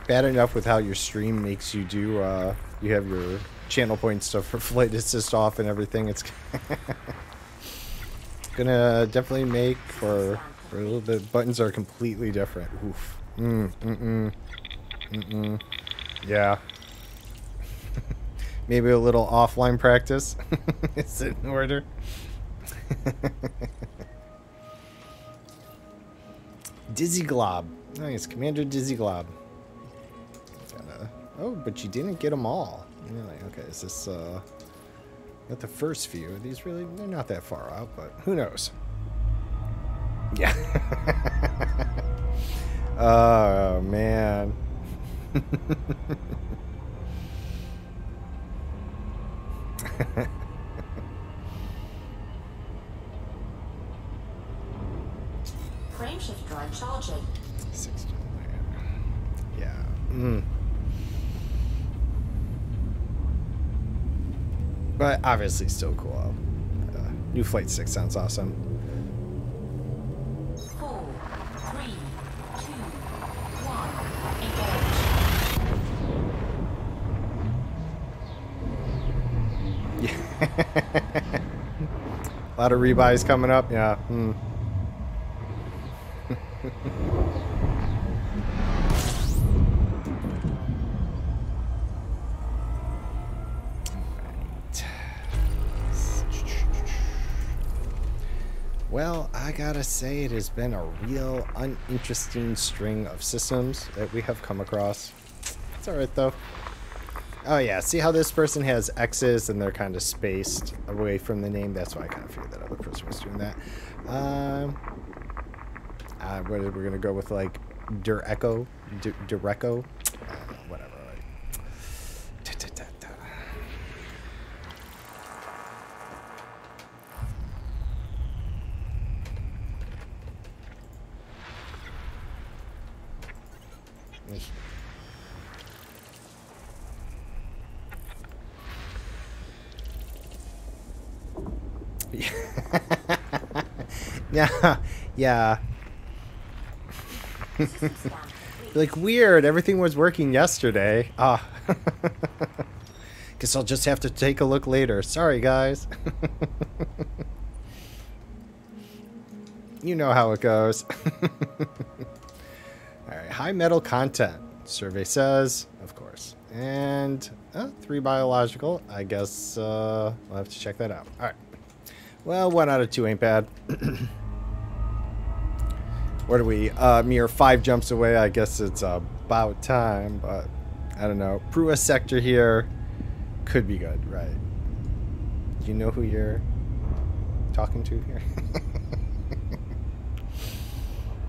Bad enough with how your stream makes you do, you have your channel point stuff for flight assist off and everything. It's gonna definitely make for a little bit. Buttons are completely different. Oof. Yeah. Maybe a little offline practice. Is it in order? Dizzy Glob. Nice, Commander Dizzy Glob. Oh, but you didn't get them all. Really? Okay, is this, not the first few. These really, they're not that far out, but who knows? Yeah. Oh, man. Frameshift drive charging. 60. Yeah. But obviously still cool. New flight stick sounds awesome. 4, 3, 2, 1. Engage. Yeah. A lot of rebuys coming up. Yeah. Well, I gotta say it has been a real uninteresting string of systems that we have come across. It's alright though. Oh yeah, see how this person has X's and they're kind of spaced away from the name? That's why I kind of figured that other person was doing that. We're gonna go with like Dureco, whatever. Like Yeah, yeah. System scan complete. Like, weird, everything was working yesterday. Ah. Guess I'll just have to take a look later. Sorry, guys. You know how it goes. Alright, high metal content. Survey says, of course. And 3 biological. I guess we'll have to check that out. Alright. Well, 1 out of 2 ain't bad. What are we? Mere 5 jumps away. I guess it's about time, but I don't know. Prua sector here could be good, right? Do you know who you're talking to here?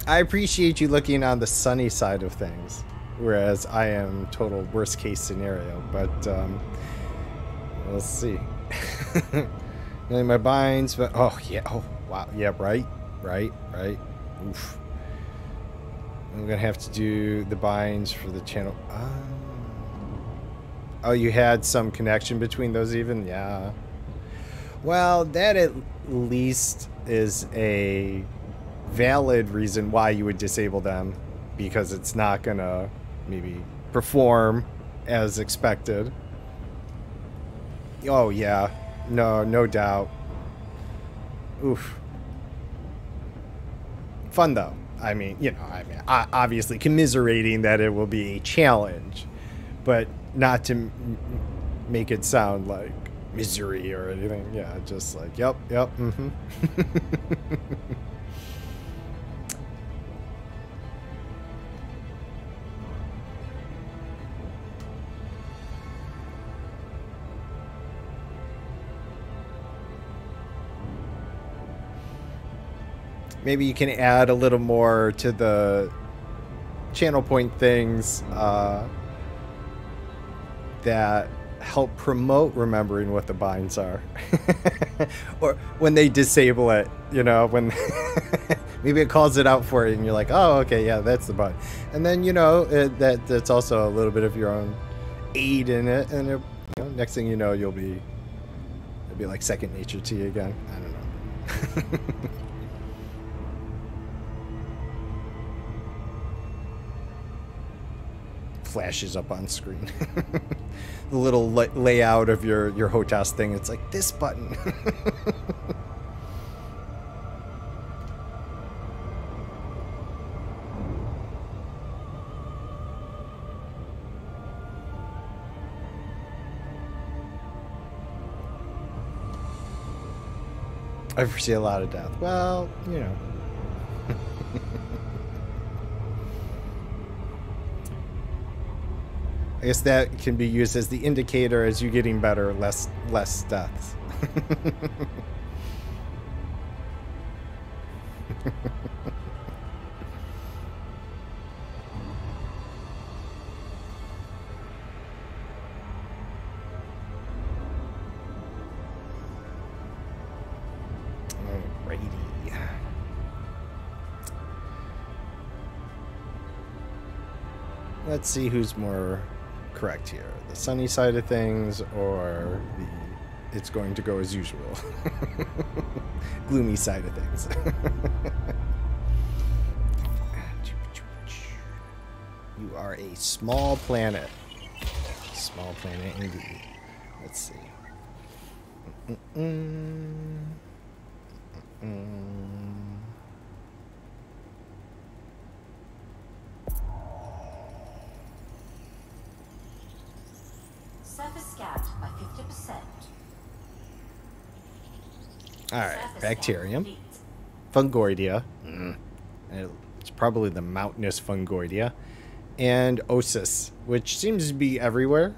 I appreciate you looking on the sunny side of things, whereas I am total worst case scenario, but we'll see. Really, my binds, but oh yeah, oh wow, yeah, right. Oof. I'm gonna have to do the binds for the channel. Oh, you had some connection between those even? Yeah. Well, that at least is a valid reason why you would disable them, because it's not gonna maybe perform as expected. Oh yeah, no doubt. Oof. Fun though. I mean, obviously commiserating that it will be a challenge, but not to make it sound like misery or anything. Yeah, just like, yep, mm-hmm. Maybe you can add a little more to the channel point things that help promote remembering what the binds are. Or when they disable it, you know, when maybe it calls it out for you and you're like, oh, okay, yeah, that's the bind. And then, you know, that's also a little bit of your own aid in it. And you know, next thing you know, it'll be like second nature to you again. I don't know. Flashes up on screen. The little layout of your HOTAS thing, it's like this button. I foresee a lot of death. Well, you know. I guess that can be used as the indicator as you getting better, less deaths. Alrighty. Let's see who's more correct here, the sunny side of things or the it's going to go as usual gloomy side of things. You are a small planet indeed. Let's see. Surface scanned by 50%. All right, Surface bacterium, scan complete. fungoidea. It's probably the mountainous fungoidea, and osis, which seems to be everywhere.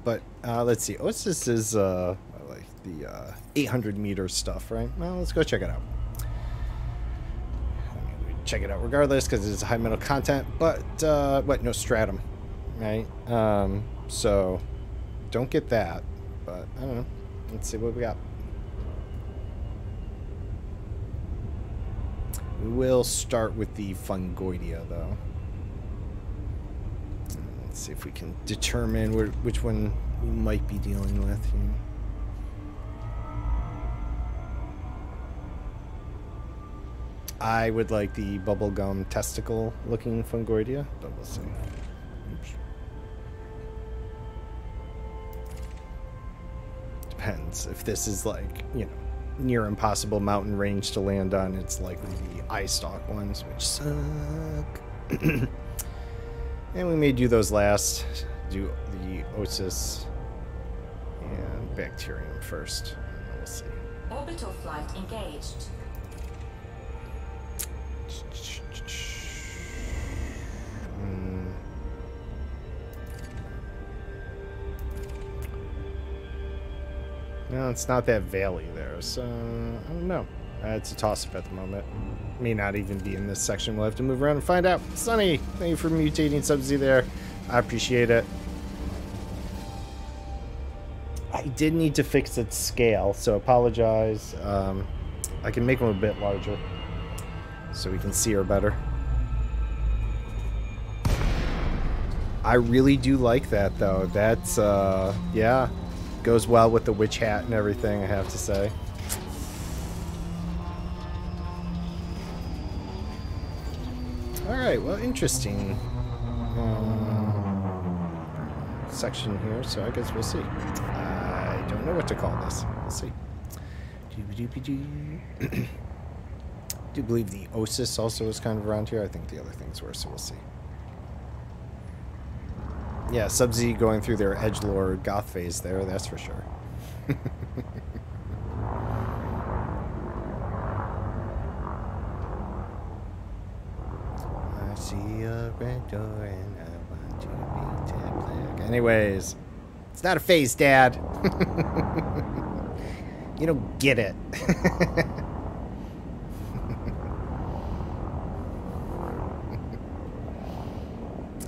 But let's see. Osis is like the 800-meter stuff, right? Well, let's go check it out. Check it out regardless because it's high metal content. But what? No stratum, right? So don't get that. But I don't know. Let's see what we got. We will start with the fungoidea, though. Let's see if we can determine which one we might be dealing with here. I would like the bubblegum testicle looking fungoidea, but we'll see. Oops. Depends. If this is like, you know, near impossible mountain range to land on, it's likely the eye stalk ones, which suck. And we may do those last. Do the Osis and bacterium first. And then we'll see. Orbital flight engaged. No, it's not that valley there, so I don't know. It's a toss-up at the moment. May not even be in this section. We'll have to move around and find out. Sunny, thank you for mutating Sub-Z there. I appreciate it. I did need to fix its scale, so apologize. I can make them a bit larger so we can see her better. I really do like that, though. That's, yeah, goes well with the witch hat and everything, I have to say. Alright, well, interesting section here, so I guess we'll see. I don't know what to call this. We'll see. Do believe the Osis also is kind of around here. I think the other things were, so we'll see. Yeah, Sub-Z going through their edgelord goth phase there, that's for sure. I see a red door and I want to be tab black. Anyways, it's not a phase, Dad. You don't get it.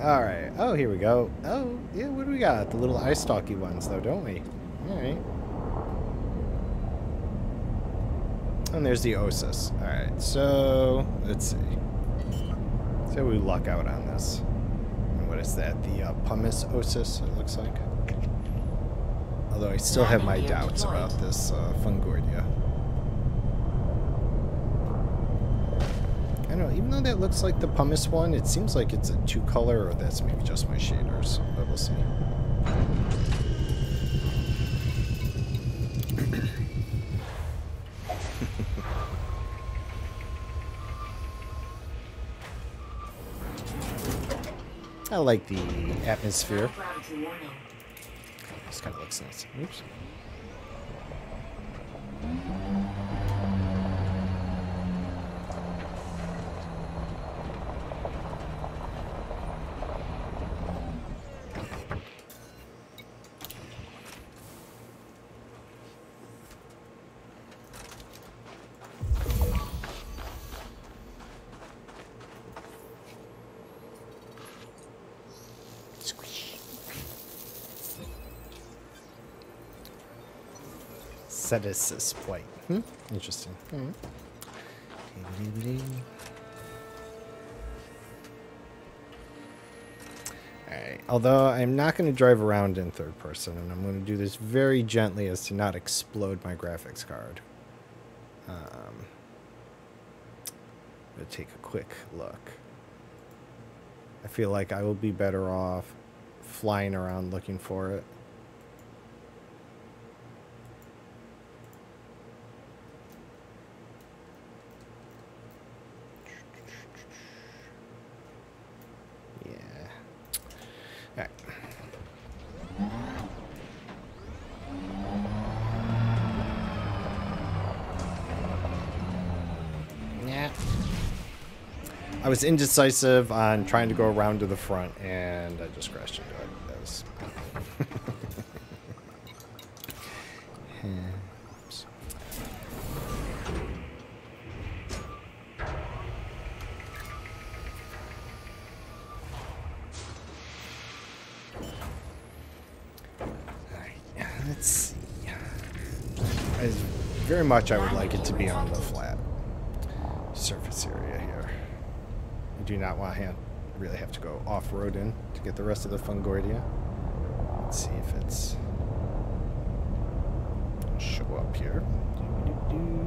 Alright. Oh, here we go. Oh, yeah, what do we got? The little eye stalky ones, though, don't we? Alright. And there's the Osis. Alright, so let's see. So we luck out on this. And what is that? The pumice Osis, it looks like. Although I still have my doubts about this fungoidea. I don't know, even though that looks like the pumice one, it seems like it's a two-color, or that's maybe just my shaders, but we'll see. I like the atmosphere. This kind of looks nice. Oops. Sedesis white. Interesting. Alright, although I'm not going to drive around in third person, and I'm going to do this very gently as to not explode my graphics card. I'm going to take a quick look. I feel like I will be better off flying around looking for it. I was indecisive on trying to go around to the front, and I just crashed into it. That was... Oops. Alright, let's see. Very much I would like it to be on the flat surface area here. I do not want really have to go off-roading to get the rest of the Fungoidia. Let's see if it's show up here. Doo-doo-doo.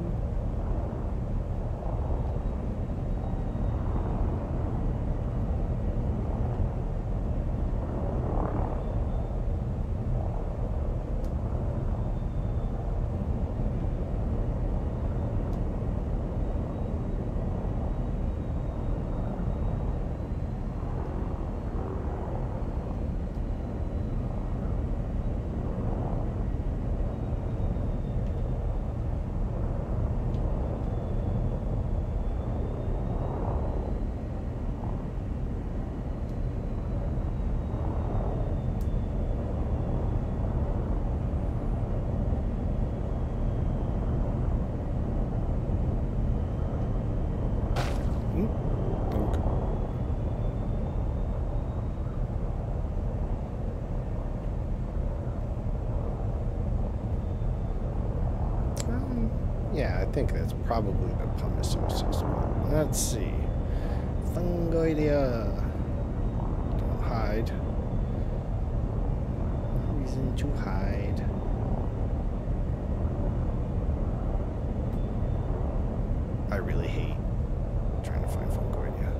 Yeah, I think that's probably the Pumicosis. Let's see. Fungoidia. Don't hide. No reason to hide. I really hate trying to find Fungoidia.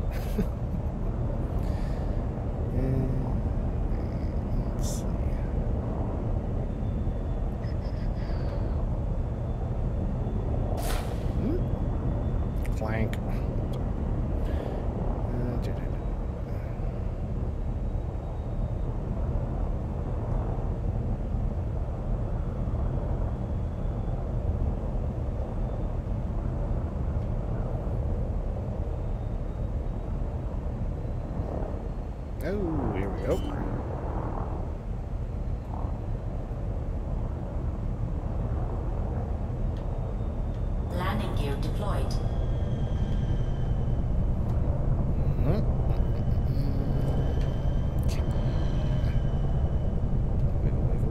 Let's see. Clank. Oh, here we go. Landing gear deployed.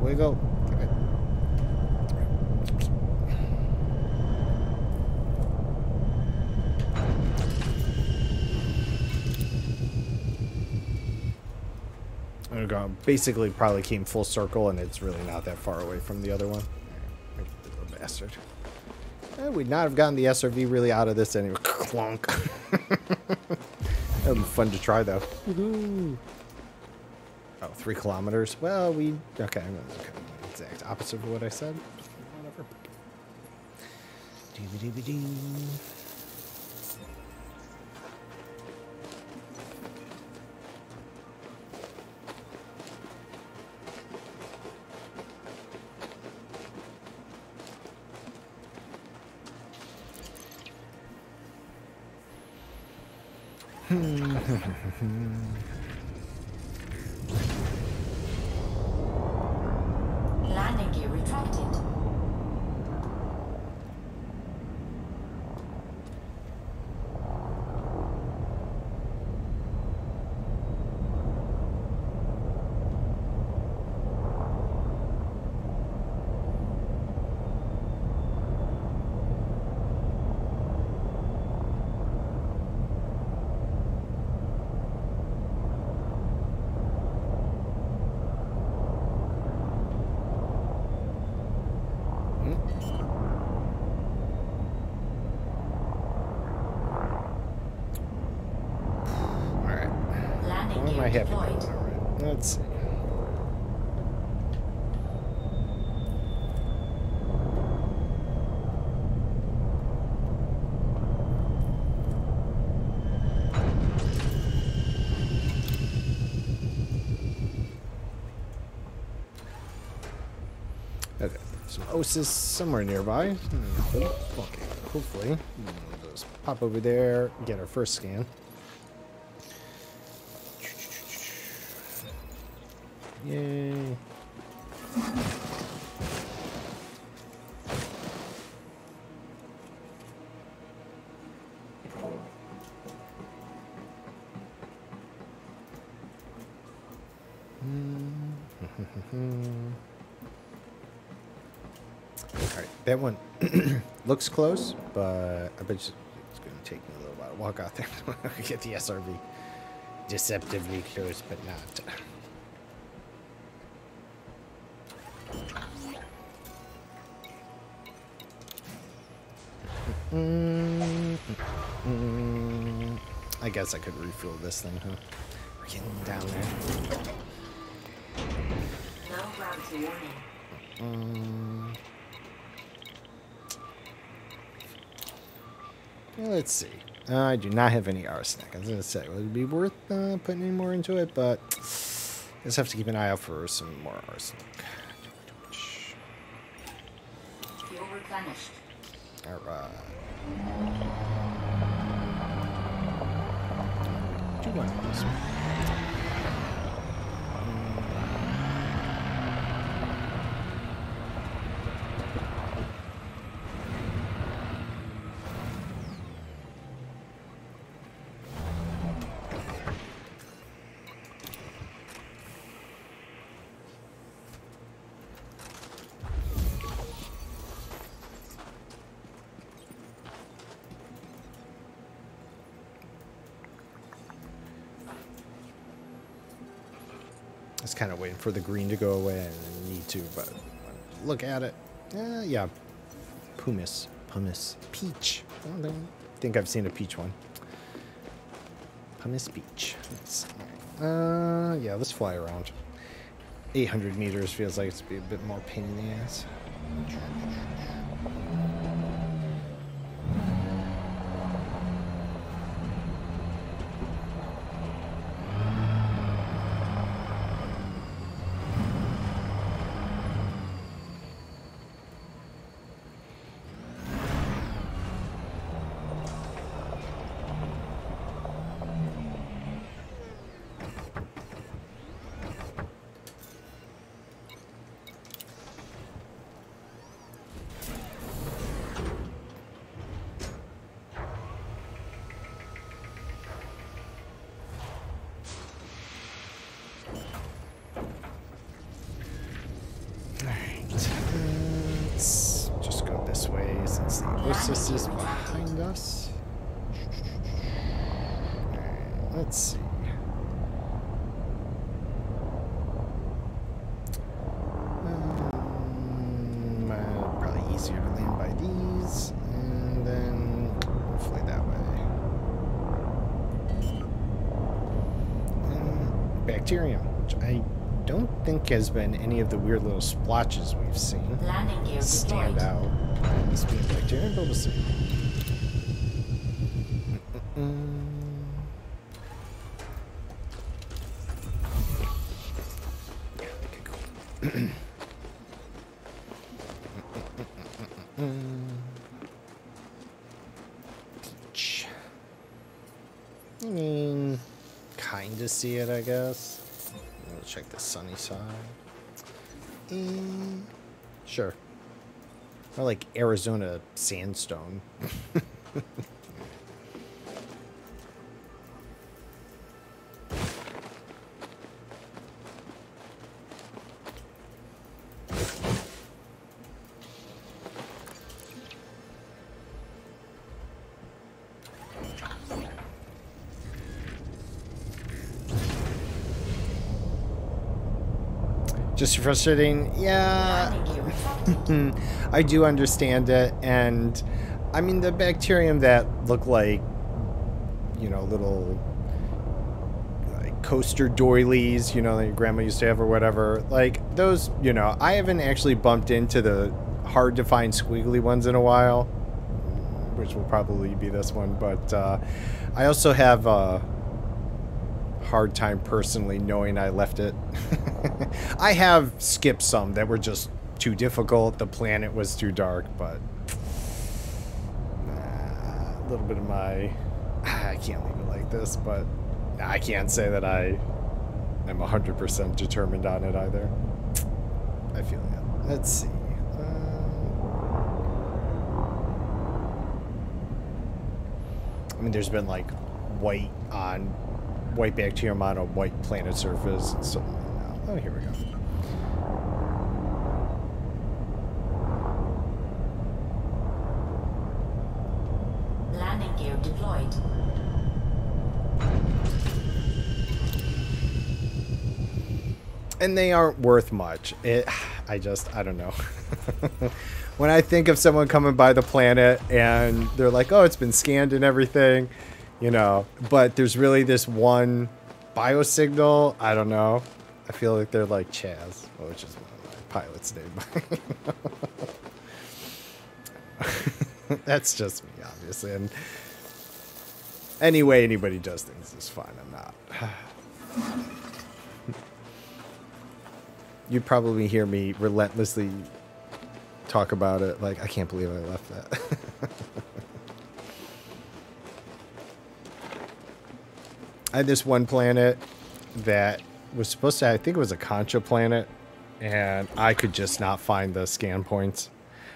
Wiggle. Basically, probably came full circle, and it's really not that far away from the other one. Little bastard. We'd not have gotten the SRV really out of this anyway. Clunk. That would be fun to try, though. Woohoo! Oh, 3 kilometers. Well, we... Okay, exact opposite of what I said. Whatever. Doo-doo-doo-doo. Landing gear retracted. I have to go. Alright, let's see. Okay, some Osis somewhere nearby. Okay, hopefully. We'll just pop over there, get our first scan. Yay. Alright, that one looks close, but I bet it's going to take me a little while to walk out there to get the SRV. deceptively close, but not. I guess I could refuel this thing, huh? We're getting down there. Low gravity warning. Well, let's see. I do not have any arsenic. I was going to say, would it be worth putting any more into it? But I just have to keep an eye out for some more arsenic. Fuel replenished. Alright. Do one of these. I was kind of waiting for the green to go away. I didn't need to, but look at it. Yeah. Pumice. Peach. I don't think I've seen a peach one. Pumice peach. Yeah, let's fly around. 800 meters feels like it's be a bit more pain in the ass. This is behind us. Let's see. Probably easier to land by these, and then hopefully that way. And bacterium, which I don't think has been any of the weird little splotches we've seen Landing gear stand deployed. out. This being bacterium, but we'll see. Okay, cool. Peach. I mean, kinda see it, I guess. We'll check the sunny side. Sure. Or like Arizona sandstone. Just frustrating. Yeah. Landing gear retracted. I do understand it, and I mean the bacterium that look like, you know, little like coaster doilies, you know, that your grandma used to have or whatever, like those, you know, I haven't actually bumped into the hard to find squiggly ones in a while, which will probably be this one, but I also have a hard time personally knowing I left it. I have skipped some that were just too difficult. The planet was too dark, but a little bit of my I can't leave it like this, but I can't say that I am 100% determined on it either. I feel it. Let's see. I mean, there's been like white bacterium on a white planet surface and so. Oh, here we go. Landing gear deployed. And they aren't worth much. I don't know. When I think of someone coming by the planet and they're like, oh, it's been scanned and everything, you know, but there's really this one biosignal. I don't know. I feel like they're like Chaz, which is one of my pilot's name. That's just me, obviously. And any way anybody does things is fine. I'm not. You'd probably hear me relentlessly talk about it. Like, I can't believe I left that. I had this one planet that was supposed to, I think it was a Concha planet, and I could just not find the scan points.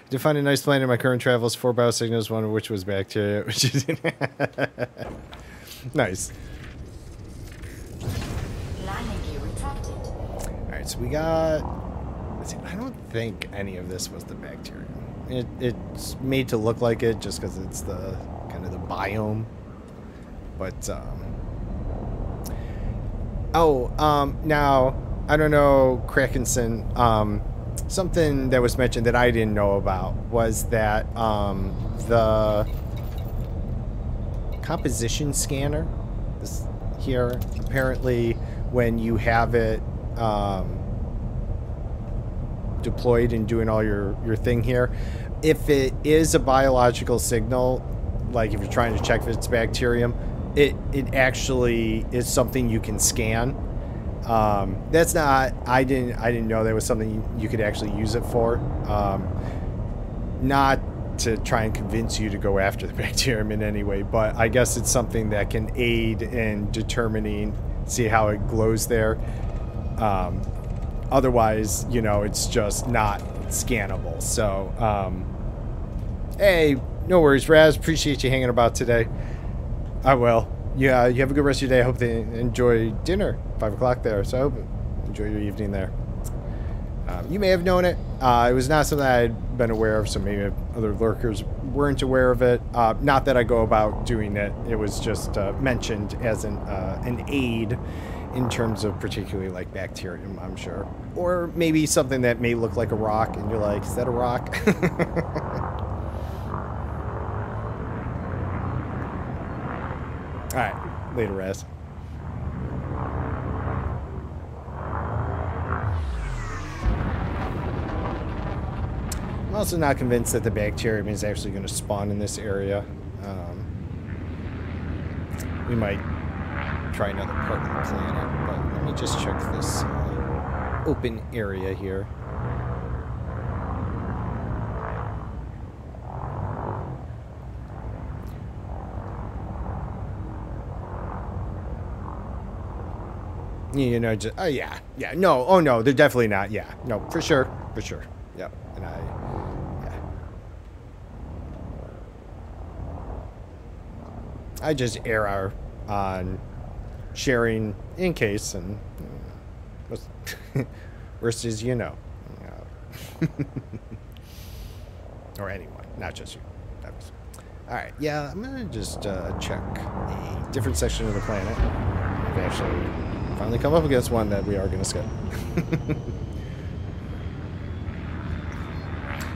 I did find a nice planet in my current travels, 4 biosignals, one of which was bacteria, which is nice. Landing gear retracted. Alright, so we got... Let's see, I don't think any of this was the bacterium. It's made to look like it just because it's the kind of the biome. But, now, I don't know, Krakenson, something that was mentioned that I didn't know about was that the composition scanner, this here, apparently when you have it deployed and doing all your thing here, if it is a biological signal, like if you're trying to check if it's bacterium, it actually is something you can scan. That's not, I didn't know that was something you could actually use it for. Not to try and convince you to go after the bacterium in any way, but I guess it's something that can aid in determining, see how it glows there. Otherwise, you know, it's just not scannable. So, hey, no worries, Raz. Appreciate you hanging about today. I will. Yeah, you have a good rest of your day. I hope they enjoy dinner. 5 o'clock there, so I hope you enjoy your evening there. You may have known it. It was not something I had been aware of, so maybe other lurkers weren't aware of it. Not that I go about doing it. It was just mentioned as an aid in terms of particularly like bacterium, I'm sure. Or maybe something that may look like a rock, and you're like, is that a rock? Alright, later, Raz. I'm also not convinced that the bacterium is actually going to spawn in this area. We might try another part of the planet, but let me just check this open area here. You know, just, yeah, no, oh no, they're definitely not, yeah, no, for sure, yep, and I just err on sharing in case, and worst is, you know, or anyone, not just you. Alright, yeah, I'm gonna just check a different section of the planet. I've actually finally come up against one that we are going to skip.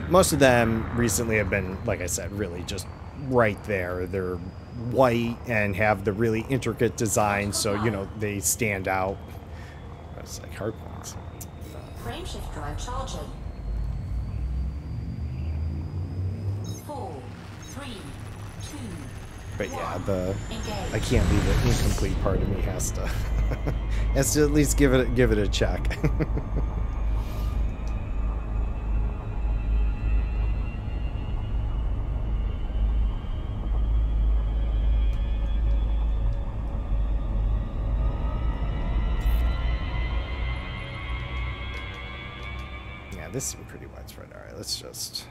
Most of them recently have been, like I said, really just right there. They're white and have the really intricate design, so, you know, they stand out. It's like hard points. Frameshift drive charging. 4, 3, 2. But yeah, I can't leave the incomplete part of me has to has to at least give it a check. Yeah, this seems pretty widespread. All right, let's just.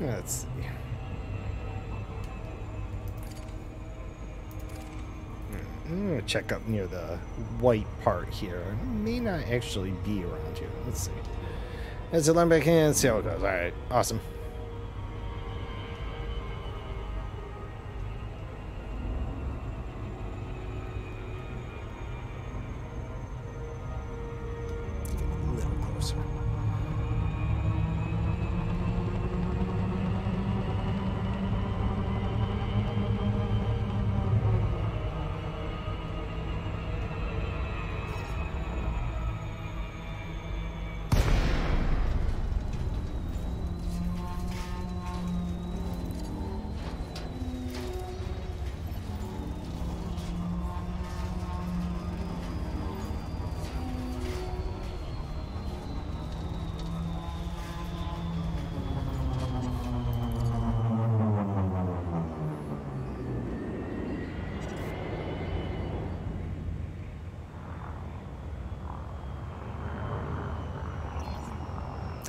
Let's see. I'm gonna check up near the white part here. It may not actually be around here. Let's see. As it land back in, see how it goes. Alright, awesome. Get a little closer.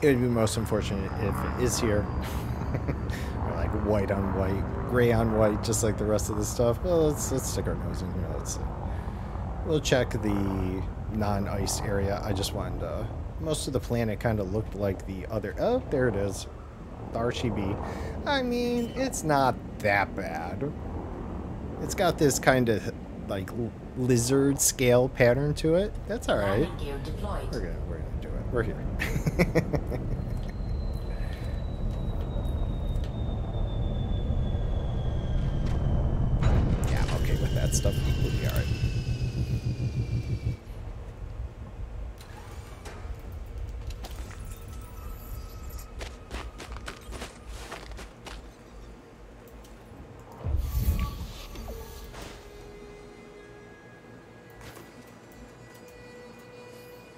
It would be most unfortunate if it is here. Or like white on white, gray on white, just like the rest of the stuff. Well, let's stick our nose in here. Let's see. We'll check the non-ice area. I just wanted to... Most of the planet kind of looked like the other... Oh, there it is. The RCB. I mean, it's not that bad. It's got this kind of like lizard scale pattern to it. That's all right. Landing gear deployed. We're gonna do it. We're here. Yeah, I'm okay with that stuff. We'll be all right.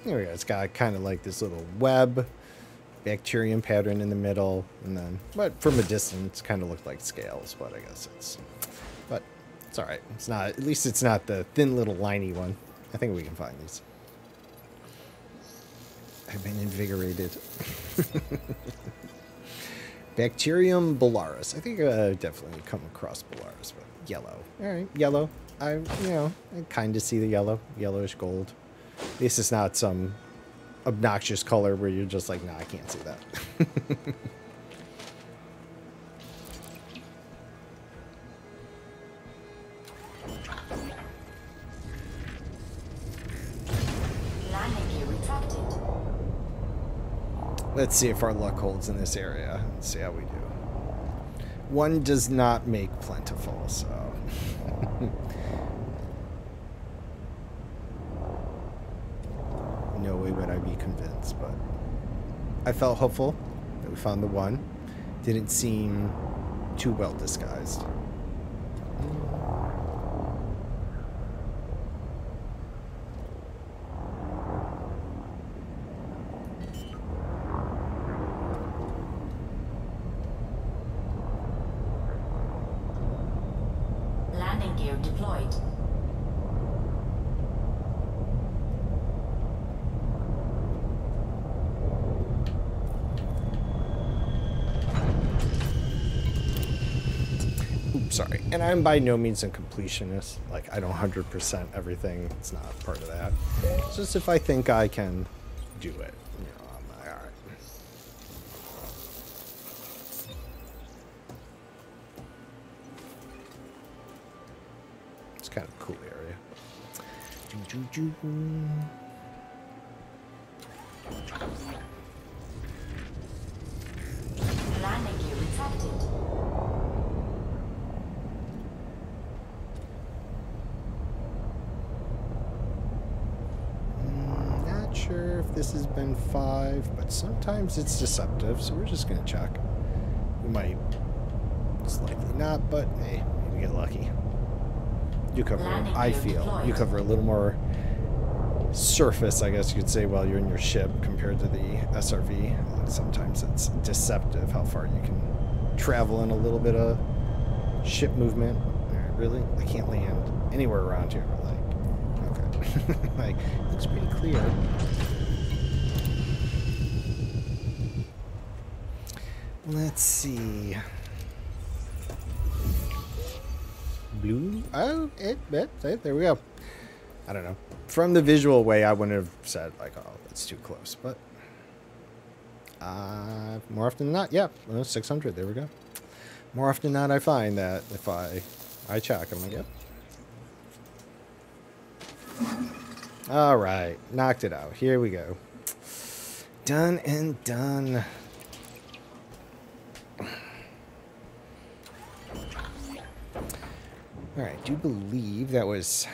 There we go. It's got kind of like this little web, bacterium pattern in the middle, and then, but from a distance, kind of looked like scales. But I guess but it's all right. It's not. At least it's not the thin little liney one. I think we can find these. I've been invigorated. Bacterium Belarus. I think I definitely come across Belarus, but yellow. All right, yellow. I kind of see the yellow, yellowish gold. At least it's not some obnoxious color where you're just like, nah, I can't see that. Landing gear retracted. Let's see if our luck holds in this area. Let's see how we do. One does not make plentiful, so... No way would I be convinced, but I felt hopeful that we found the one. Didn't seem too well disguised. Landing gear deployed. Sorry, and I'm by no means a completionist. Like, I don't 100% everything. It's not part of that. It's just if I think I can do it, you know, I'm like, all right. It's kind of a cool area. Landing gear retracted. Not sure if this has been 5, but sometimes it's deceptive, so we're just gonna check. We might, it's likely not, but hey, maybe get lucky. You cover, I feel, you cover a little more surface, I guess you could say, while you're in your ship compared to the SRV. And sometimes it's deceptive how far you can travel in a little bit of ship movement. Alright, really? I can't land anywhere around here. Like, okay. Like, it looks pretty clear. Let's see. Blue? Oh, there we go. I don't know. From the visual way, I wouldn't have said, like, oh, it's too close. But more often than not, yeah, 600. There we go. More often than not, I find that if I check, I'm like, yep. All right, knocked it out. Here we go. Done and done. All right, I do believe that was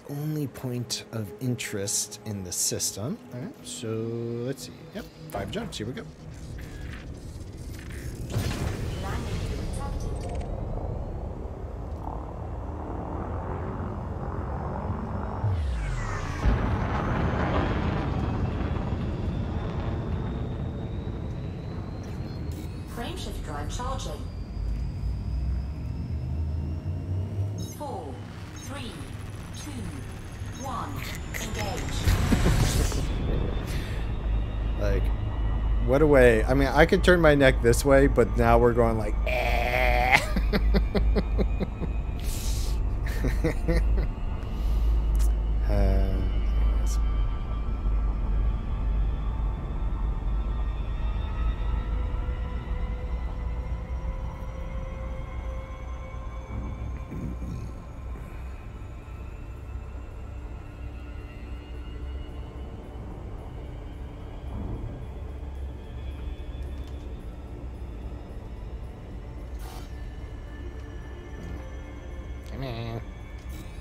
only point of interest in the system. All right, so let's see. Yep, 5 jumps. Here we go. Landing gear detected. Frameshift drive charging. 4, 3, 2, 1. Engage. Like, what a way. I mean, I could turn my neck this way, but now we're going like, eh. Anyways. Come on.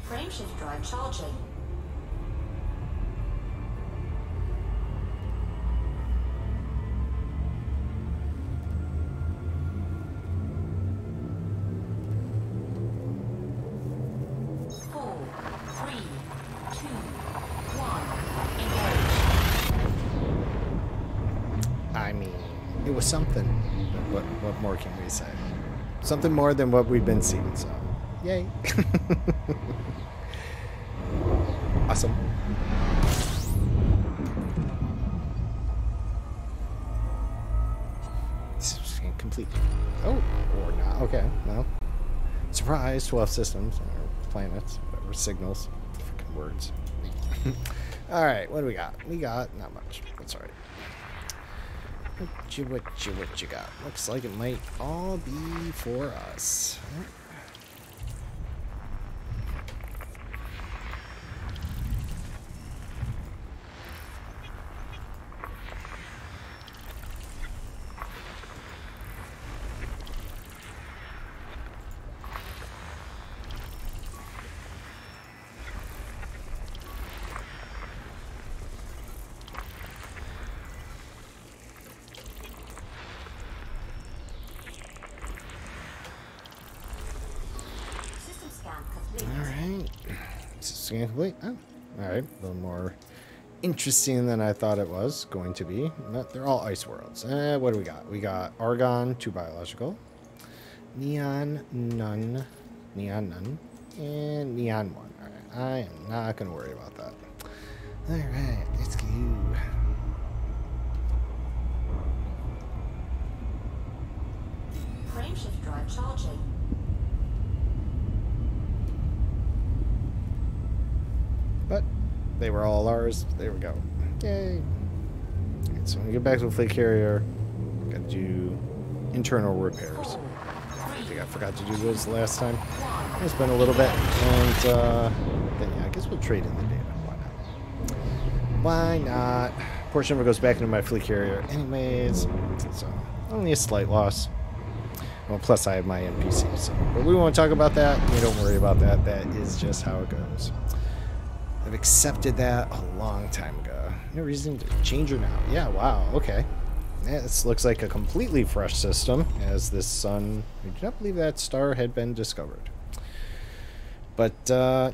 Frameshift drive charging. Four, 3, 2, 1. Engage. I mean, it was something. What more can we say? Something more than what we've been seeing, so yay. Awesome. This is complete. Oh, or not. Okay, well. Surprise, 12 systems, or planets, whatever, signals. Freaking words. Alright, what do we got? We got not much. That's alright. What you got? Looks like it might all be for us. System scan complete. Alright. Scan complete. Oh, alright. A little more interesting than I thought it was going to be. No, they're all ice worlds. What do we got? We got Argon, 2 biological. Neon, none. Neon, none. And Neon, 1. Alright. I am not going to worry about that. Alright. Let's go. Frameshift drive charging. But they were all ours. There we go. Yay. Alright, so when we get back to the fleet carrier, gotta do internal repairs. I think I forgot to do those last time. It's been a little bit. And then yeah, I guess we'll trade in the data. Why not? Why not? Portion of it goes back into my fleet carrier anyways. So only a slight loss. Well, plus I have my NPC, so but we won't talk about that. We don't worry about that. That is just how it goes. I've accepted that a long time ago. No reason to change her now. Yeah, wow, okay. Yeah, this looks like a completely fresh system, as this sun... I do not believe that star had been discovered. But,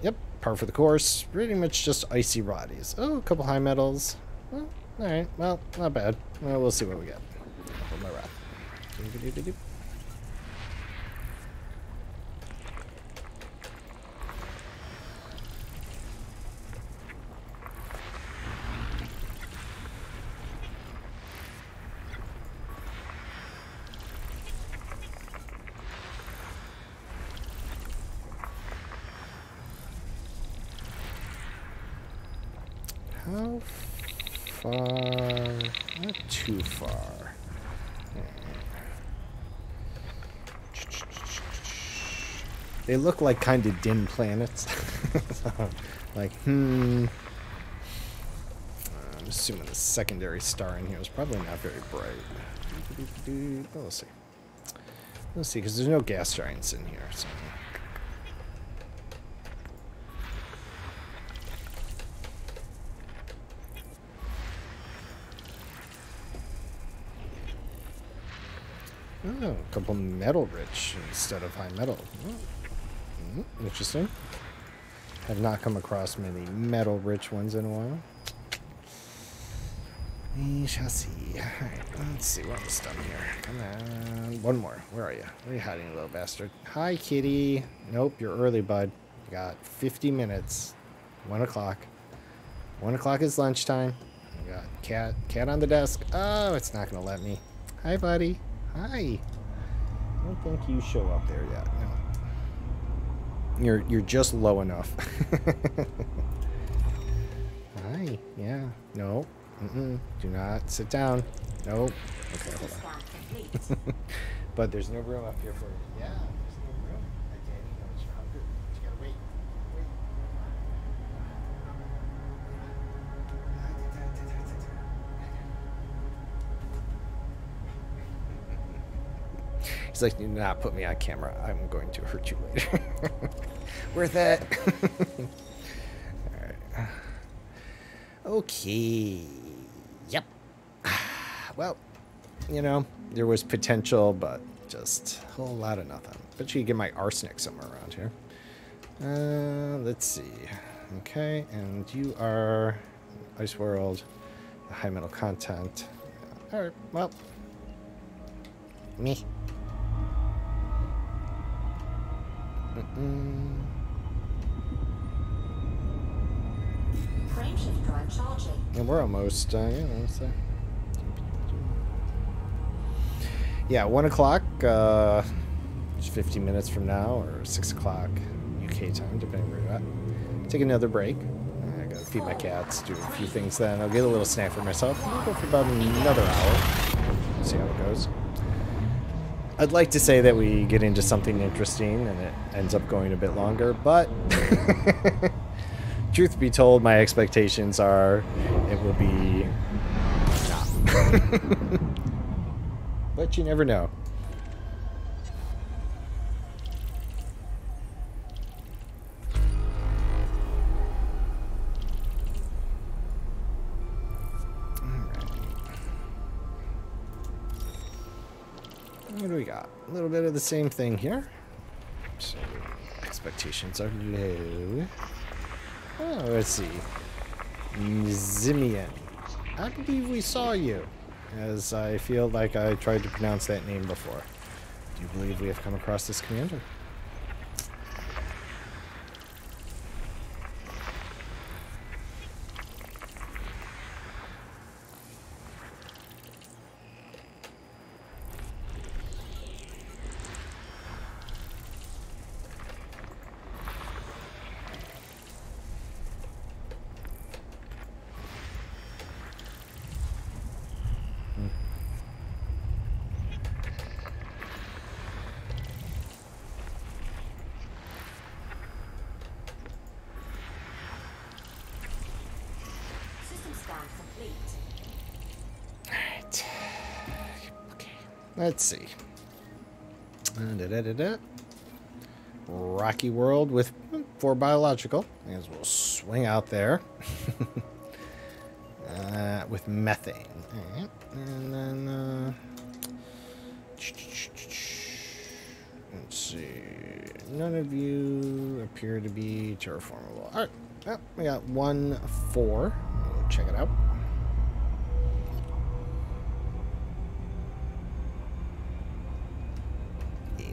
yep, par for the course. Pretty much just icy roddies. Oh, a couple high metals. Well, alright, well, not bad. Well, we'll see what we get. Hold my wrath. How far? Not too far. They look like kind of dim planets. Like, I'm assuming the secondary star in here is probably not very bright. We'll see. We'll see, because there's no gas giants in here. So. Oh, a couple metal rich instead of high metal. Oh. Interesting. Have not come across many metal rich ones in a while. We shall see. Alright, let's see what was done here. Come on. One more. Where are you? Where are you hiding, little bastard? Hi, kitty. Nope, you're early, bud. You got 50 minutes. 1 o'clock. 1 o'clock is lunchtime. I got cat on the desk. Oh, it's not going to let me. Hi, buddy. Hi. I don't think you show up there yet. No. You're just low enough. Hi. Yeah. No. Do not sit down. Nope. Okay, hold on. But there's no room up here for you. Yeah, there's no room. Danny knows you're hungry. You gotta wait. He's like, do not put me on camera. I'm going to hurt you later. Worth it. Alright. Okay. Yep. Well, you know, there was potential, but just a whole lot of nothing. Bet you get my arsenic somewhere around here. Let's see. Okay, and you are Ice World, high metal content. Alright, well. Me. Frameshift drive charging. And we're almost, you know, so. Yeah, 1 o'clock, it's 50 minutes from now, or 6 o'clock UK time, depending where you're at. Take another break. I gotta feed my cats, do a few things then. I'll get a little snack for myself. I'll go for about another hour. See how it goes. I'd like to say that we get into something interesting and it ends up going a bit longer, but truth be told, my expectations are it will be not. But you never know. What do we got? A little bit of the same thing here. So expectations are low. Oh, let's see. Zimian. I believe we saw you. As I feel like I tried to pronounce that name before. Do you believe we have come across this commander? Let's see. Rocky world with 4 biological. As we'll swing out there. With methane. Right. And then, let's see. None of you appear to be terraformable. Alright. Well, we got 1-4. We'll check it out.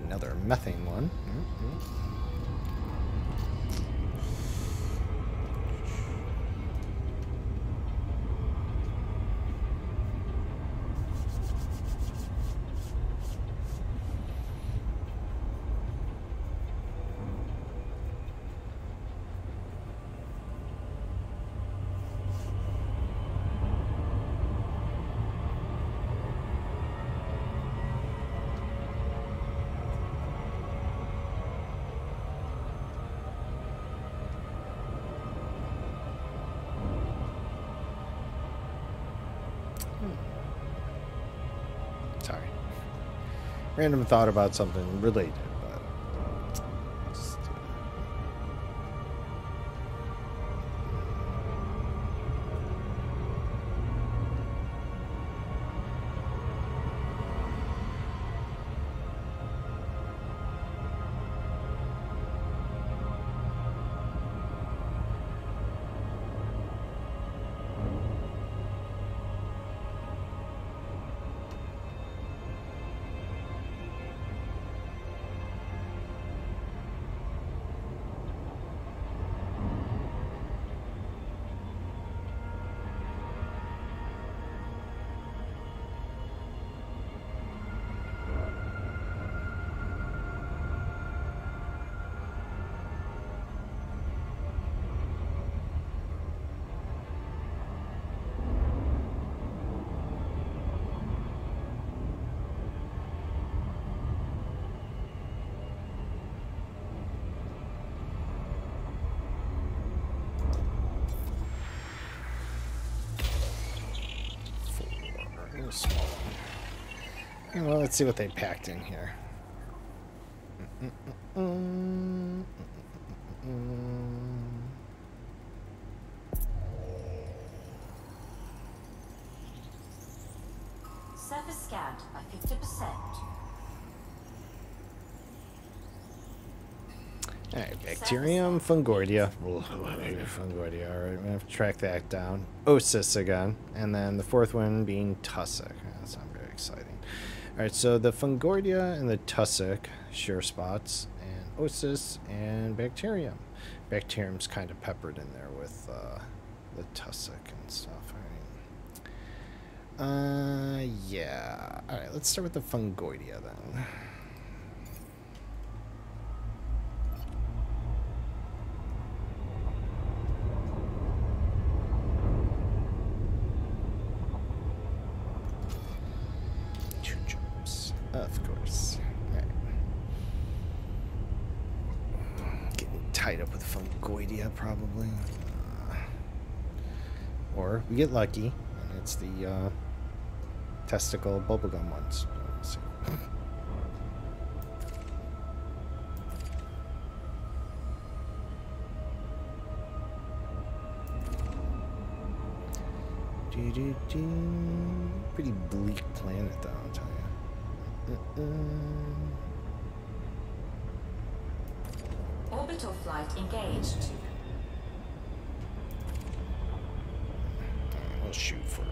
Another methane one. Random thought about something related, but just, small. Well, let's see what they packed in here. Surface scanned by 50%. Alright, bacterium, fungoidia. Fungoidia, alright, I'm gonna have to track that down. Osis again, and then the fourth one being tussock. That's not very exciting. Alright, so the fungoidia and the tussock, shear spots, and osis, and bacterium. Bacterium's kind of peppered in there with the tussock and stuff. Alright. Yeah. Alright, let's start with the fungoidia then. Of course. Right. Getting tied up with fungoidia, probably. Or we get lucky, and it's the testicle bubblegum ones. Let's see. Pretty bleak planet, though, I'll tell you. Orbital flight engaged. We'll shoot for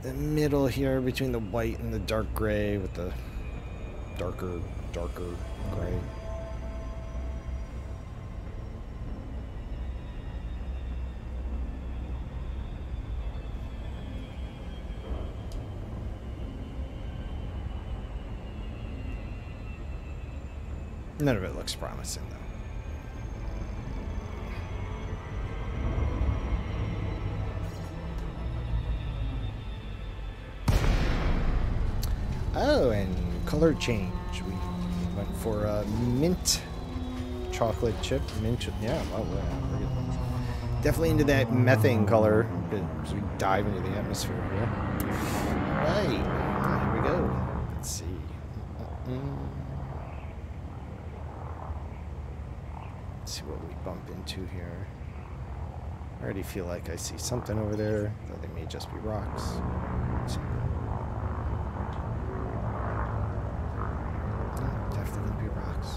the middle here between the white and the dark gray with the darker gray. None of it looks promising, though. Oh, and color change. We went for a mint chocolate chip. Mint, yeah, well, we're definitely into that methane color as we dive into the atmosphere here. All right, here we go. Let's see. See what we bump into here. I already feel like I see something over there, though they may just be rocks. Let's see. No, definitely gonna be rocks.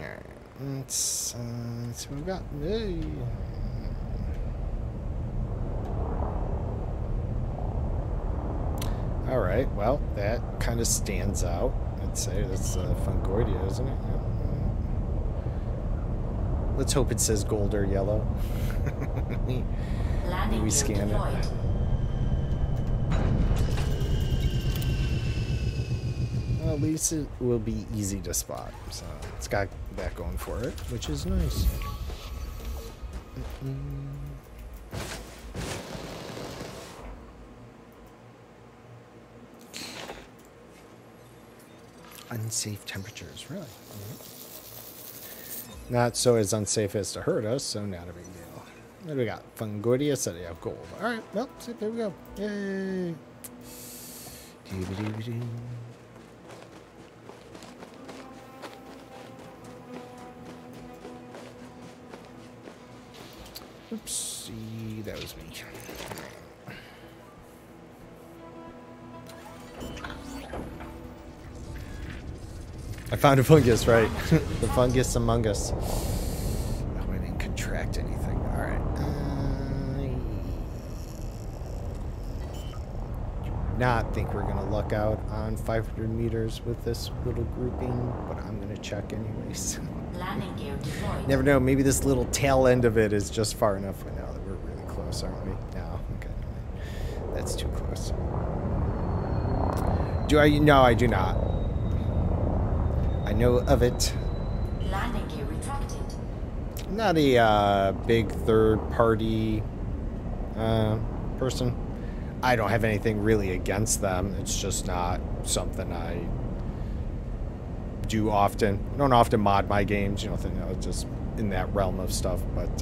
Alright, let's see what we've got. Hey. Alright, well, that kind of stands out. I'd say that's fungoidia, isn't it? Yeah. Let's hope it says gold or yellow. We scan it. Well, at least it will be easy to spot. So it's got that going for it, which is nice. Unsafe temperatures, really. not so as unsafe as to hurt us, so not a big deal. What do we got? Fungodia said I have gold. Alright, well, see, there we go. Yay! Doo-ba-doo-ba-doo. Oopsie, that was me. I found a fungus, right? The fungus among us. Oh, I didn't contract anything. Alright. Do not think we're going to luck out on 500 meters with this little grouping, but I'm going to check anyways. Landing gear deployed. Never know, maybe this little tail end of it is just far enough. We know that we're really close, aren't we? No, okay. That's too close. Do I? No, I do not. I know of it. Landing gear retracted. I'm not a big third-party person. I don't have anything really against them. It's just not something I do often. I don't often mod my games, you know, just in that realm of stuff. But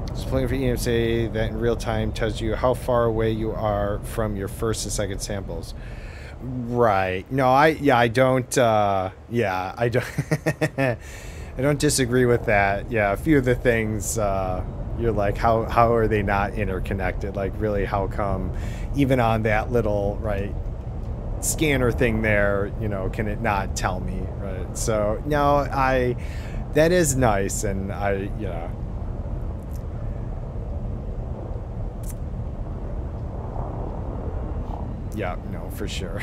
just playing for EMC that in real time tells you how far away you are from your first and second samples. Right. No, I don't I don't I don't disagree with that. Yeah, a few of the things you're like, how are they not interconnected? Like, really, how come even on that little scanner thing there, you know, can it not tell me, right? So no, that is nice, and yeah, no, for sure.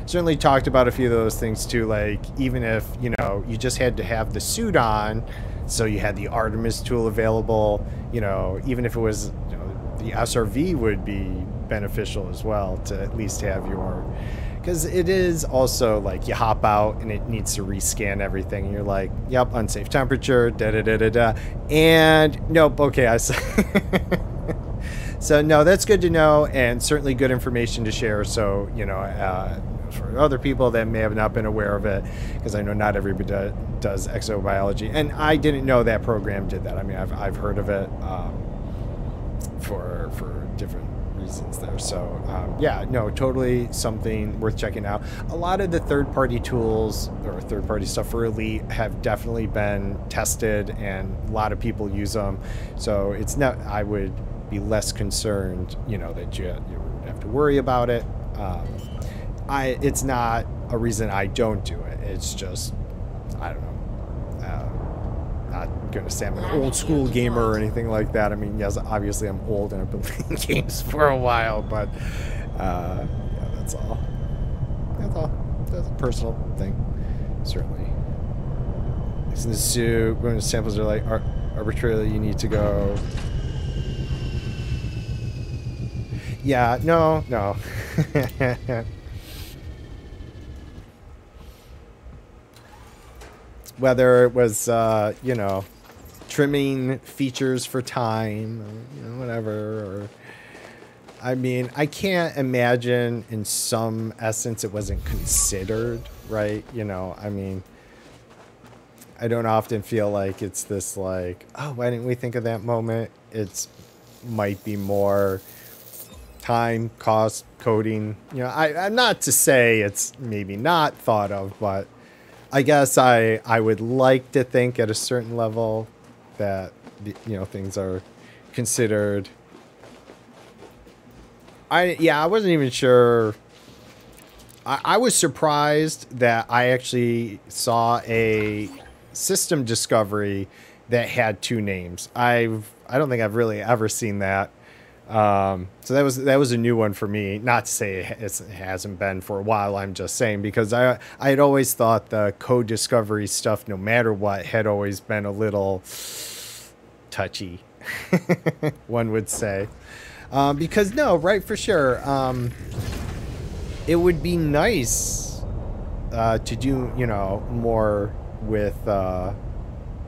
Certainly talked about a few of those things too, like even if, you know, you just had to have the suit on, so you had the Artemis tool available, you know, even if it was, you know, the SRV would be beneficial as well to at least have your, because it is also like you hop out and it needs to rescan everything and you're like, yep, unsafe temperature, and nope, okay, I saw. So no, that's good to know, and certainly good information to share. So, you know, for other people that may have not been aware of it, because I know not everybody does exobiology, and I didn't know that program did that. I mean, I've heard of it for different reasons there. So yeah, no, totally something worth checking out. A lot of the third-party tools or third-party stuff for Elite have definitely been tested, and a lot of people use them. So it's not, I would be less concerned, you know, that you have to worry about it. It's not a reason I don't do it. It's just, I don't know. Not gonna say I'm an old school gamer or anything like that. I mean, yes, obviously I'm old and I've been playing games for a while, but yeah, that's all. That's all. That's a personal thing, certainly. In the suit, when the samples are like arbitrarily, you need to go. Yeah, no. Whether it was, you know, trimming features for time, or, you know, whatever. Or, I mean, I can't imagine in some essence it wasn't considered, right? You know, I mean, I don't often feel like it's this like, oh, why didn't we think of that moment? It's might be more time, cost, coding. You know, I'm not to say it's maybe not thought of, but I guess I would like to think at a certain level that, you know, things are considered. I wasn't even sure. I was surprised that I actually saw a system discovery that had two names. I don't think I've really ever seen that. So that was a new one for me. Not to say it hasn't been for a while. I'm just saying, because I had always thought the code discovery stuff, no matter what, had always been a little touchy, one would say. Because no, right, for sure. It would be nice to do, you know, more with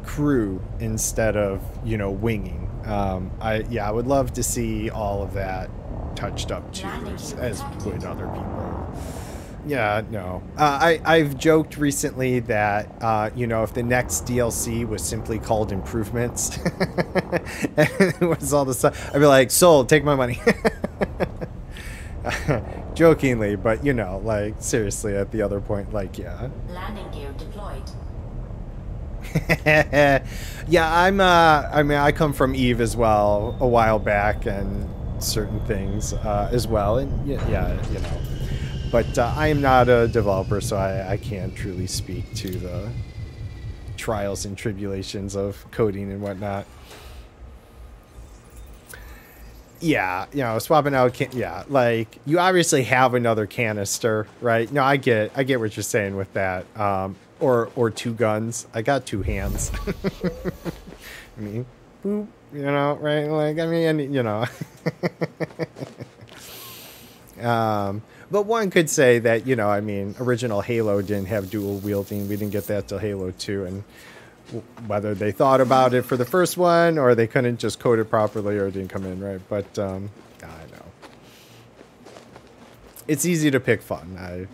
crew instead of, you know, winging. I would love to see all of that touched up too, as would other people. Yeah, no. I've joked recently that, you know, if the next DLC was simply called Improvements, and it was all the stuff, I'd be like, sold, take my money. Jokingly, but, you know, like, seriously, at the other point, like, yeah. Landing gear deployed. Yeah, I mean, I come from Eve as well a while back and certain things as well. And, yeah, you know. But I am not a developer, so I can't truly speak to the trials and tribulations of coding and whatnot. Yeah, you know, swapping out, yeah, like, you obviously have another canister, right? No, I get what you're saying with that. Or two guns. I got two hands. I mean, boop, you know, right? Like, I mean, you know. But one could say that, you know, I mean, original Halo didn't have dual wielding. We didn't get that till Halo 2. And whether they thought about it for the first one or they couldn't just code it properly or it didn't come in, right? But, I know. It's easy to pick fun.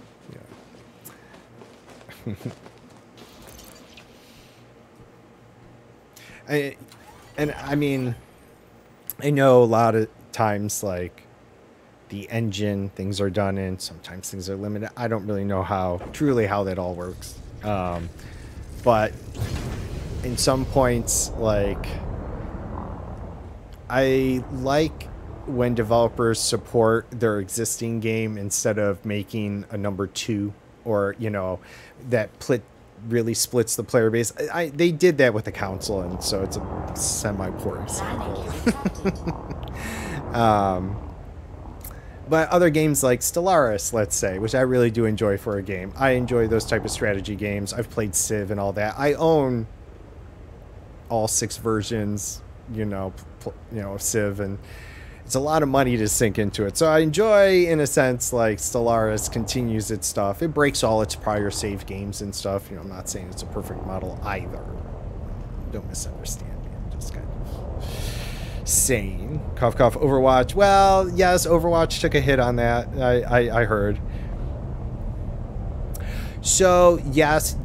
I mean, I know a lot of times, like, the engine things are done in, sometimes things are limited. I don't really know truly how that all works. But in some points, like, I like when developers support their existing game instead of making a number 2 or, you know, that really splits the player base. They did that with the console, and so it's a semi-poor example. But other games like Stellaris, let's say, which I really do enjoy for a game. I enjoy those type of strategy games. I've played Civ and all that. I own all 6 versions, you know, of Civ, and it's a lot of money to sink into it. So I enjoy, in a sense, like, Stellaris continues its stuff. It breaks all its prior save games and stuff. You know, I'm not saying it's a perfect model either. Don't misunderstand me. I'm just kind of saying. Cough, cough, Overwatch. Well, yes, Overwatch took a hit on that. I heard. So, yes,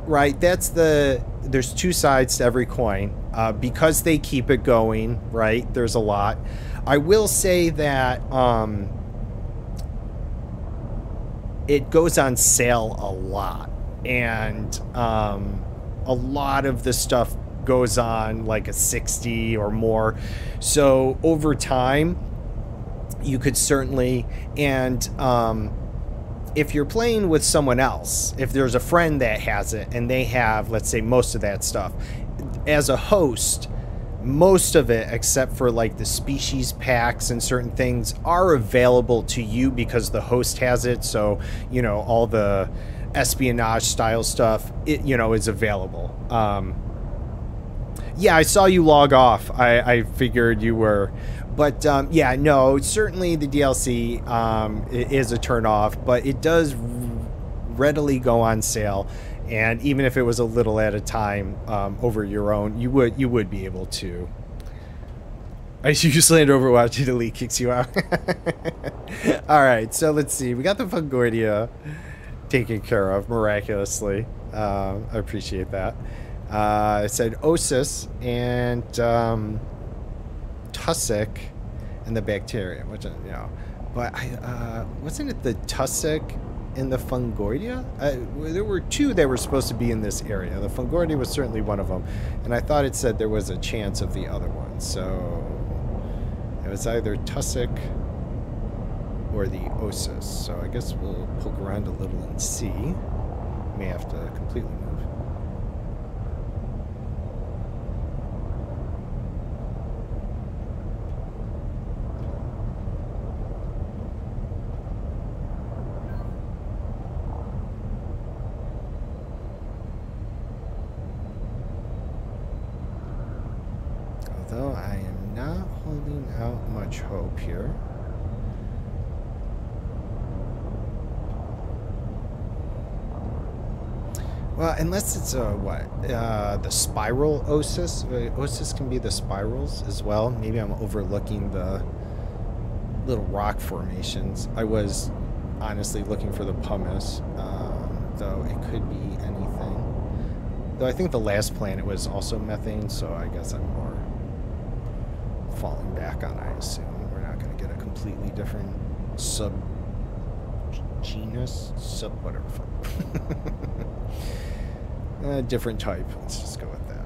right, there's 2 sides to every coin. Because they keep it going, right, there's a lot. I will say that it goes on sale a lot. And a lot of the stuff goes on like a 60 or more. So over time, you could certainly, and if you're playing with someone else, if there's a friend that has it and they have, let's say, most of that stuff, as a host, most of it, except for like the species packs and certain things, are available to you because the host has it. So, you know, all the espionage style stuff, it, you know, is available. Yeah, I saw you log off. I figured you were, but yeah, no, certainly the DLC is a turnoff, but it does readily go on sale. And even if it was a little at a time over your own, you would be able to. I usually land Overwatch, the elite kicks you out. All right, so let's see. We got the Fungoidia taken care of miraculously. I appreciate that. It said Osis and Tussock and the bacteria, which, you know, but wasn't it the Tussock and the Fungoidia? There were 2 that were supposed to be in this area. The Fungoidia was certainly one of them, and I thought it said there was a chance of the other one. So it was either Tussock or the Osis. So I guess we'll poke around a little and see. May have to completely move. Although I am not holding out much hope here. Well, unless it's the spiral Osis. Osis can be the spirals as well. Maybe I'm overlooking the little rock formations. I was honestly looking for the pumice, though it could be anything. Though I think the last planet was also methane, so I guess I'm more falling back on, I assume. We're not going to get a completely different genus, whatever. Different type. Let's just go with that.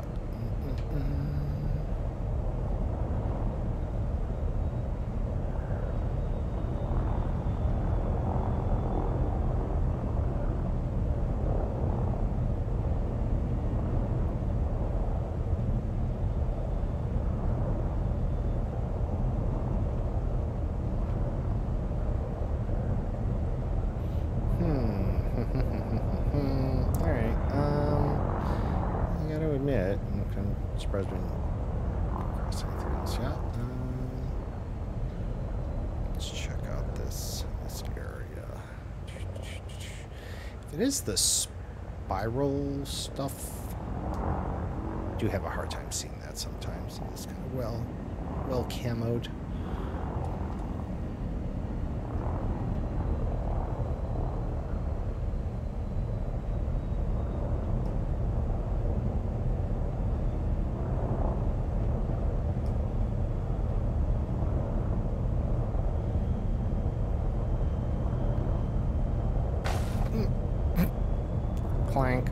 Let's check out this area. If it is the spiral stuff, I do have a hard time seeing that sometimes. It's kind of well camoed. Clank.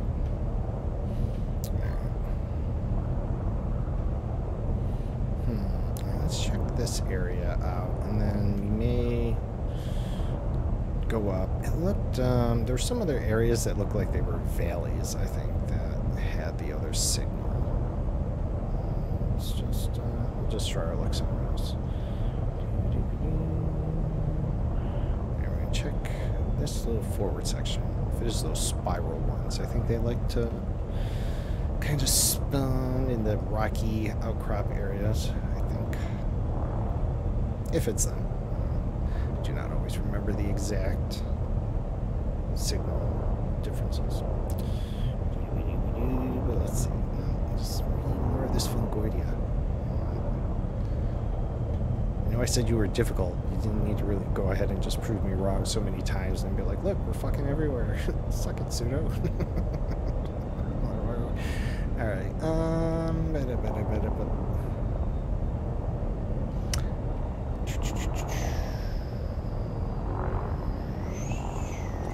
Let's check this area out, and then we may go up. It looked, there were some other areas that looked like they were valleys, I think, that had the other signal. Let's just, we'll just try our luck somewhere else. Here, we're gonna check this little forward section. If it is those spiral ones, I think they like to kind of spawn in the rocky outcrop areas, I think. If it's them. I do not always remember the exact signal differences. But let's see. Just more of this fungoidia. I know I said you were difficult. You didn't need to really go ahead and just prove me wrong so many times and be like, look, we're fucking everywhere. Suck it, pseudo. Alright,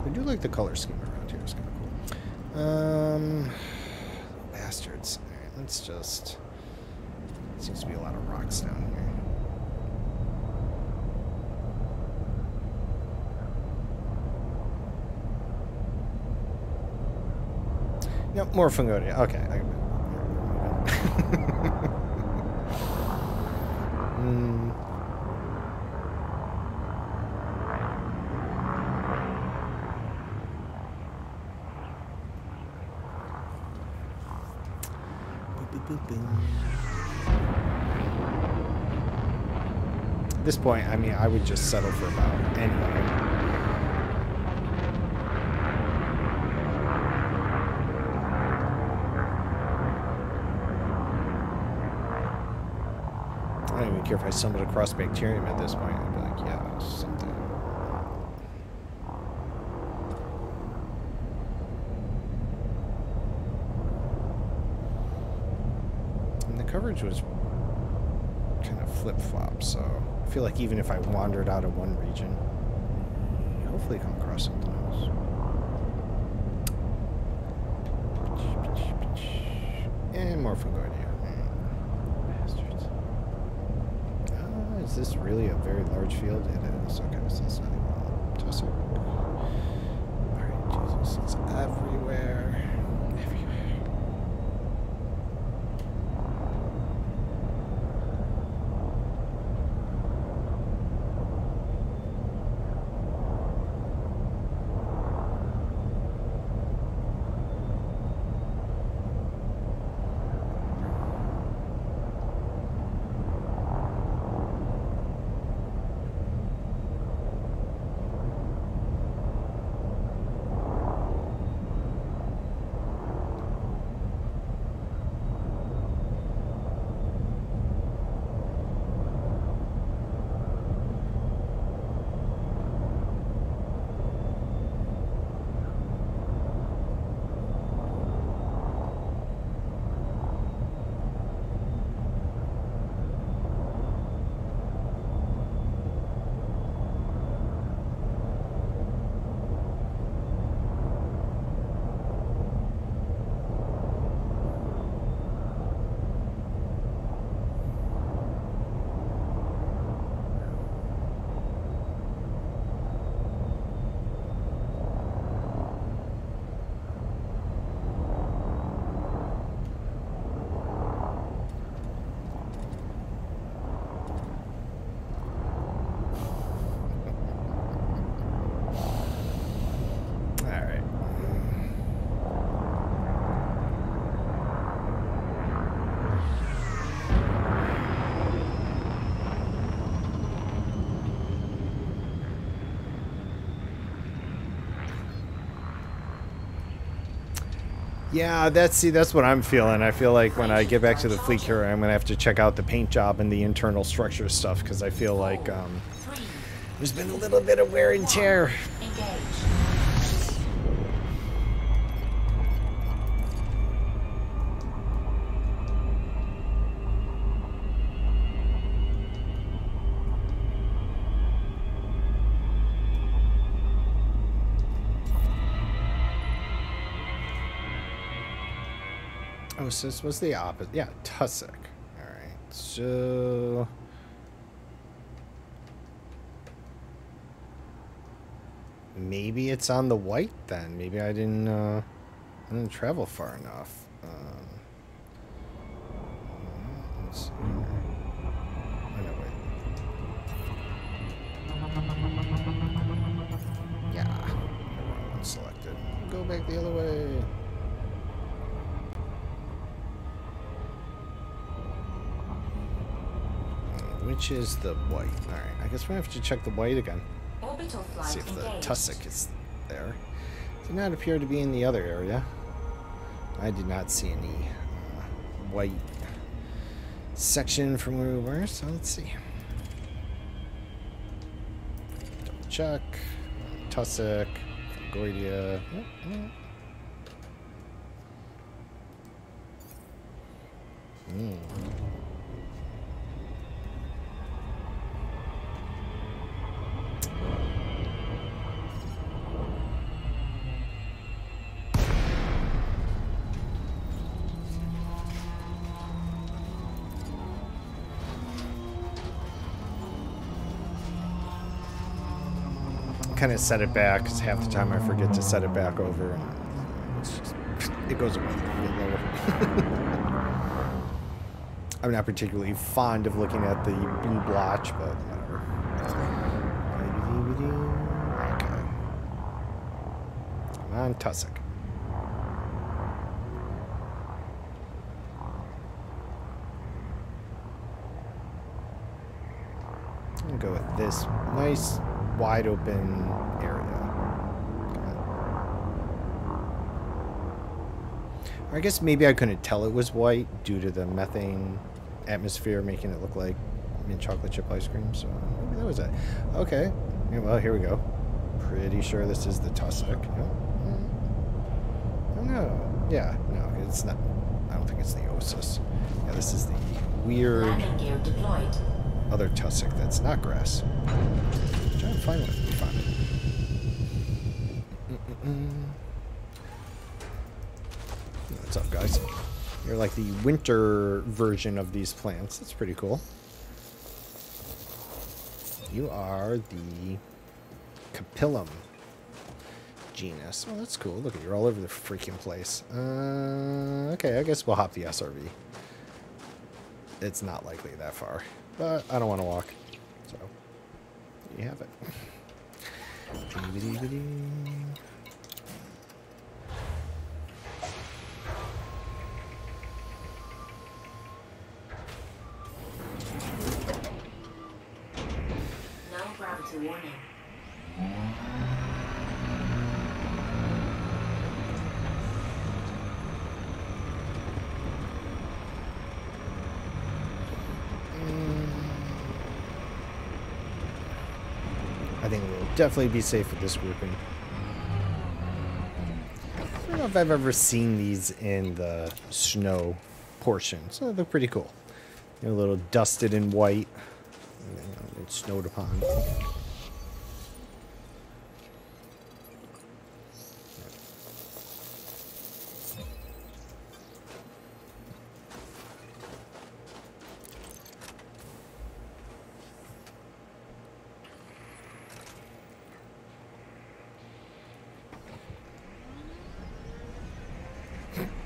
I do like the color scheme around here. It's kind of cool. Bastards. Alright, let's just... Seems to be a lot of rocks down here. No, more fungoidia. Okay. At this point, I mean, I would just settle for about anything. I don't even care if I stumbled across bacterium at this point. I'd be like, yeah, something. And the coverage was kind of flip-flop, so I feel like even if I wandered out of one region, I'd hopefully come across something else. And more fungoidia. Is this really a very large field? It is. Okay, so it's not even Tussock. Alright, Jesus, it's everywhere. Everywhere. Yeah, that's what I'm feeling. I feel like when I get back to the fleet carrier, I'm gonna have to check out the paint job and the internal structure stuff because I feel like there's been a little bit of wear and tear. Engage. Oh, so this was the opposite. Yeah, tussock. All right, so maybe it's on the white then. Maybe I didn't travel far enough. Let's see here. Oh, no, wait. Yeah, the wrong one selected. Go back the other way. Which is the white? Alright, I guess we have to check the white again. Orbital Let's see flight if the engaged. tussock is there. Did not appear to be in the other area. I did not see any white section from where we were, so let's see. Double check. Tussock. Goidia. Kind of set it back because half the time I forget to set it back over and it's just, it goes away a bit lower. I'm not particularly fond of looking at the blue blotch, but whatever. Okay. Come on, tussock. I'm gonna go with this nice wide open area. Or I guess maybe I couldn't tell it was white due to the methane atmosphere making it look like mint chocolate chip ice cream. So maybe that was it. Okay. Yeah, well, here we go. Pretty sure this is the tussock. Oh no. Yeah, no, it's not. I don't think it's the Osus. Yeah, this is the weird Landing gear deployed. other tussock that's not grass. Trying to find one. We found it. What's up, guys? You're like the winter version of these plants. That's pretty cool. You are the Capillum genus. Oh, that's cool. Look at you're all over the freaking place. Okay, I guess we'll hop the SRV. It's not likely that far, but I don't want to walk, so you have it. No gravity warning. I think we'll definitely be safe with this grouping. I don't know if I've ever seen these in the snow portion, so they look pretty cool. They're a little dusted in white. It's snowed upon.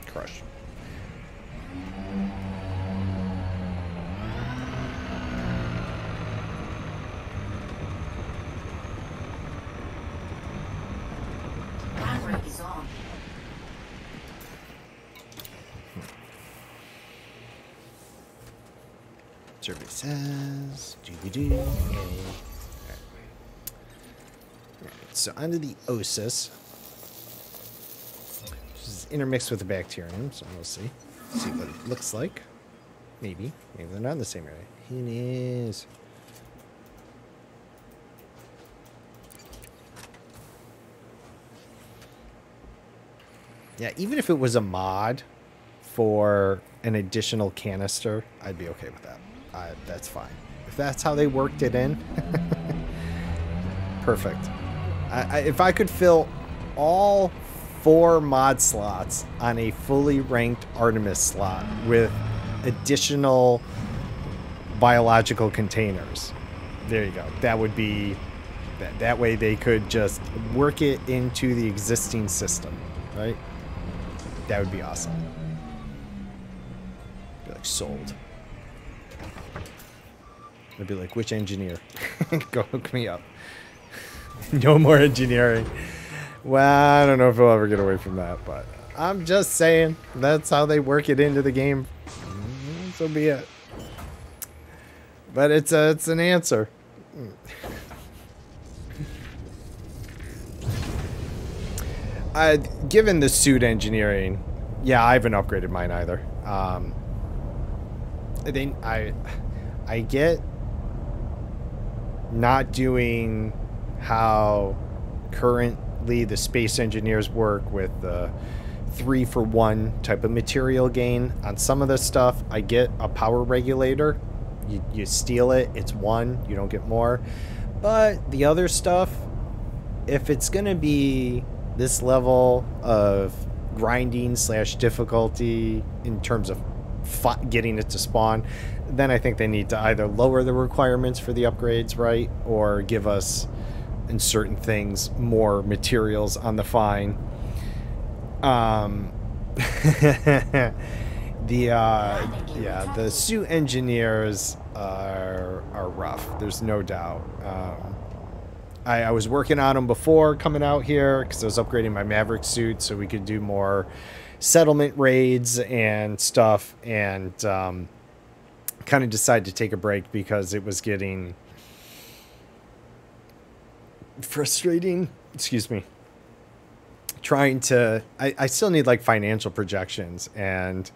Crush. Handbrake is on. Survey says, doo-doo-doo. Alright, so onto the Osus, which is intermixed with the bacterium, so we'll see. See what it looks like. Maybe. Maybe they're not in the same area. Who knows? Yeah, even if it was a mod for an additional canister, I'd be okay with that. That's fine. If that's how they worked it in, perfect. If I could fill all 4 mod slots on a fully ranked Artemis slot with additional biological containers, there you go. That would be that way they could just work it into the existing system, right? That would be awesome. Be like sold. I'd be like, which engineer? Go hook me up. No more engineering. Well, I don't know if we'll ever get away from that, but I'm just saying that's how they work it into the game. So be it. But it's an answer. Given the suit engineering, yeah, I haven't upgraded mine either. I get not doing how currently the space engineers work with the 3-for-1 type of material gain. On some of this stuff, I get a power regulator. You steal it, it's 1, you don't get more. But the other stuff, if it's going to be this level of grinding / difficulty in terms of getting it to spawn, then I think they need to either lower the requirements for the upgrades, right, or give us in certain things more materials on the fine. The suit engineers are rough. There's no doubt. I was working on them before coming out here because I was upgrading my Maverick suit so we could do more settlement raids and stuff, and kind of decided to take a break because it was getting frustrating. Excuse me. Trying to, I still need like financial projections, and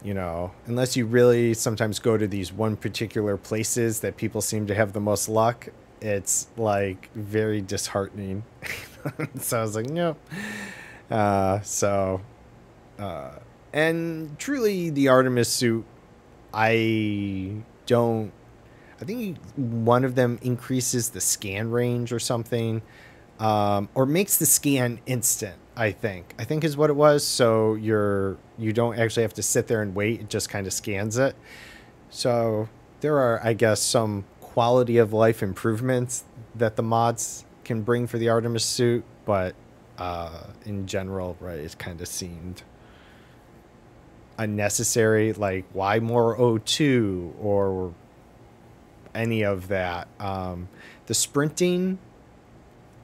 you know, unless you really sometimes go to these one particular places that people seem to have the most luck, it's like very disheartening. So I was like, nope. And truly the Artemis suit, I think one of them increases the scan range or something, or makes the scan instant, I think is what it was. So you don't actually have to sit there and wait. It just kind of scans it. So there are, I guess, some quality of life improvements that the mods can bring for the Artemis suit, but in general, right, it kind of seemed unnecessary. Like, why more O2 or any of that? The sprinting,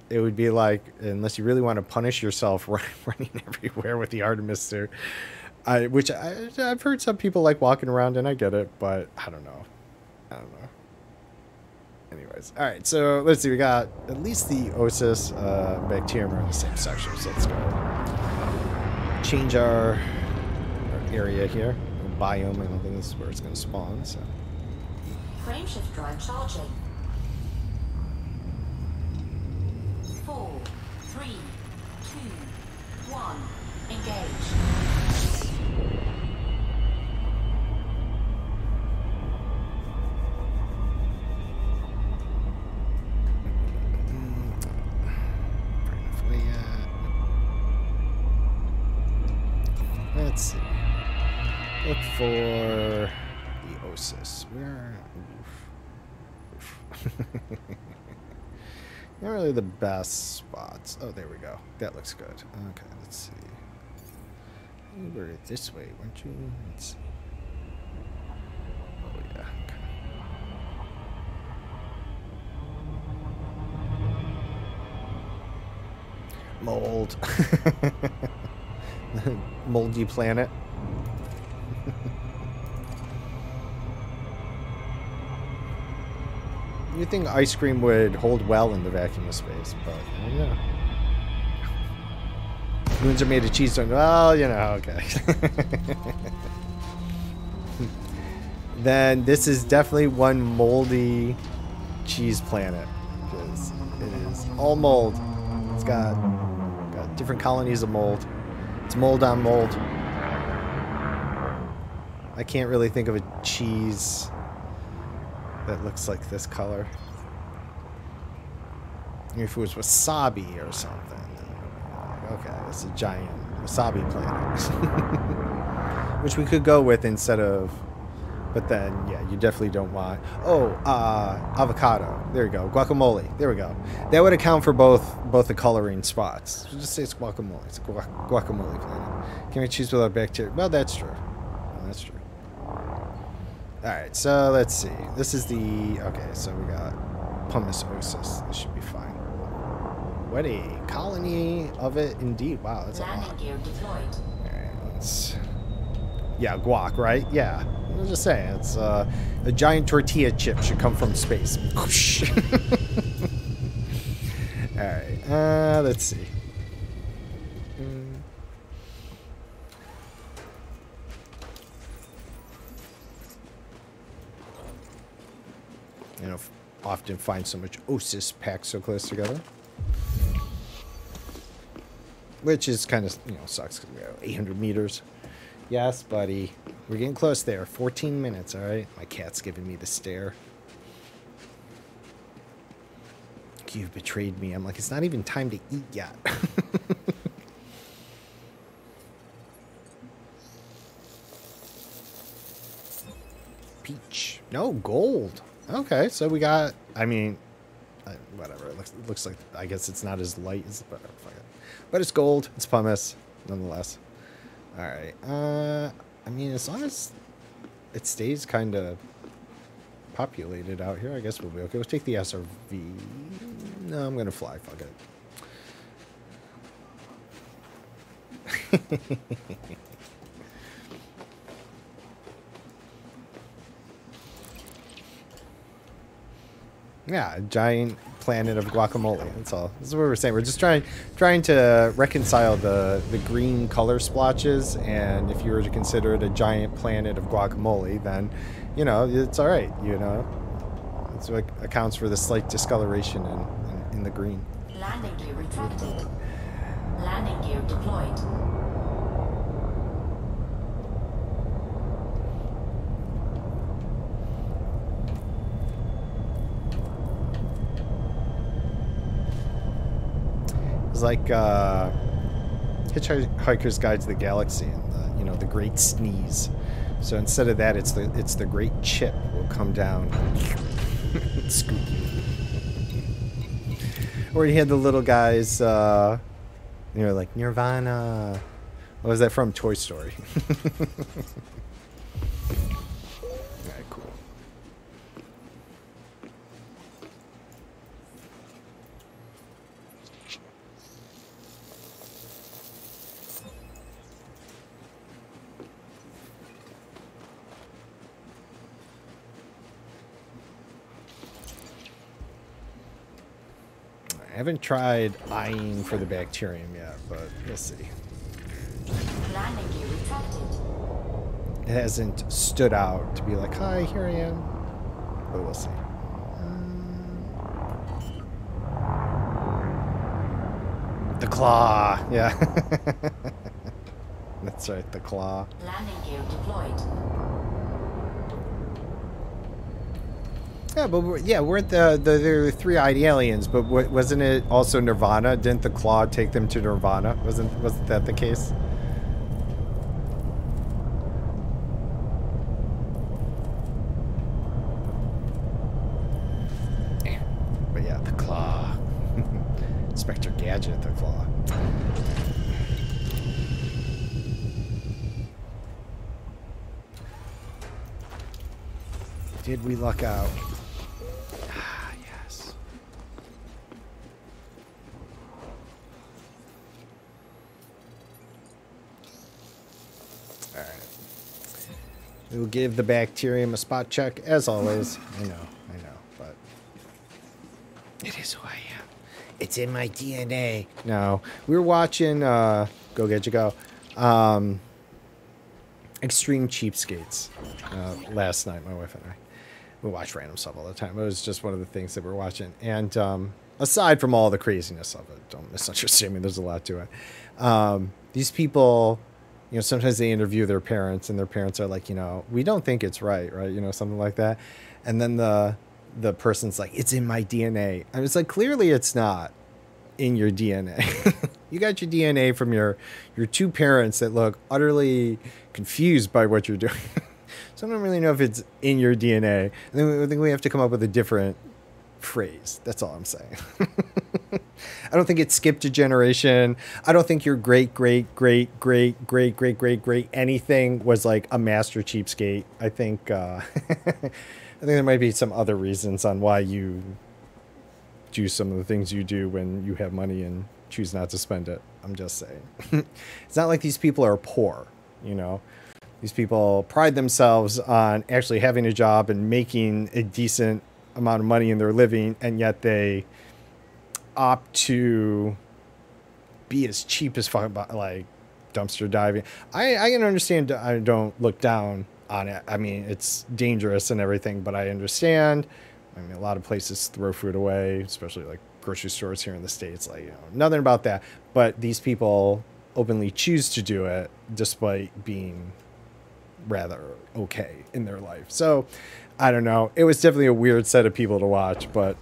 it would be like, unless you really want to punish yourself running everywhere with the Artemis suit, which I've heard some people like walking around, and I get it, but I don't know. Anyways, all right, so let's see. We got at least the Osis bacterium are in the same section, so let's go change our area here. Biome, I don't think this is where it's going to spawn. So Frameshift drive charging. 4, 3, 2, 1. Engage. Let's see. Look for the Osis. Where? Not really the best spots. Oh, there we go. That looks good. Okay, let's see. You were this way, weren't you? Let's see. Oh, yeah. Okay. Mold. Moldy planet. You'd think ice cream would hold well in the vacuum of space, but I don't know. Moons are made of cheese. Well, you know, okay. Then this is definitely one moldy cheese planet. Because it is all mold. It's got different colonies of mold. It's mold on mold. I can't really think of a cheese that looks like this color. If it was wasabi or something. Okay, it's a giant wasabi planet. Which we could go with instead of... But then, yeah, you definitely don't want... Oh, avocado. There you go. Guacamole. There we go. That would account for both the coloring spots. So just say it's guacamole. It's a guacamole planet. Can we choose without bacteria? Well, that's true. Well, that's true. Alright, so let's see. This is the... Okay, so we got pumice osis. This should be fine. What a colony of it indeed. Wow, that's a lot. Landing gear deployed. Alright, let's... Yeah, guac, right? Yeah. I was just saying, it's a giant tortilla chip should come from space. Alright, let's see. You know, often find so much osis packed so close together. Which is kind of, you know, sucks because we have 800 meters. Yes, buddy. We're getting close there. 14 minutes, all right? My cat's giving me the stare. You've betrayed me. I'm like, it's not even time to eat yet. Peach. No, gold. Okay, so we got, I mean, whatever. It looks like, I guess it's not as light as, but fuck it. But it's gold. It's pumice, nonetheless. All right. I mean, as long as it stays kind of populated out here, I guess we'll be okay. We'll take the SRV. No, I'm going to fly. Fuck it. Yeah, a giant planet of guacamole. That's all. This is what we're saying. We're just trying to reconcile the green color splotches, and if you were to consider it a giant planet of guacamole, then, you know, it's all right. You know, it's what accounts for the slight discoloration in the green. Landing gear retracted. Landing gear deployed. Like Hitchhiker's Guide to the Galaxy and the, you know, the Great Sneeze. So instead of that, it's the Great Chip will come down and scoop you. Or you had the little guys, you know, like Nirvana. What was that from? Toy Story. Alright, cool. I haven't tried eyeing for the bacterium yet, but we'll see. Landing gear retracted. It hasn't stood out to be like, hi, here I am. But we'll see. The claw. Yeah. That's right, the claw. Landing gear deployed. Yeah, but we're at the three-eyed aliens, but wasn't it also Nirvana? Didn't the claw take them to Nirvana? Wasn't that the case? But yeah, the claw. Inspector Gadget, the claw. Did we luck out? Ah, yes. All right. We will give the bacterium a spot check, as always. I know, but it is who I am. It's in my DNA. No, we were watching Go get you go. Extreme Cheapskates. Last night, my wife and I, we watch random stuff all the time. It was just one of the things that we're watching. And aside from all the craziness of it, don't misunderstand me, there's a lot to it. These people, you know, sometimes they interview their parents, and their parents are like, you know, we don't think it's right, you know, something like that. And then the person's like, it's in my DNA. And it's like, clearly it's not in your DNA. You got your DNA from your two parents that look utterly confused by what you're doing. So I don't really know if it's in your DNA. I think we have to come up with a different phrase. That's all I'm saying. I don't think it skipped a generation. I don't think your great anything was like a master cheapskate. I think I think there might be some other reasons on why you do some of the things you do when you have money and choose not to spend it. I'm just saying. It's not like these people are poor, you know. These people pride themselves on actually having a job and making a decent amount of money in their living, and yet they opt to be as cheap as fuck, like dumpster diving. I can understand. I don't look down on it. I mean, it's dangerous and everything, but I understand. I mean, a lot of places throw food away, especially like grocery stores here in the States. Like, you know, nothing about that. But these people openly choose to do it despite being rather okay in their life. So, I don't know. It was definitely a weird set of people to watch, but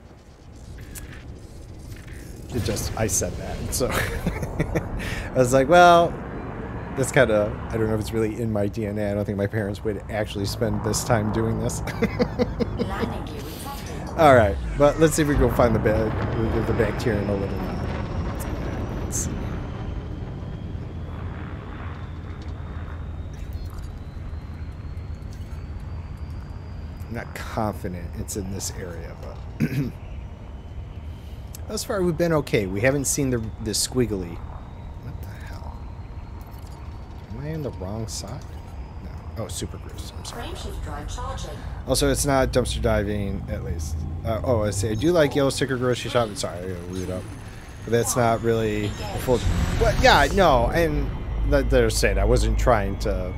it just, I said that. So, I was like, well, that's kind of, I don't know if it's really in my DNA. I don't think my parents would actually spend this time doing this. All right, but let's see if we can go find the bacterium a little now. Let's see. I'm not confident it's in this area, but thus far we've been okay. We haven't seen the squiggly. What the hell? Am I on the wrong side? No. Oh, super cruise. I'm sorry. Also, it's not dumpster diving, at least. Oh, I say I do like yellow sticker grocery shop. Sorry, I gotta read up. But that's not really a full. Well, yeah, no, and they're saying I wasn't trying to.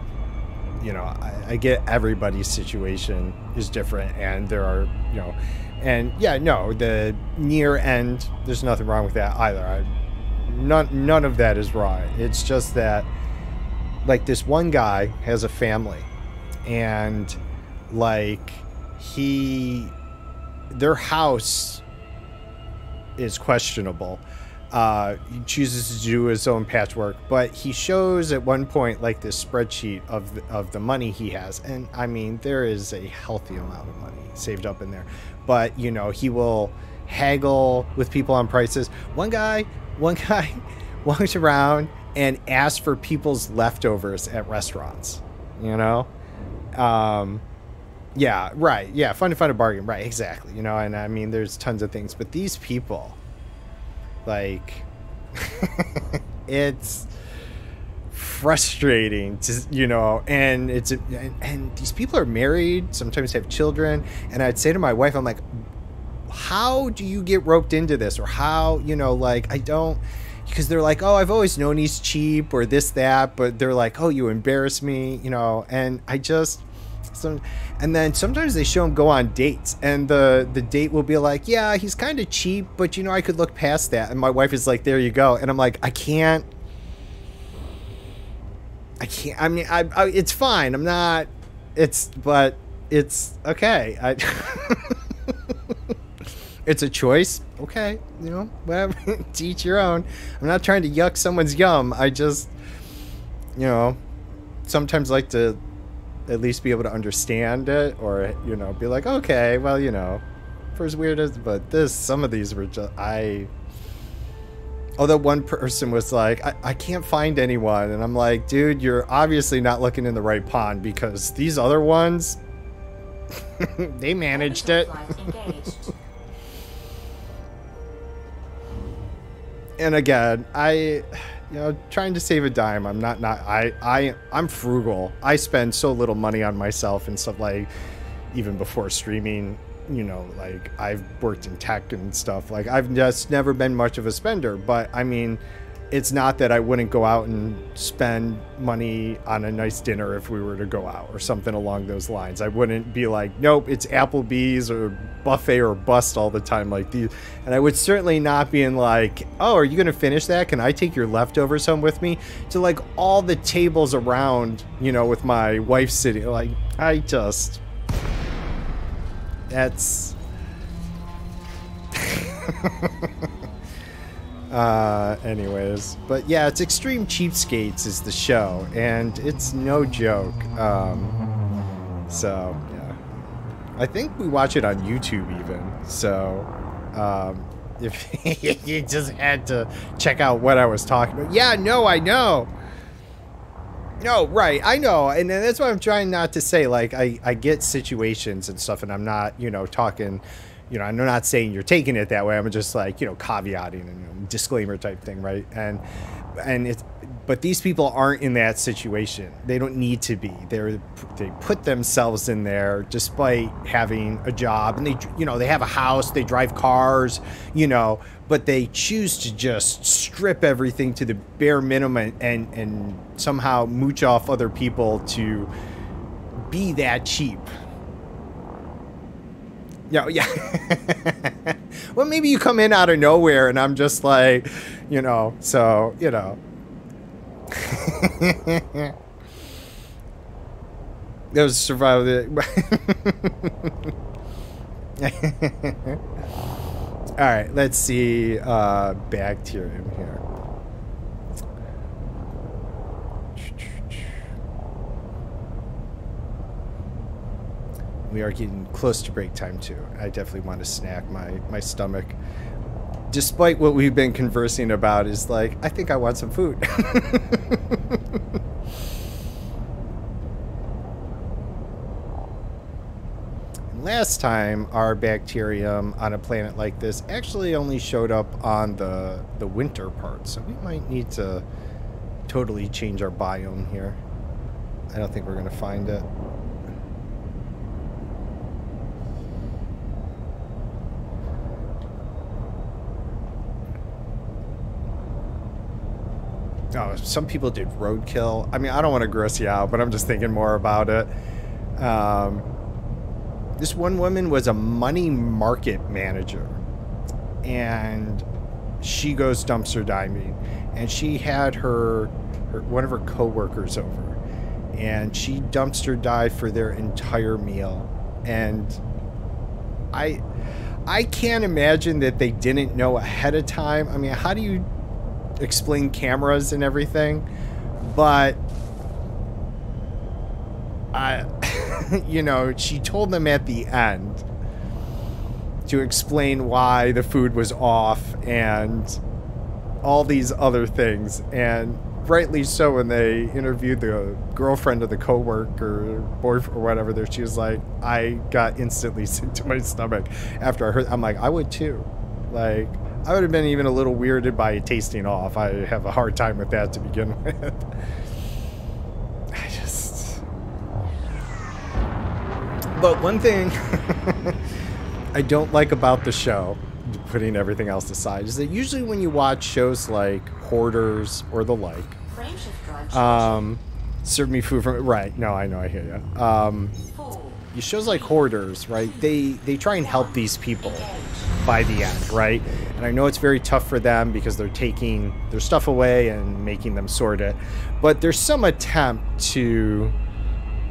You know, I get everybody's situation is different, and there are, you know, and yeah, no, the near end, there's nothing wrong with that either. None of that is wrong. It's just that, like, this one guy has a family, and like their house is questionable. He chooses to do his own patchwork, but he shows at one point like this spreadsheet of the money he has, and I mean there is a healthy amount of money saved up in there, but you know, he will haggle with people on prices. One guy walks around and asks for people's leftovers at restaurants, you know. Yeah, right, yeah, fun to find a bargain, right, exactly, you know. And I mean there's tons of things, but these people, like, it's frustrating to, you know, and and these people are married, sometimes have children, and I'd say to my wife, I'm like, how do you get roped into this? Or how, you know, like, I don't, because they're like, oh, I've always known he's cheap or this, that, but they're like, oh, you embarrass me, you know, and I just, and then sometimes they show him go on dates, and the date will be like, yeah, he's kind of cheap, but you know, I could look past that. And my wife is like, there you go. And I'm like, I can't, I mean, I it's fine. I'm not, but it's okay. It's a choice. Okay. You know, whatever, to each your own. I'm not trying to yuck someone's yum. I just, you know, sometimes like to at least be able to understand it, or, you know, be like, okay, well, you know, for as weird as, but some of these were just, although one person was like, I can't find anyone, and I'm like, dude, you're obviously not looking in the right pond, because these other ones, they managed it. And again, you know, trying to save a dime. I'm I'm frugal. I spend so little money on myself and stuff, like, even before streaming, you know, like, I've worked in tech and stuff. Like, I've just never been much of a spender, but I mean, it's not that I wouldn't go out and spend money on a nice dinner if we were to go out or something along those lines. I wouldn't be like, nope, it's Applebee's or buffet or bust all the time like these. And I would certainly not be in like, oh, are you going to finish that? Can I take your leftovers home with me? To like all the tables around, you know, with my wife sitting, like, that's... anyways, but yeah, it's Extreme Cheapskates is the show, and it's no joke. So yeah, I think we watch it on YouTube even. So if you just had to check out what I was talking about, yeah, no, I know. No, right, I know, and that's why I'm trying not to say, like, I get situations and stuff, and I'm not, you know, talking. You know, I'm not saying you're taking it that way. I'm just like, you know, caveating and, you know, disclaimer type thing, right? And it's, but these people aren't in that situation. They don't need to be. They put themselves in there despite having a job, and they, you know, they have a house, they drive cars, you know, but they choose to just strip everything to the bare minimum and somehow mooch off other people to be that cheap. Yeah. Well, maybe you come in out of nowhere and I'm just like, you know, so, you know. Those survival. All right, let's see bacterium here. We are getting close to break time too. I definitely want to snack. My stomach, despite what we've been conversing about, is like, I think I want some food. Last time our bacterium on a planet like this actually only showed up on the winter part, so we might need to totally change our biome here. I don't think we're gonna find it. Oh, some people did roadkill. I mean, I don't want to gross you out, but I'm just thinking more about it. This one woman was a money market manager, and she goes dumpster diving, and she had her one of her coworkers over, and she dumpster dived for their entire meal, and I can't imagine that they didn't know ahead of time. I mean, how do you explain cameras and everything? But you know, she told them at the end to explain why the food was off and all these other things, and rightly so. When they interviewed the girlfriend of the coworker, boyfriend, or whatever, there, she was like, I got instantly sick to my stomach after I heard. I'm like, I would too. Like, I would have been even a little weirded by it tasting off. I have a hard time with that to begin with. But one thing I don't like about the show, putting everything else aside, is that usually when you watch shows like Hoarders or the like, serve me food from, right, no, I know, I hear you. Shows like Hoarders, right, they try and help these people by the end, right? And I know it's very tough for them because they're taking their stuff away and making them sort it, but there's some attempt to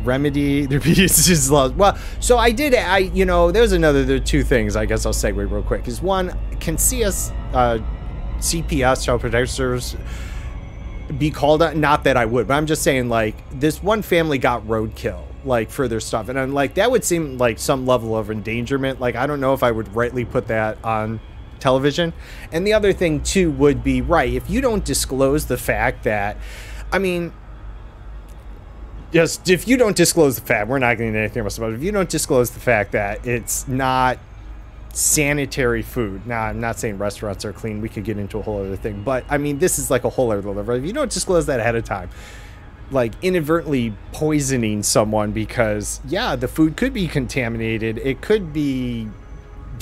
remedy their pieces. Well, so you know, there are two things I guess I'll segue real quick. Is one, can CPS, Child Protective Service, be called out? Not that I would, but I'm just saying, like, this one family got roadkill, like, for their stuff, and I'm like, that would seem like some level of endangerment. Like, I don't know if I would rightly put that on television. And the other thing too would be, right, if you don't disclose the fact that, I mean, just if you don't disclose the fact, we're not getting anything else about it. If you don't disclose the fact that it's not sanitary food. Now, I'm not saying restaurants are clean. We could get into a whole other thing, but I mean, this is like a whole other level. If you don't disclose that ahead of time, like inadvertently poisoning someone because, yeah, the food could be contaminated. It could be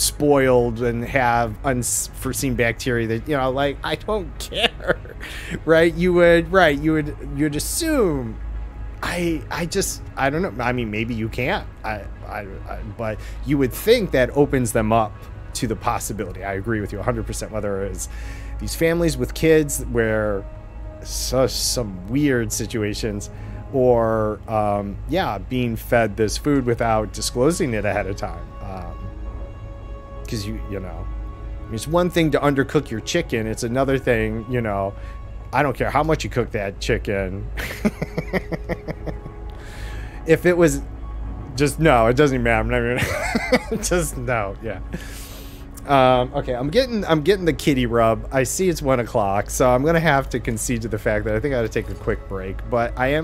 spoiled and have unforeseen bacteria that, you know, like, I don't care, right? You'd assume. I don't know. I mean, maybe you can't. But you would think that opens them up to the possibility. I agree with you 100%. Whether it's these families with kids where some weird situations, or being fed this food without disclosing it ahead of time. Because you know, I mean, it's one thing to undercook your chicken. It's another thing, you know. I don't care how much you cook that chicken. If it was just, no, it doesn't even matter. I'm not even just no, yeah. Okay, I'm getting the kitty rub. I see it's 1 o'clock, so I'm gonna have to concede to the fact that I think I gotta take a quick break. But we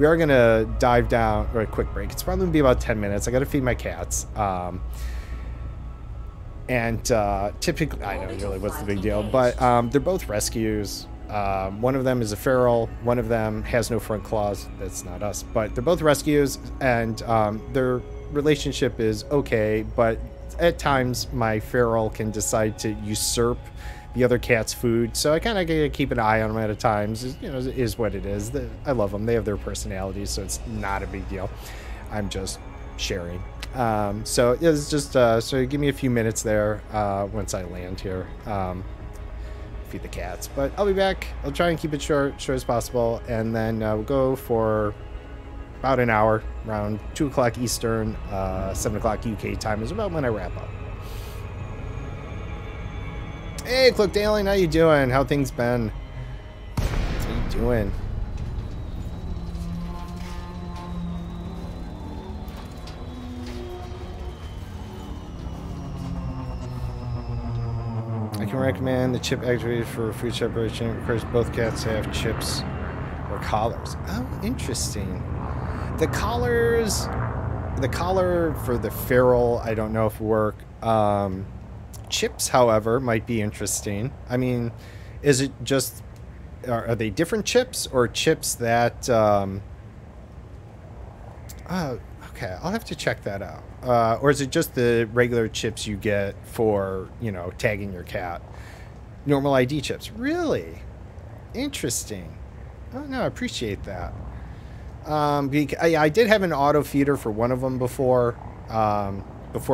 are gonna dive down, or a quick break. It's probably gonna be about 10 minutes. I gotta feed my cats. Typically, I know really what's the big deal, but they're both rescues. One of them is a feral. One of them has no front claws. That's not us, but they're both rescues, and their relationship is okay. But at times, my feral can decide to usurp the other cat's food, so I kind of gotta keep an eye on them at times. You know, it is what it is. I love them. They have their personalities, so it's not a big deal. I'm just sharing. So it's just so give me a few minutes there once I land here. Feed the cats, but I'll be back. I'll try and keep it short as possible, and then we'll go for about an hour, around 2 o'clock Eastern, 7 o'clock UK time is about when I wrap up. Hey, Cloak Daling, how you doing? How things been? How you doing? I can recommend the chip activated for food separation. Of course, both cats have chips or collars. Oh, interesting. The collar for the feral, I don't know if will work. Chips, however, might be interesting. I mean, is it just, are they different chips or chips that, oh, okay, I'll have to check that out. Or is it just the regular chips you get for, you know, tagging your cat? Normal ID chips. Really? Interesting. Oh, no, I appreciate that. I did have an auto feeder for one of them before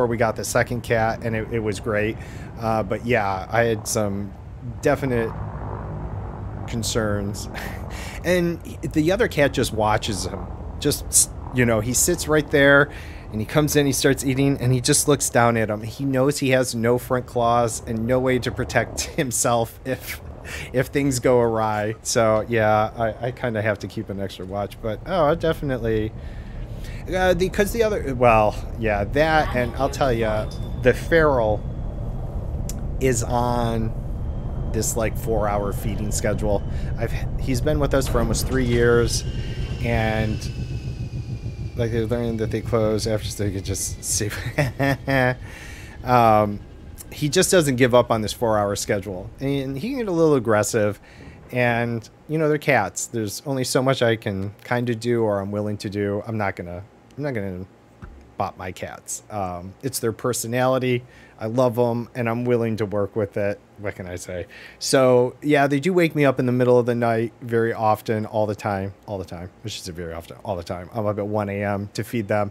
we got the second cat, and it was great. But yeah, I had some definite concerns. And the other cat just watches him. Just, you know, he sits right there, and he comes in, he starts eating, and he just looks down at him. He knows he has no front claws and no way to protect himself if things go awry. So yeah, I kind of have to keep an extra watch. But oh, I definitely because the other, well, yeah, that, and I'll tell you, the feral is on this like 4-hour feeding schedule. He's been with us for almost 3 years, and like they're learning that they close after, so they could just see. He just doesn't give up on this 4-hour schedule, and he can get a little aggressive. And you know, they're cats. There's only so much I can kind of do, or I'm willing to do. I'm not gonna bop my cats. It's their personality. I love them, and I'm willing to work with it. What can I say? So yeah, they do wake me up in the middle of the night very often, all the time, which is very often, all the time. I'm up at 1 a.m. to feed them.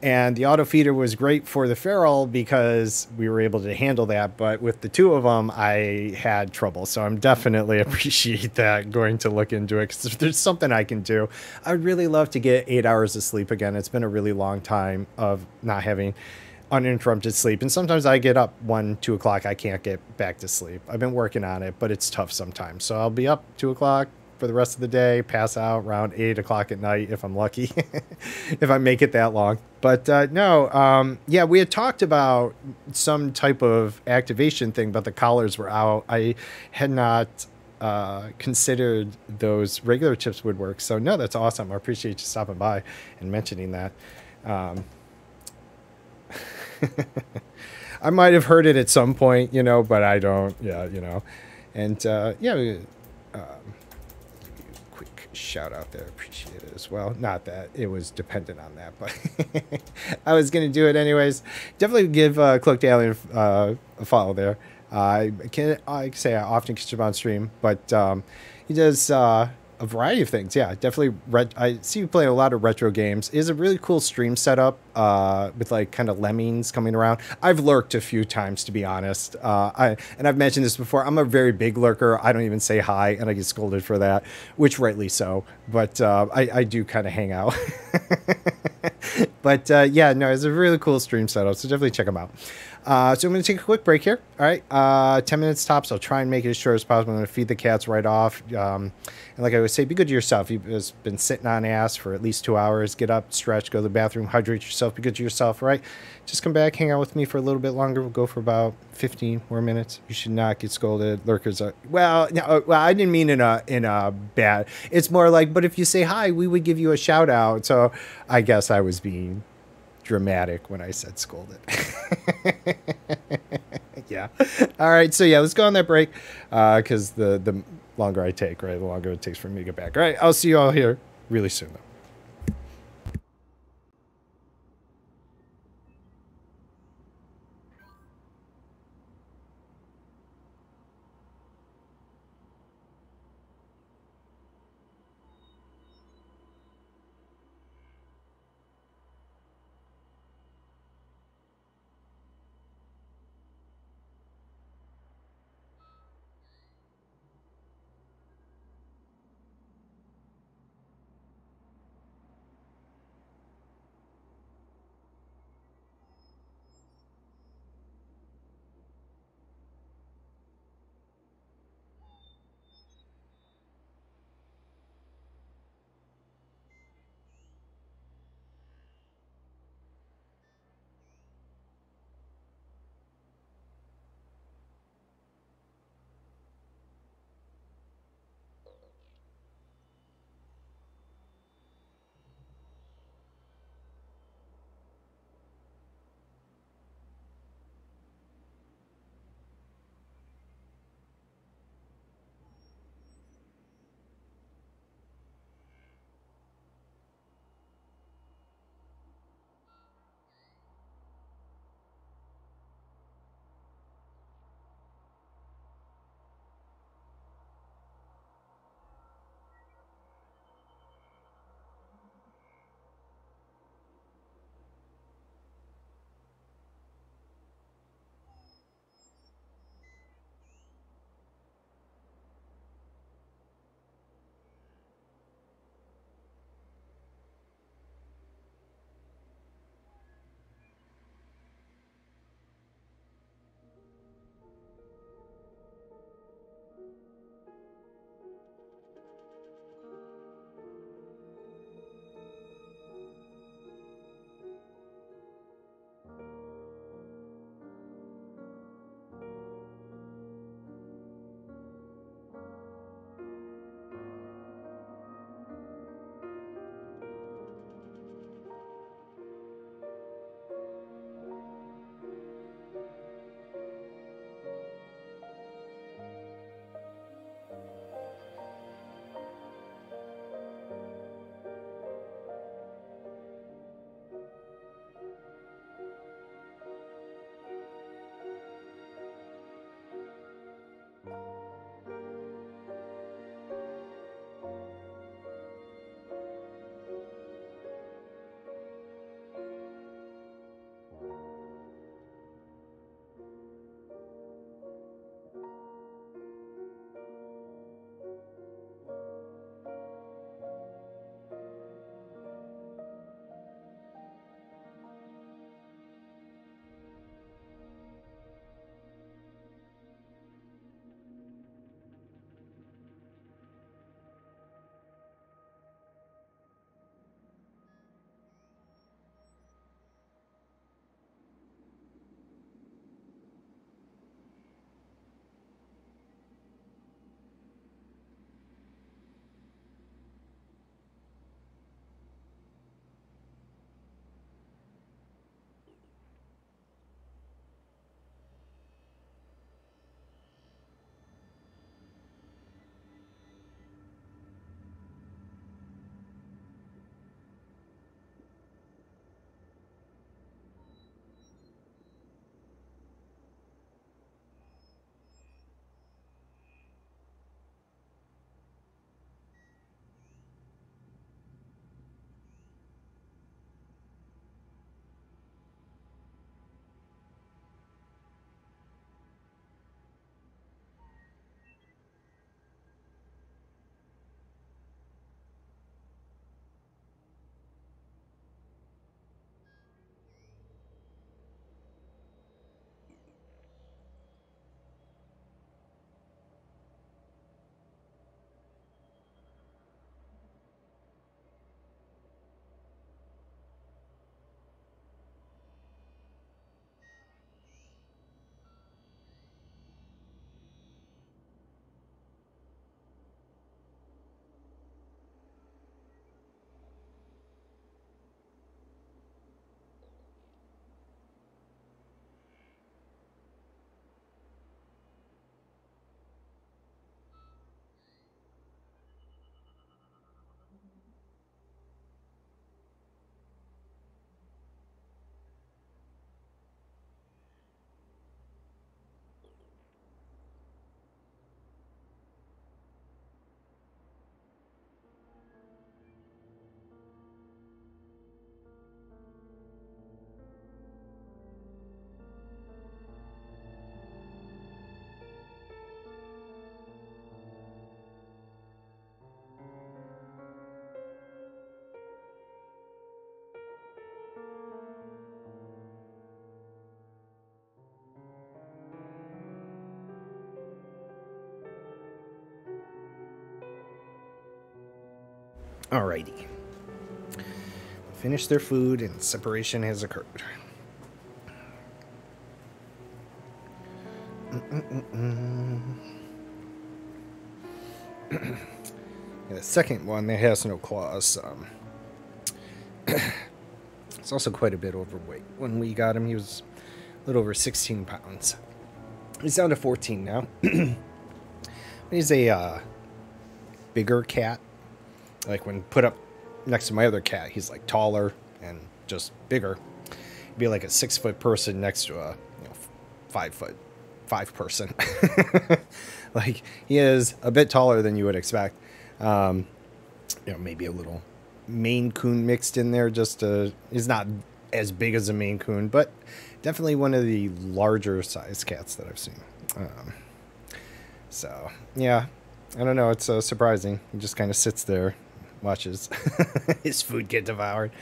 And the auto feeder was great for the feral because we were able to handle that. But with the two of them, I had trouble. So I'm definitely appreciate that, going to look into it. Because if there's something I can do, I'd really love to get 8 hours of sleep again. It's been a really long time of not having uninterrupted sleep. And sometimes I get up 1, 2 o'clock. I can't get back to sleep. I've been working on it, but it's tough sometimes. So I'll be up 2 o'clock for the rest of the day, pass out around 8 o'clock at night if I'm lucky, if I make it that long. But no, yeah, we had talked about some type of activation thing, but the collars were out. I had not considered those regular chips would work. So no, that's awesome. I appreciate you stopping by and mentioning that. I might have heard it at some point, you know, but I don't, yeah, you know. And yeah, quick shout out there. Appreciate it as well. Not that it was dependent on that, but I was going to do it anyways. Definitely give Cloaked Alien a follow there. I can say I often catch him on stream, but he does a variety of things. Yeah, definitely. I see you play a lot of retro games. It is a really cool stream setup with like kind of lemmings coming around. I've lurked a few times, to be honest. And I've mentioned this before. I'm a very big lurker. I don't even say hi, and I get scolded for that, which rightly so. But I do kind of hang out. But yeah, no, it's a really cool stream setup. So definitely check them out. So I'm going to take a quick break here. All right, 10 minutes tops. I'll try and make it as short as possible. I'm going to feed the cats right off. And like I always say, be good to yourself. You've just been sitting on ass for at least 2 hours. Get up, stretch, go to the bathroom, hydrate yourself. Be good to yourself, all right? Just come back, hang out with me for a little bit longer. We'll go for about 15 more minutes. You should not get scolded. Lurkers are... Well, no, I didn't mean in a bad... It's more like, but if you say hi, we would give you a shout out. So I guess I was being dramatic when I said scolded. Yeah. All right. So yeah, let's go on that break because the longer I take, right, the longer it takes for me to get back. All right. I'll see you all here really soon, though. Alrighty. Finish their food and separation has occurred. Yeah, the second one that has no claws. It's also quite a bit overweight. When we got him, he was a little over 16 pounds. He's down to 14 now. He's a bigger cat. Like when put up next to my other cat, he's like taller and just bigger. He'd be like a 6-foot person next to a 5 person. Like he is a bit taller than you would expect. Maybe a little Maine Coon mixed in there. He's not as big as a Maine Coon, but definitely one of the larger size cats that I've seen. So yeah, I don't know. It's surprising. He just kind of sits there, watches his food get devoured.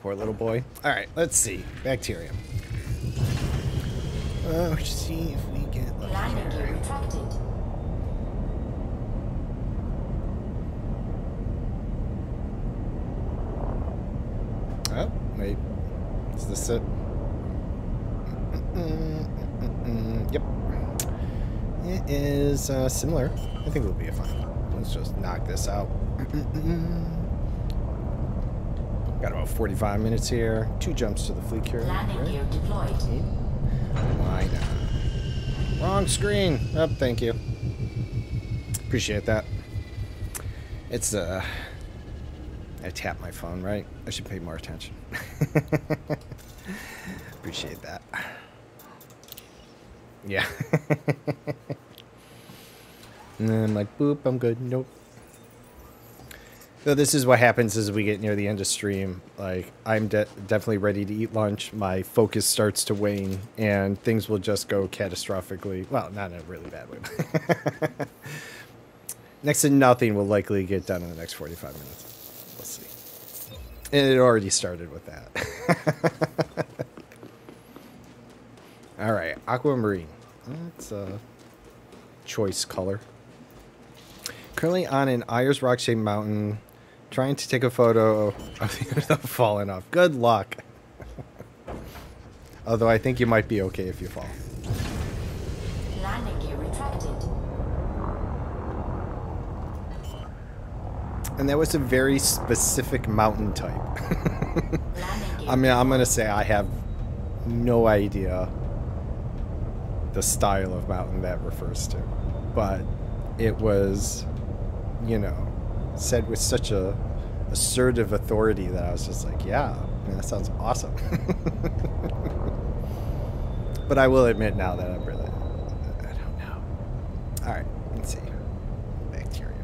Poor little boy. All right, let's see. Bacterium. Let's see if we get lucky Landing gear here. retracted. Oh, wait. Is this it? Yep. It is similar. I think it'll be fine. Let's just knock this out. Got about 45 minutes here. 2 jumps to the fleet carrier. Landing Right? gear deployed. Why not? Wrong screen. Oh, thank you. Appreciate that. It's I tapped my phone, right? I should pay more attention. Appreciate that. Yeah. And then I'm like, boop, I'm good. Nope. So this is what happens as we get near the end of stream. Like, I'm definitely ready to eat lunch. My focus starts to wane, and things will just go catastrophically. Well, not in a really bad way. Next to nothing will likely get done in the next 45 minutes. We'll see. And it already started with that. All right, aquamarine. That's a choice color. Currently on an Ayers rock-shaped mountain, trying to take a photo of the falling off. Good luck. Although I think you might be okay if you fall. Landing gear retracted. And that was a very specific mountain type. Landing gear. I mean, I'm going to say I have no idea the style of mountain that refers to. But it was, said with such a assertive authority that I was just like, yeah, that sounds awesome. But I will admit now that I don't know. All right, let's see. Bacterium.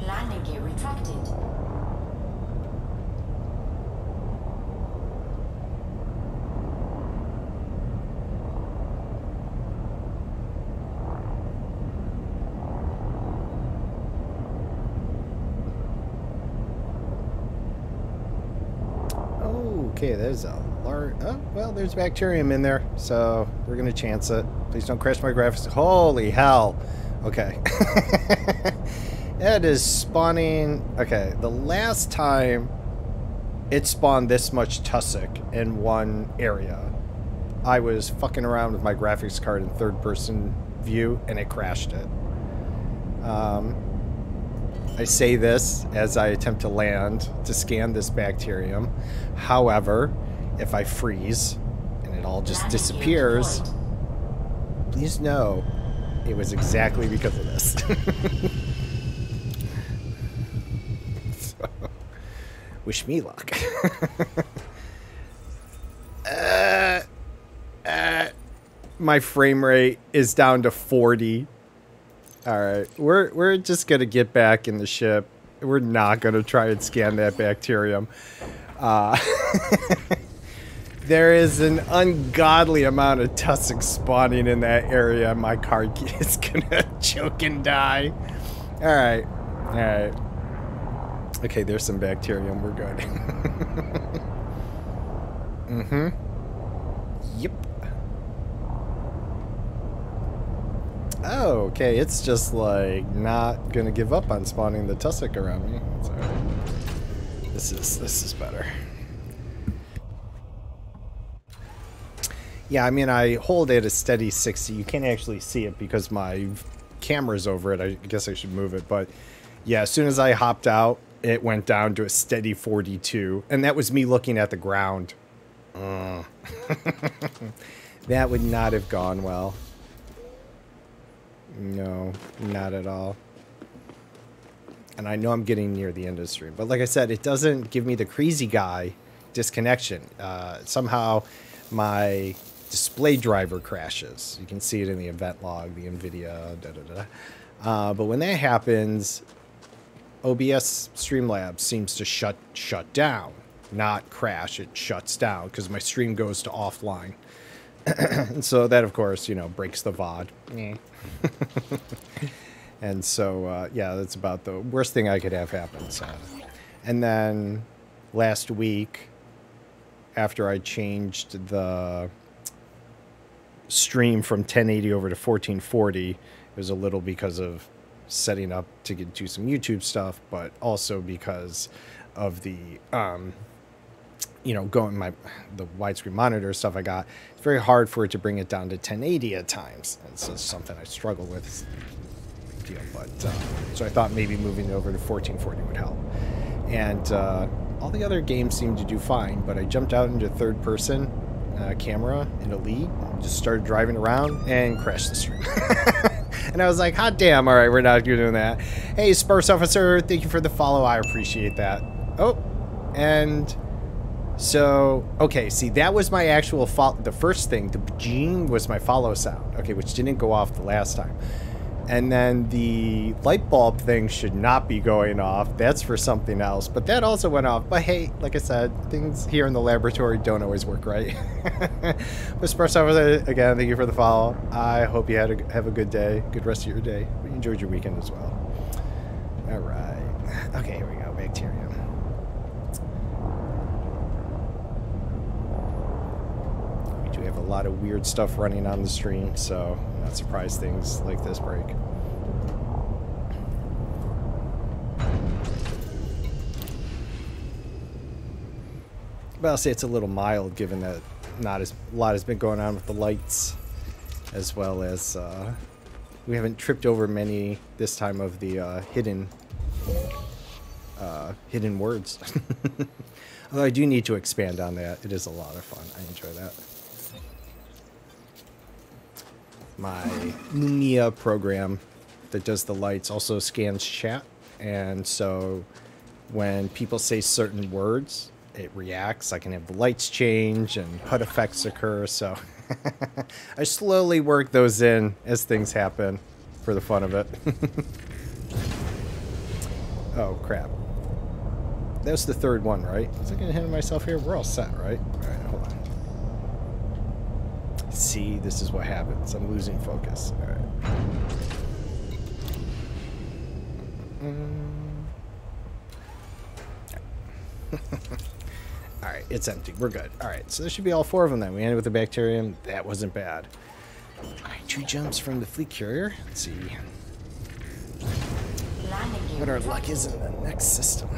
Landing gear retracted. Okay, there's a large... Oh, well, there's bacterium in there, so we're going to chance it. Please don't crash my graphics. Holy hell. Okay. It is spawning... Okay, the last time it spawned this much tussock in one area, I was fucking around with my graphics card in third-person view, and it crashed it. I say this as I attempt to land to scan this bacterium. However, if I freeze and it all just Landing gear disappears, deployed. please know it was exactly because of this. So, wish me luck. My frame rate is down to 40. All right, we're just gonna get back in the ship. We're not gonna try and scan that bacterium. There is an ungodly amount of tussock spawning in that area. My car is gonna choke and die. All right, all right. Okay, there's some bacterium. We're good. Mm-hmm. Yep. Oh, okay. It's just like not gonna give up on spawning the tussock around me. It's all right. This is better. Yeah, I mean, I hold it a steady 60. You can't actually see it because my camera's over it. I guess I should move it. But yeah, as soon as I hopped out, it went down to a steady 42. And that was me looking at the ground. That would not have gone well. No, not at all. And I know I'm getting near the end of the stream. But like I said, it doesn't give me the crazy guy disconnection. Somehow my display driver crashes. You can see it in the event log, the NVIDIA, but when that happens, OBS Streamlabs seems to shut down, not crash. It shuts down because my stream goes to offline. And so that, of course, you know, breaks the VOD. And so, yeah, that's about the worst thing I could have happen. So. And then last week, after I changed the stream from 1080 over to 1440, it was a little because of setting up to do some YouTube stuff, but also because of the, you know, the widescreen monitor stuff I got. It's very hard for it to bring it down to 1080 at times. It's just something I struggle with. It's a big deal, but so I thought maybe moving it over to 1440 would help. And all the other games seemed to do fine, but I jumped out into third person camera in Elite, just started driving around and crashed the stream. And I was like, hot damn, all right, we're not doing that. Hey, Sparse Officer, thank you for the follow. I appreciate that. Oh, and so, okay, see, that was my actual the first thing. The Gene was my follow sound, okay, which didn't go off the last time. And then the light bulb thing should not be going off. That's for something else. But that also went off. But hey, like I said, things here in the laboratory don't always work right. But Sparse Officer, again, thank you for the follow. I hope you have a good day, good rest of your day. You enjoyed your weekend as well. All right. Okay, here we go. Bacterium. We do have a lot of weird stuff running on the stream, so I'm not surprised things like this break. But I'll say it's a little mild, given that a lot has been going on with the lights, as well as we haven't tripped over many this time of the hidden words. Although I do need to expand on that. It is a lot of fun. I enjoy that. My Lumia program that does the lights also scans chat, and so when people say certain words, it reacts. I can have the lights change and HUD effects occur, so I slowly work those in as things happen for the fun of it. Oh, crap. That was the third one, right? Was I going to hit myself here? We're all set, right? All right, hold on. See, this is what happens. I'm losing focus. All right. All right, it's empty. We're good. All right, so there should be all four of them then. We ended with the bacterium. That wasn't bad. All right, 2 jumps from the fleet carrier. Let's see what our luck is in the next system.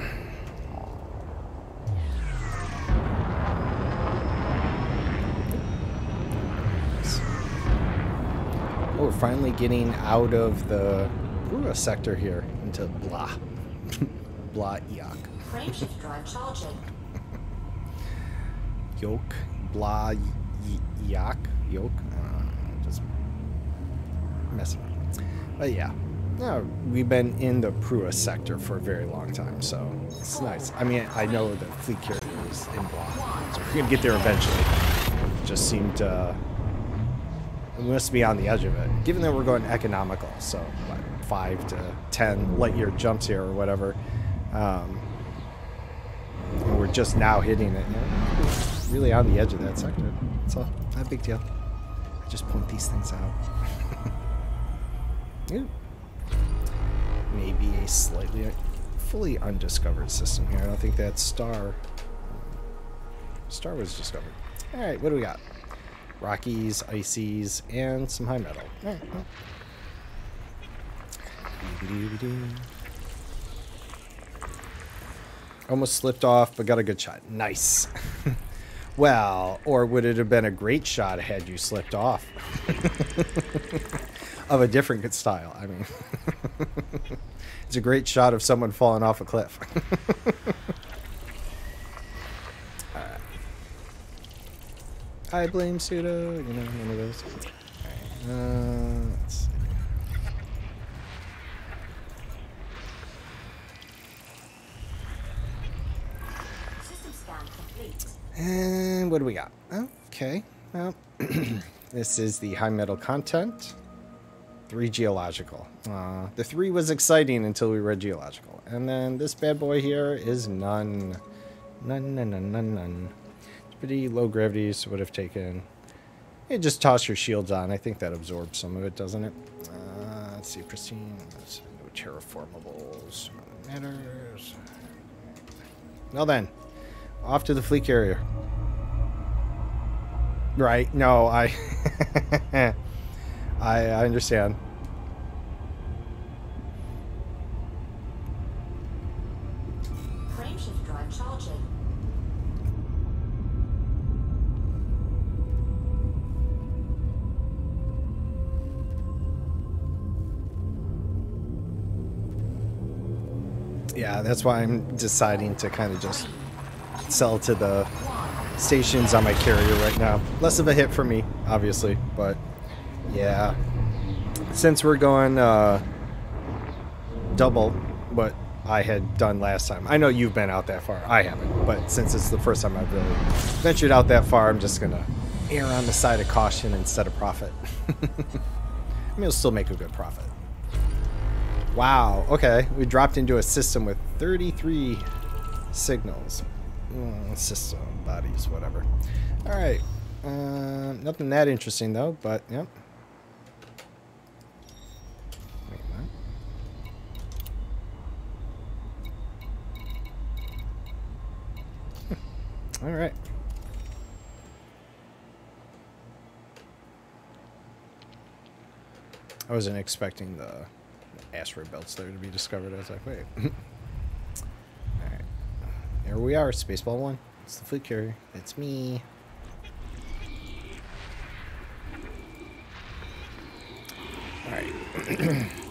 Oh, we're finally getting out of the Rua sector here into blah. Blah Eok. Frameshift drive charging. Yoke. Blah Eok. Yoke. Just messing up. But yeah. No, we've been in the Prua sector for a very long time, so it's nice. I mean, I know the fleet carrier is in Blah, so we're going to get there eventually. It just seemed we must be on the edge of it, given that we're going economical, so what, 5 to 10 light year jumps here or whatever. And we're just now hitting it. We're really on the edge of that sector. It's not a big deal. I just point these things out. Yeah. Maybe a slightly fully undiscovered system here. I don't think that star was discovered. All right, what do we got? Rockies, ices, and some high metal. All right, well, Almost slipped off, but got a good shot. Nice. Well, or would it have been a great shot had you slipped off? Of a different good style, I mean. It's a great shot of someone falling off a cliff. Alright. I blame pseudo, you know, one of those. Alright, let's see. System scan complete. And what do we got? Okay, well, this is the high metal content. 3 geological. The 3 was exciting until we read geological. And then this bad boy here is none. None. It's pretty low gravity, so would have taken... You just toss your shields on. I think that absorbs some of it, doesn't it? Let's see, pristine. Let's no terraformables. Matters. Well then, off to the fleet carrier. Right, no, I understand. Frameshift drive charging. Yeah, that's why I'm deciding to kind of just sell to the stations on my carrier right now. Less of a hit for me, obviously, but yeah. Since we're going double what I had done last time. I know you've been out that far. I haven't, but since it's the first time I've really ventured out that far, I'm just going to err on the side of caution instead of profit. I mean, it'll still make a good profit. Wow, okay. We dropped into a system with 33 signals. System, bodies, whatever. Alright. Nothing that interesting, though, but, yep. Wait, what? Alright. I wasn't expecting the asteroid belts there to be discovered. I was like, wait. Alright. Here we are, Spaceball 1. It's the fleet carrier. It's me. Alright.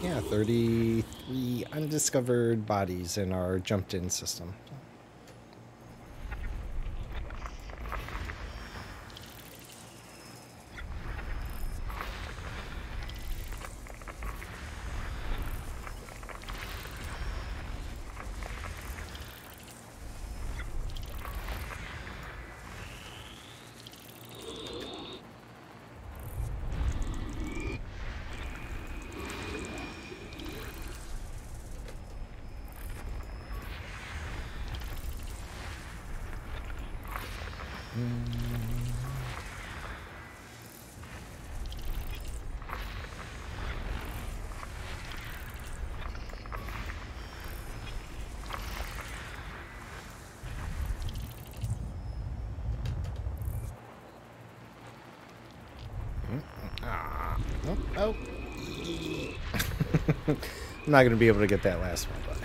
Yeah, 33 undiscovered bodies in our jumped-in system. Oh. I'm not going to be able to get that last one, but...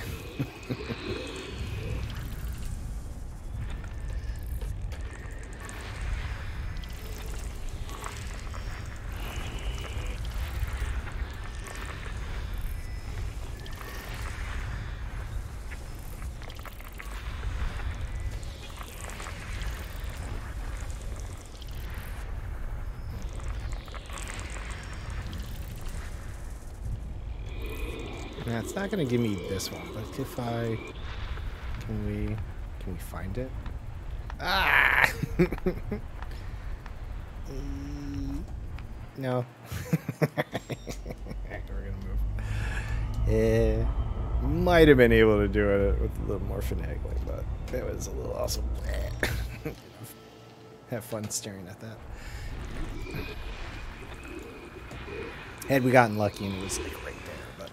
Nah, it's not gonna give me this one, but if I can we find it? Ah! No. We're gonna move. Might have been able to do it with a little more finagling, but that was a little awesome. Have fun staring at that. Had we gotten lucky and it was like right there, but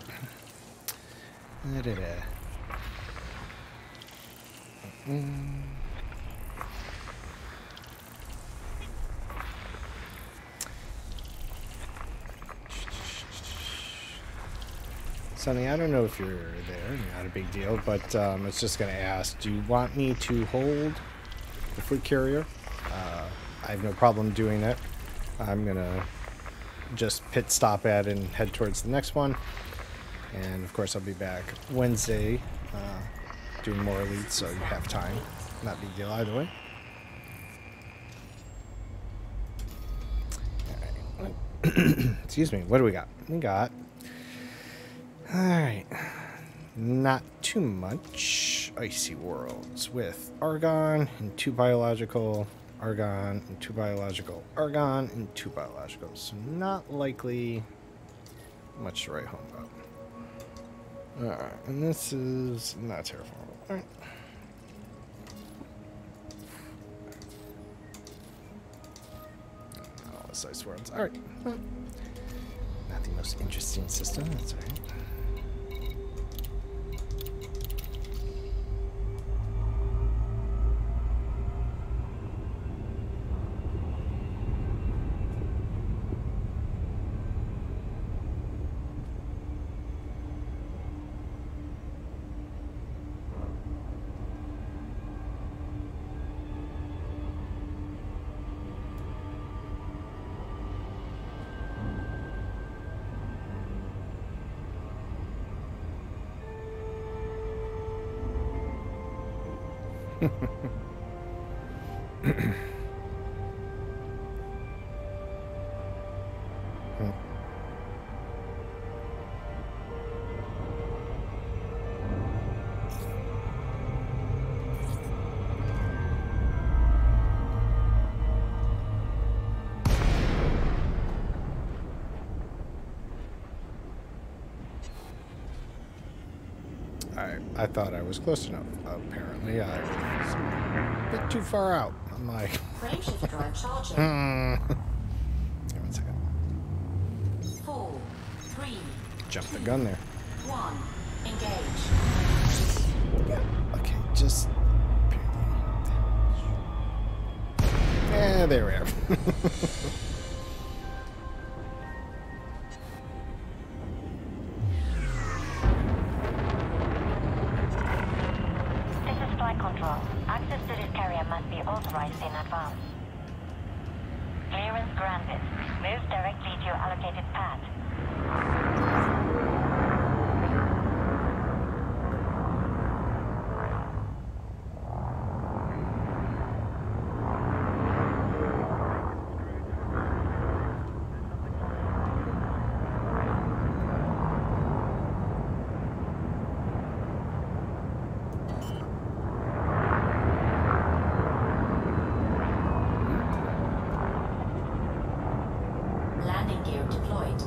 Sonny, I don't know if you're there. Not a big deal, but I was just going to ask, do you want me to hold the fleet carrier? I have no problem doing it. I'm going to just pit stop at and head towards the next one. And, of course, I'll be back Wednesday doing more elites, so you have time. Not a big deal either way. All right. Excuse me. What do we got? We got... Alright, not too much icy worlds with Argon and 2 biological, Argon and 2 biological, Argon and 2 biological. So not likely much to write home about. Alright, and this is not terrible. Alright. All this ice worlds. Alright. Well, not the most interesting system, that's alright. I thought I was close enough. Apparently, I was a bit too far out. I'm like, Frameshift drive charging. Give me a second. 4, 3, Jump the gun there. 1. Engage. Yeah. Okay, just. Yeah, there we are. Control. Access to this carrier must be authorized in advance. Clearance granted. Move directly to your allocated path. Landing gear deployed.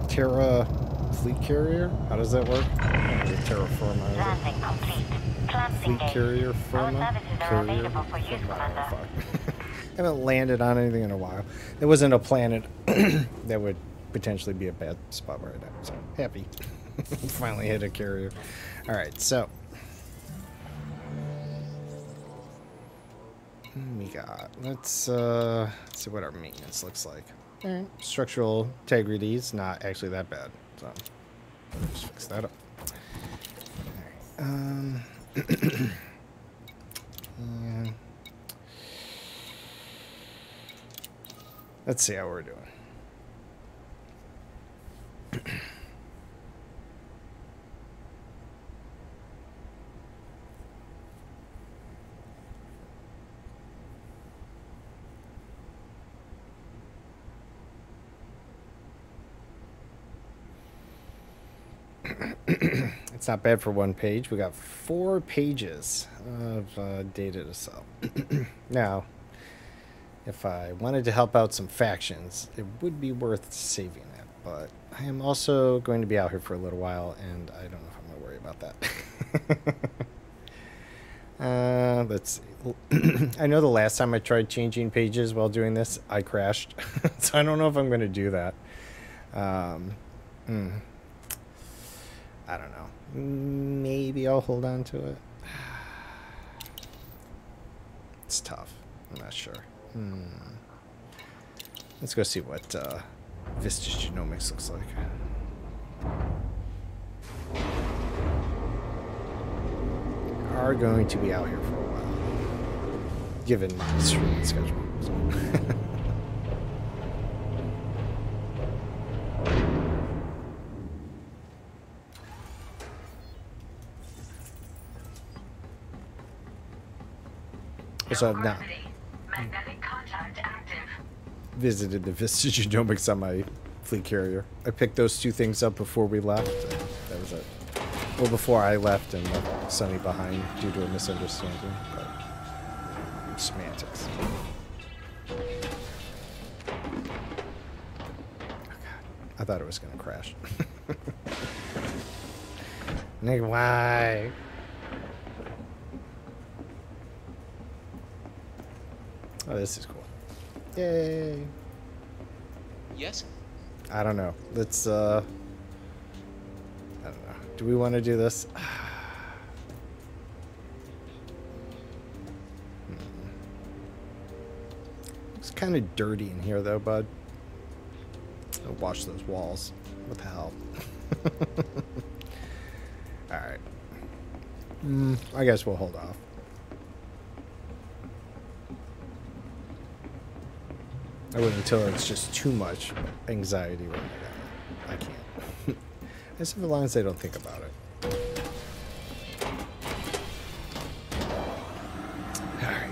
Terra fleet carrier? How does that work? Terraforma. Landing complete. Clamps Fleet engaged. carrier All firma? services are available for use, Commander. Fuck. Haven't landed on anything in a while. There wasn't a planet that would potentially be a bad spot right now. So happy. Finally hit a carrier. Alright, so we got let's see what our maintenance looks like. Alright. Structural integrity is not actually that bad. So just fix that up. Alright. Yeah. Let's see how we're doing. It's not bad for one page. We got 4 pages of data to sell. Now, if I wanted to help out some factions, it would be worth saving it. But I am also going to be out here for a little while, and I don't know if I'm going to worry about that. Let's see. I know the last time I tried changing pages while doing this, I crashed. So I don't know if I'm going to do that. I don't know. Maybe I'll hold on to it. It's tough. I'm not sure. Let's go see what Vista Genomics looks like. We are going to be out here for a while, given my streaming schedule. So. So I've not visited the Vista Genomics on my fleet carrier. I picked those two things up before we left. And that was it. Well, before I left and left Sunny behind due to a misunderstanding. But semantics. Oh God. I thought it was going to crash. Nick, why? Oh, this is cool. Yay. Yes? I don't know. Let's, I don't know. Do we want to do this? It's kind of dirty in here, though, bud. I'll wash those walls. What the hell? Alright. I guess we'll hold off. I wouldn't until it's just too much anxiety right now. I can't. As long as I don't think about it. Alright.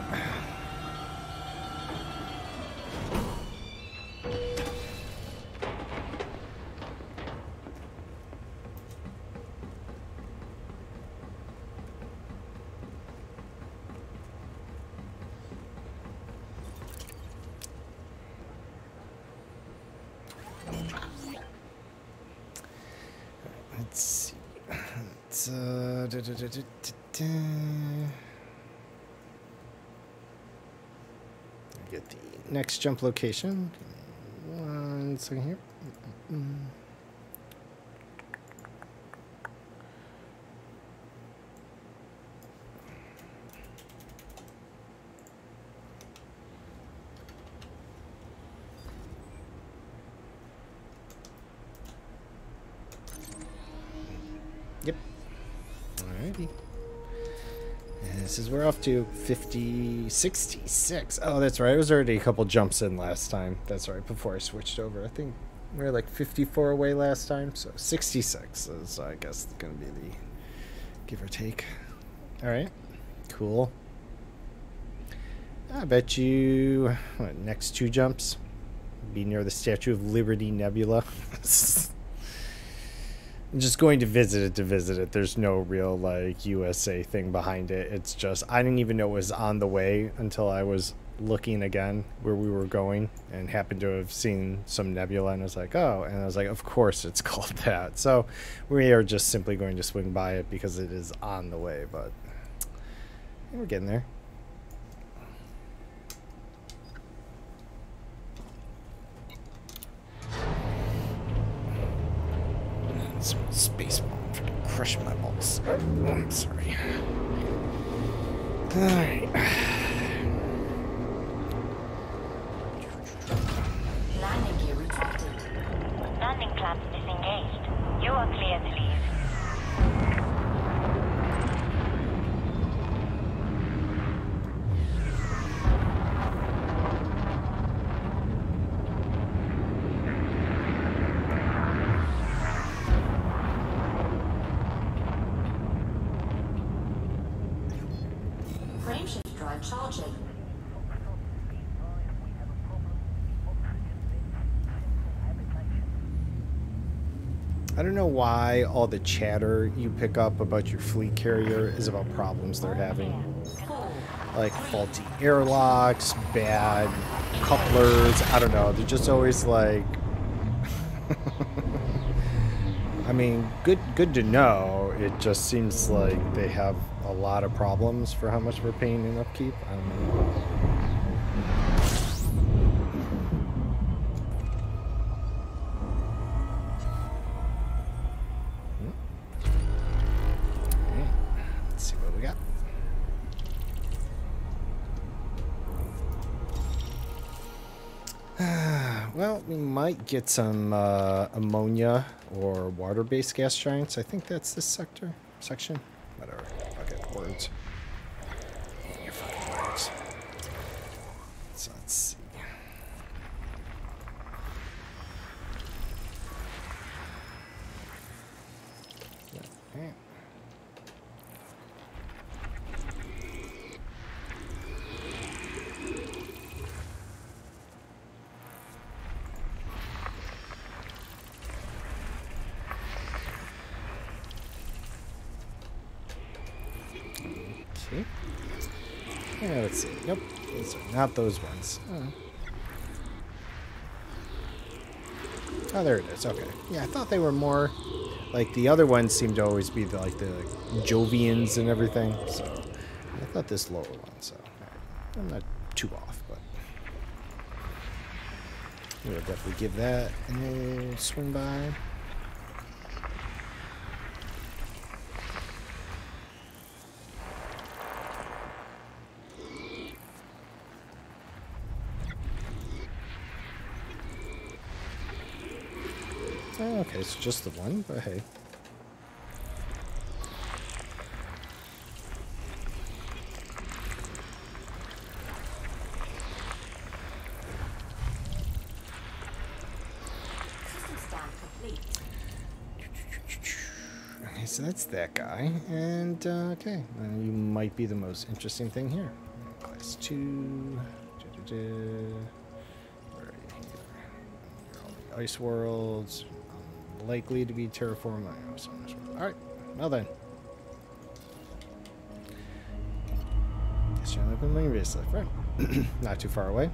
Let's see. Let's get the next jump location. 1 second here. Yep. Alrighty. And this is we're off to 66. Oh, that's right. I was already a couple jumps in last time. That's right. Before I switched over, I think we were like 54 away last time. So 66 is, I guess, going to be the give or take. All right. Cool. I bet you what, next 2 jumps be near the Statue of Liberty Nebula. I'm just going to visit it. There's no real, like, USA thing behind it. It's just, I didn't even know it was on the way until I was looking again where we were going and happened to have seen some nebula, and I was like, oh, and I was like, of course it's called that. So we are just simply going to swing by it because it is on the way, but we're getting there. Space ball crushing my balls. Oh, I'm sorry. Alright. Landing gear retracted. Landing clamps disengaged. You are clear to leave. Frameshift drive charging. I don't know why all the chatter you pick up about your fleet carrier is about problems they're having. Like faulty airlocks, bad couplers, I don't know. They're just always like... I mean, good to know. It just seems like they have a lot of problems for how much we're paying in upkeep. I don't know. Well, we might get some ammonia or water-based gas giants. I think that's this section. Whatever. Okay, words. Your fucking words. So let's see. Okay. Okay. Yeah, let's see. Nope, these are not those ones. Oh, there it is. Okay. Yeah, I thought they were more like the other ones seemed to always be the Jovians and everything. So I thought this lower one. So I'm not too off, but we'll definitely give that a little swing by. Oh, okay, it's just the one, but hey. System scan complete. Okay, so that's that guy, and okay, you might be the most interesting thing here. Class 2. Where are you here? All the ice worlds. Likely to be terraformed. Alright, well then. Guess you're open wing race left, right? Not too far away.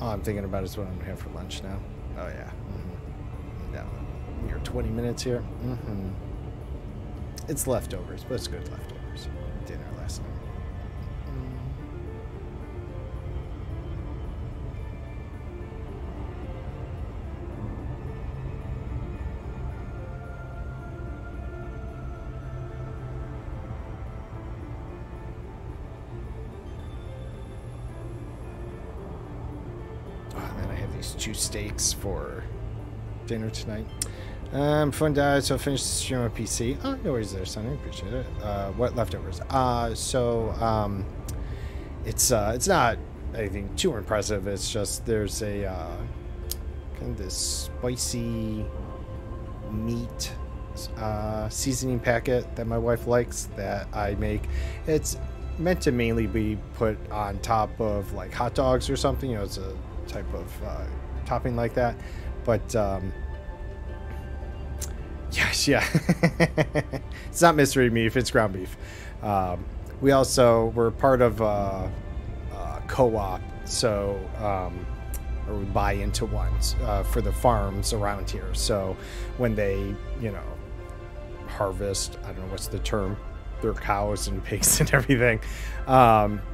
All I'm thinking about is what I'm gonna have for lunch now. Oh yeah. No, you're 20 minutes here. It's leftovers, but it's good leftovers. Dinner last night. Two steaks for dinner tonight. Fun diet, so I finished the stream on PC. Oh, no worries there, Sonny. Appreciate it. What leftovers? It's not anything too impressive. It's just there's a kind of this spicy meat seasoning packet that my wife likes that I make. It's meant to mainly be put on top of like hot dogs or something. You know, it's a type of topping like that, but yes, yeah. It's not mystery beef, it's ground beef. We also were part of a co-op, so or we buy into ones for the farms around here. So when they, you know, harvest, I don't know what's the term, their cows and pigs and everything,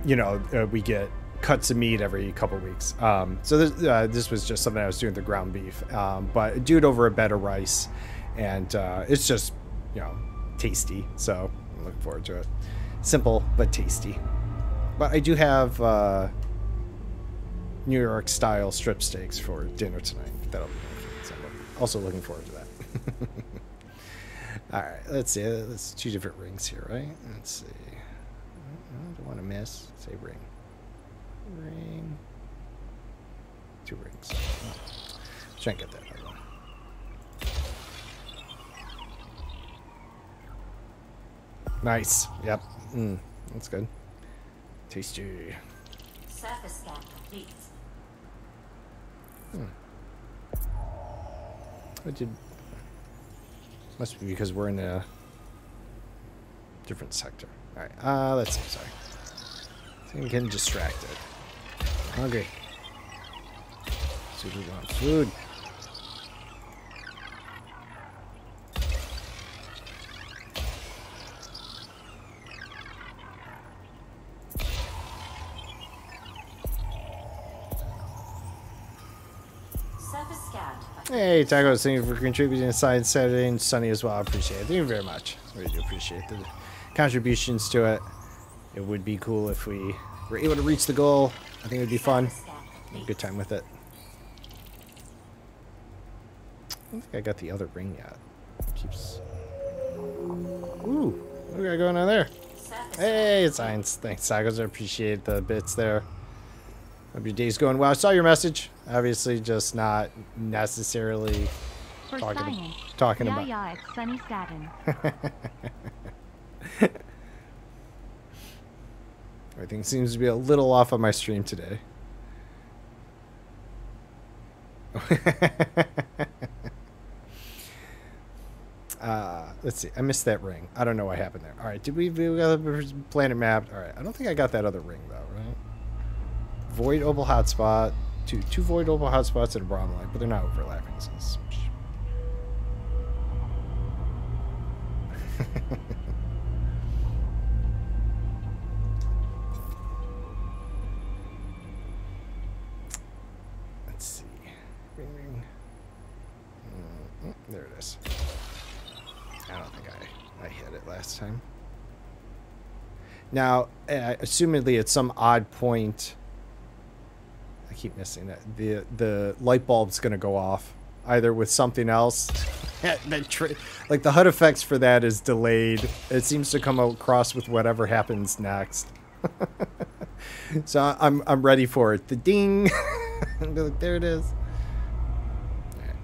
you know, we get cuts of meat every couple weeks. So this was just something I was doing, the ground beef, but I do it over a bed of rice, and it's just, you know, tasty. So I'm looking forward to it. Simple but tasty. But I do have New York style strip steaks for dinner tonight. That'll be good. So I'm also looking forward to that. All right, let's see. That's 2 different rings here, right? Let's see. I don't want to miss. Say ring. Ring. 2 rings. Try and get that other one. Nice. Yep. That's good. Tasty. Surface scan complete. I did. Must be because we're in a different sector. All right. Let's see. Sorry. I'm getting distracted. Hungry. Food, we want food. Hey, Taco, thank you for contributing to Science Saturday, and Sunny as well. I appreciate it. Thank you very much. I really do appreciate the contributions to it. It would be cool if we were able to reach the goal. I think it would be fun. Have a good time with it. I don't think I got the other ring yet. Keeps. Ooh, what do we got going on there? Hey, it's Science. Thanks, Sagos. I appreciate the bits there. Hope your day's going well. I saw your message. Obviously, just not necessarily For talking science. about. Yeah, it's sunny Saturn. Everything seems to be a little off on my stream today. Let's see. I missed that ring. I don't know what happened there. All right. Did we got the planet mapped? All right. I don't think I got that other ring, though, right? Void opal hotspot. Two void opal hotspots and a bromlite, but they're not overlapping. So let's see. Ring. There it is. I don't think I hit it last time. Now, assumedly at some odd point, I keep missing that. The light bulb's going to go off, either with something else. Like the HUD effects for that is delayed. It seems to come across with whatever happens next. So I'm ready for it. The ding. And be like, there it is.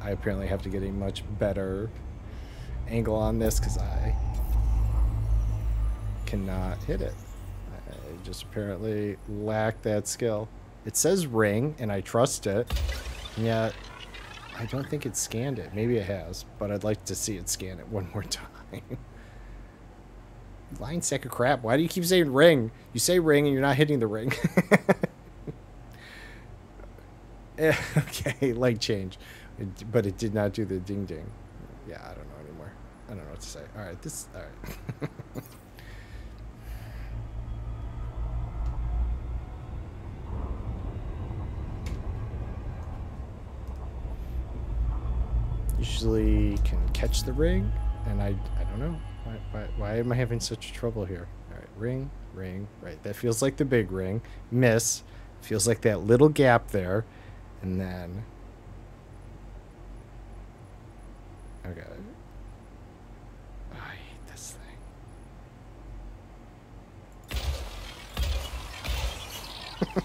I apparently have to get a much better angle on this because I cannot hit it. I just apparently lack that skill. It says ring, and I trust it, and yet I don't think it scanned it. Maybe it has, but I'd like to see it scan it one more time. Lying sack of crap. Why do you keep saying ring? You say ring, and you're not hitting the ring. Okay, leg change. But it did not do the ding ding. Yeah, I don't know anymore. I don't know what to say. All right, all right. Usually can catch the ring, and I don't know. Why am I having such trouble here? All right, ring, right. That feels like the big ring. Miss. Feels like that little gap there. And then... Okay. Oh, I hate this thing.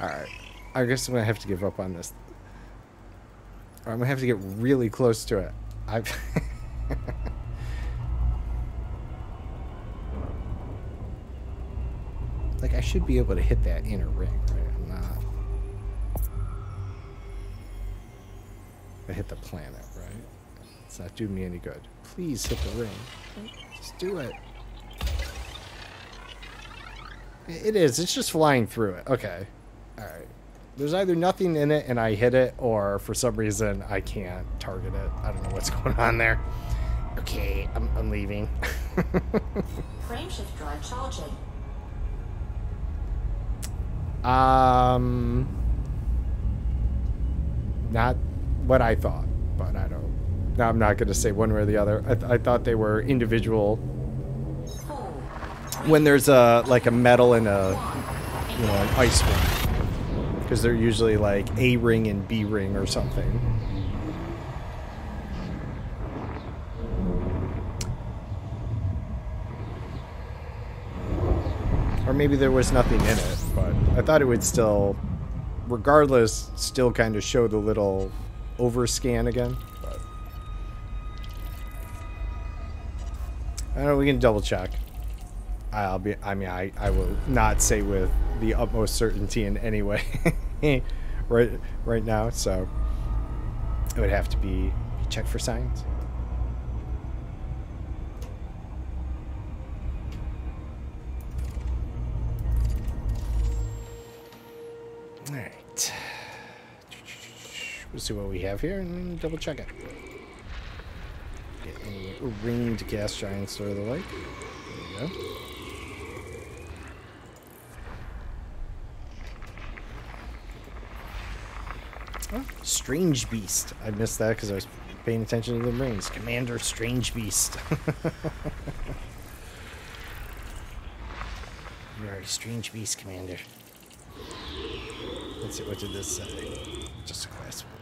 Alright. I guess I'm going to have to give up on this. Or I'm going to have to get really close to it. Like, I should be able to hit that inner ring, right? I'm not. I hit the planet, right? It's not doing me any good. Please hit the ring. Just do it. It is. It's just flying through it. Okay. Alright. There's either nothing in it and I hit it, or for some reason I can't target it. I don't know what's going on there. Okay, I'm leaving. Frameshift drive charging. Not what I thought, but I don't. I'm not going to say one way or the other. I thought they were individual. When there's like a metal and an ice ring, because they're usually like A ring and B ring or something. Or maybe there was nothing in it, but I thought it would still, regardless, still kind of show the little overscan again. But I don't know, we can double check. I will not say with the utmost certainty in any way right now, so it would have to be checked for science. Alright. We'll see what we have here and then double check it. Get any ringed gas giants or the like. There we go. Strange Beast. I missed that because I was paying attention to the rings. Commander Strange Beast. You are a Strange Beast, Commander. Let's see, what did this say? Just a class 1.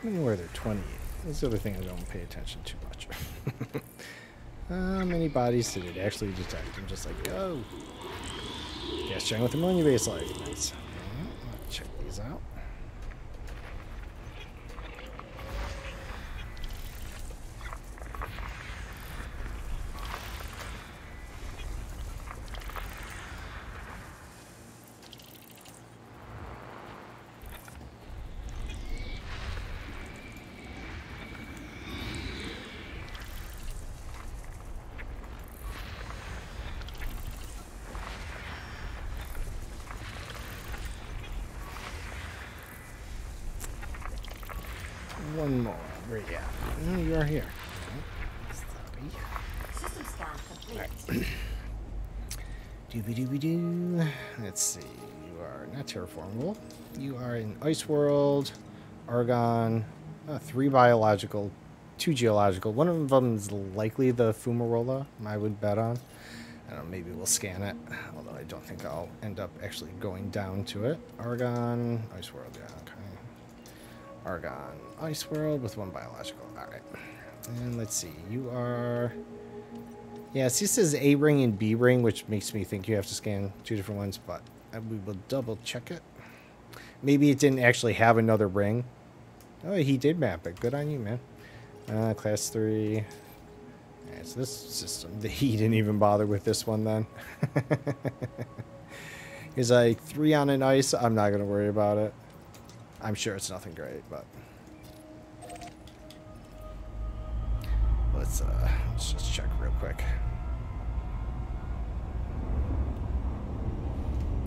Where they're 28. That's the other thing I don't pay attention too much. How many bodies did it actually detect? I'm just like, oh. Gas giant with ammonia base life. Nice. Check these out. One more. Where you at? Oh, you are here. System scan complete. Dooby-dooby-doo. Let's see. You are not terraformable. You are in Ice World, Argon, 3 biological, 2 geological. One of them is likely the Fumarola, I would bet on. I don't know, maybe we'll scan it, although I don't think I'll end up actually going down to it. Argon, Ice World, yeah, okay. Argon, Ice World with 1 biological. Alright. And let's see. You are... Yeah, see, this is A ring and B ring, which makes me think you have to scan 2 different ones, but we will double check it. Maybe it didn't actually have another ring. Oh, he did map it. Good on you, man. Class 3. Yeah, it's this system. He didn't even bother with this one then. He's like, 3 on an ice. I'm not going to worry about it. I'm sure it's nothing great, but let's just check real quick.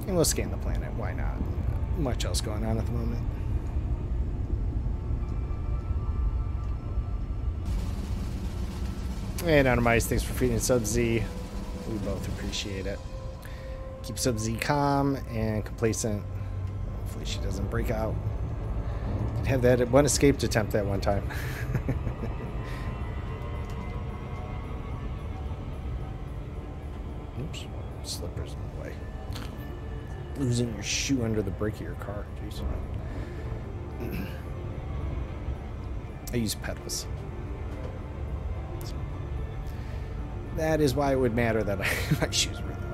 And we'll scan the planet. Why not? Much else going on at the moment. And Animize, thanks for feeding Sub-Z. We both appreciate it. Keep Sub-Z calm and complacent. Hopefully she doesn't break out. Did have that one escaped attempt that one time. Oops. Slippers in the way. Losing your shoe under the brake of your car. Jeez. I use pedals. That is why it would matter that my shoes were in the way.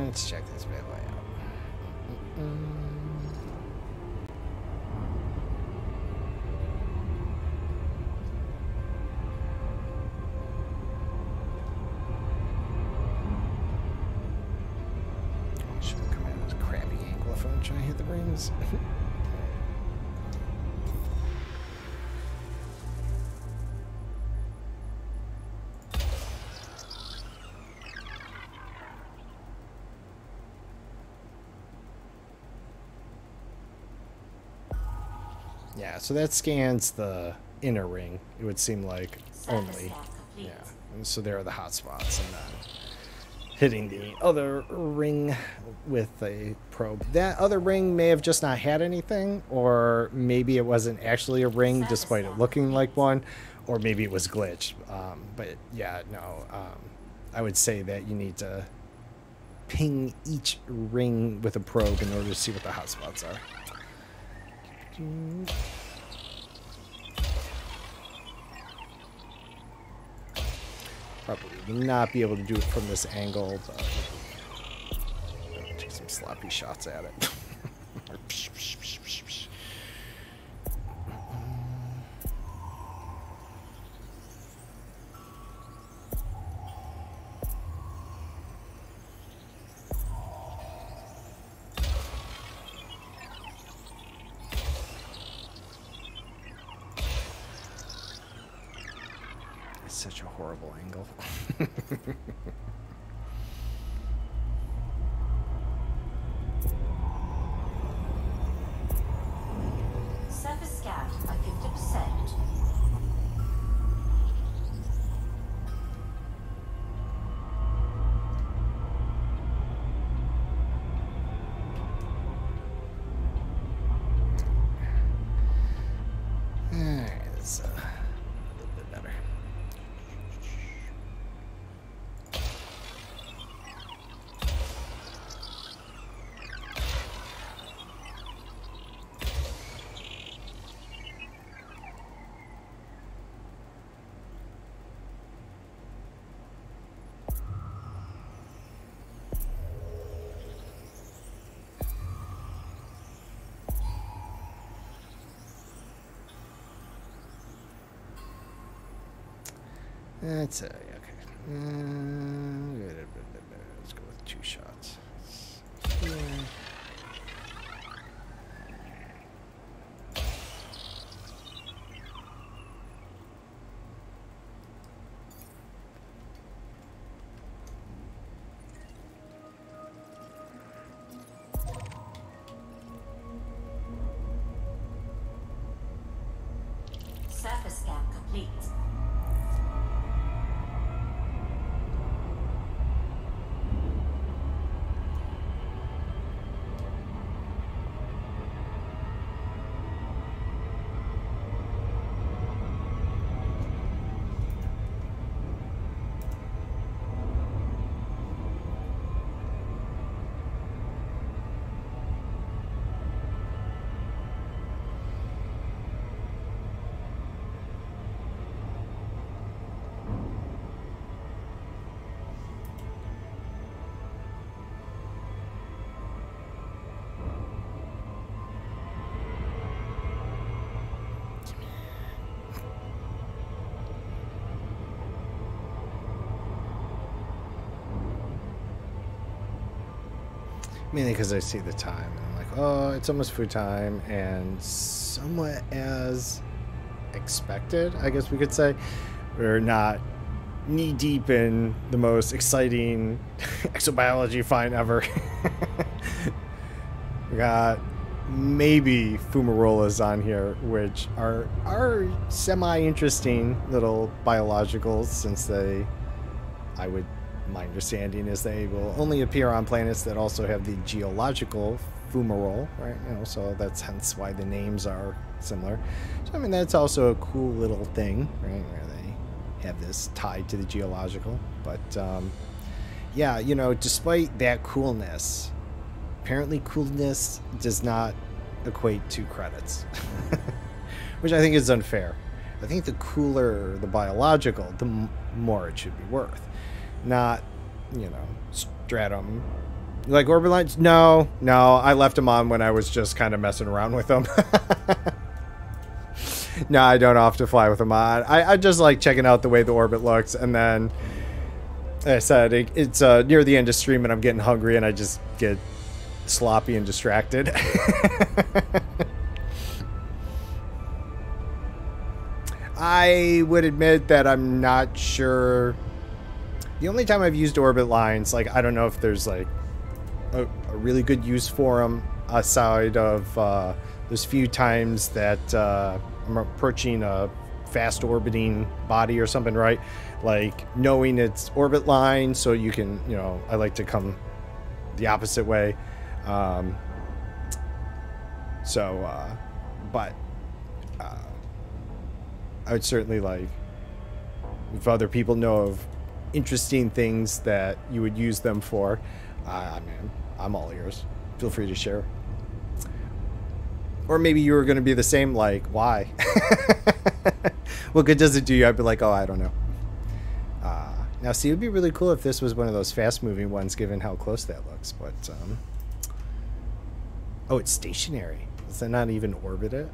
Let's check this bad boy out. Should have come at a crappy angle if I'm trying to hit the rings. Yeah, so that scans the inner ring, it would seem like, only. Yeah, and so there are the hot spots, and then hitting the other ring with a probe. That other ring may have just not had anything, or maybe it wasn't actually a ring despite it looking like one, or maybe it was glitched. But yeah, no, I would say that you need to ping each ring with a probe in order to see what the hot spots are. Probably will not be able to do it from this angle, but I'll take some sloppy shots at it. Such a horrible angle. Surface scan at 50%. Alright, that's a little bit better. That's okay. Let's go with 2 shots. Yeah. Surface scan complete. Mainly because I see the time and I'm like, oh, it's almost food time, and somewhat as expected, I guess we could say, we're not knee deep in the most exciting exobiology find ever. We got maybe fumarolas on here, which are semi-interesting little biologicals, since my understanding is they will only appear on planets that also have the geological fumarole, right? You know, so that's hence why the names are similar. So I mean, that's also a cool little thing, right? Where they have this tied to the geological. But yeah, you know, despite that coolness, apparently coolness does not equate to credits, which I think is unfair. I think the cooler the biological, the more it should be worth. Not, you know, stratum. Like orbit lines? No, I left them on when I was just kind of messing around with them. No, I don't have to fly with them on. I just like checking out the way the orbit looks, and then, like I said, it's near the end of stream and I'm getting hungry and I just get sloppy and distracted. I would admit that I'm not sure. The only time I've used orbit lines, like, I don't know if there's like a really good use for them aside of those few times that I'm approaching a fast orbiting body or something, right? Like knowing its orbit line, so you can, you know, I like to come the opposite way. But I would certainly like, if other people know of interesting things that you would use them for, I mean, I'm all ears. Feel free to share. Or maybe you were going to be the same, like, why? What good does it do you? I'd be like, oh, I don't know. Now, see, it would be really cool if this was one of those fast-moving ones, given how close that looks. But, oh, it's stationary. Does that not even orbit it?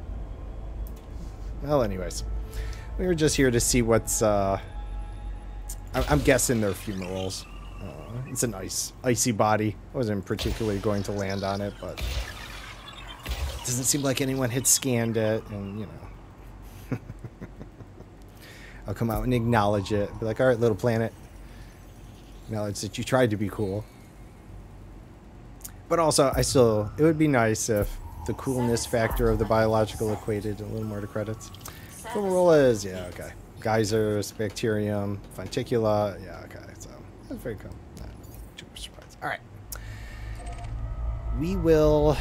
Well, anyways, we were just here to see what's, I'm guessing they're fumaroles. It's a nice, icy body. I wasn't particularly going to land on it, but it doesn't seem like anyone had scanned it, and, you know. I'll come out and acknowledge it. Be like, all right, little planet. Acknowledge that you tried to be cool. But also, it would be nice if the coolness factor of the biological equated a little more to credits. Fumarolas, yeah, okay. Geysers, bacterium, fonticula, yeah, okay. So, that's very cool. Not too surprised. All right. We will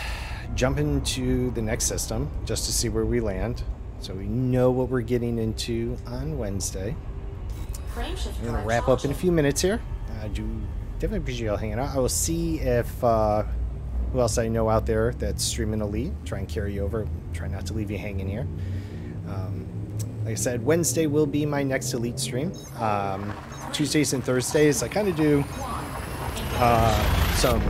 jump into the next system just to see where we land. So we know what we're getting into on Wednesday. I'm going to wrap up in a few minutes here. I do definitely appreciate y'all hanging out. I will see if who else I know out there that's streaming Elite. Try and carry you over. Try not to leave you hanging here. Like I said, Wednesday will be my next Elite stream. Tuesdays and Thursdays, I kind of do some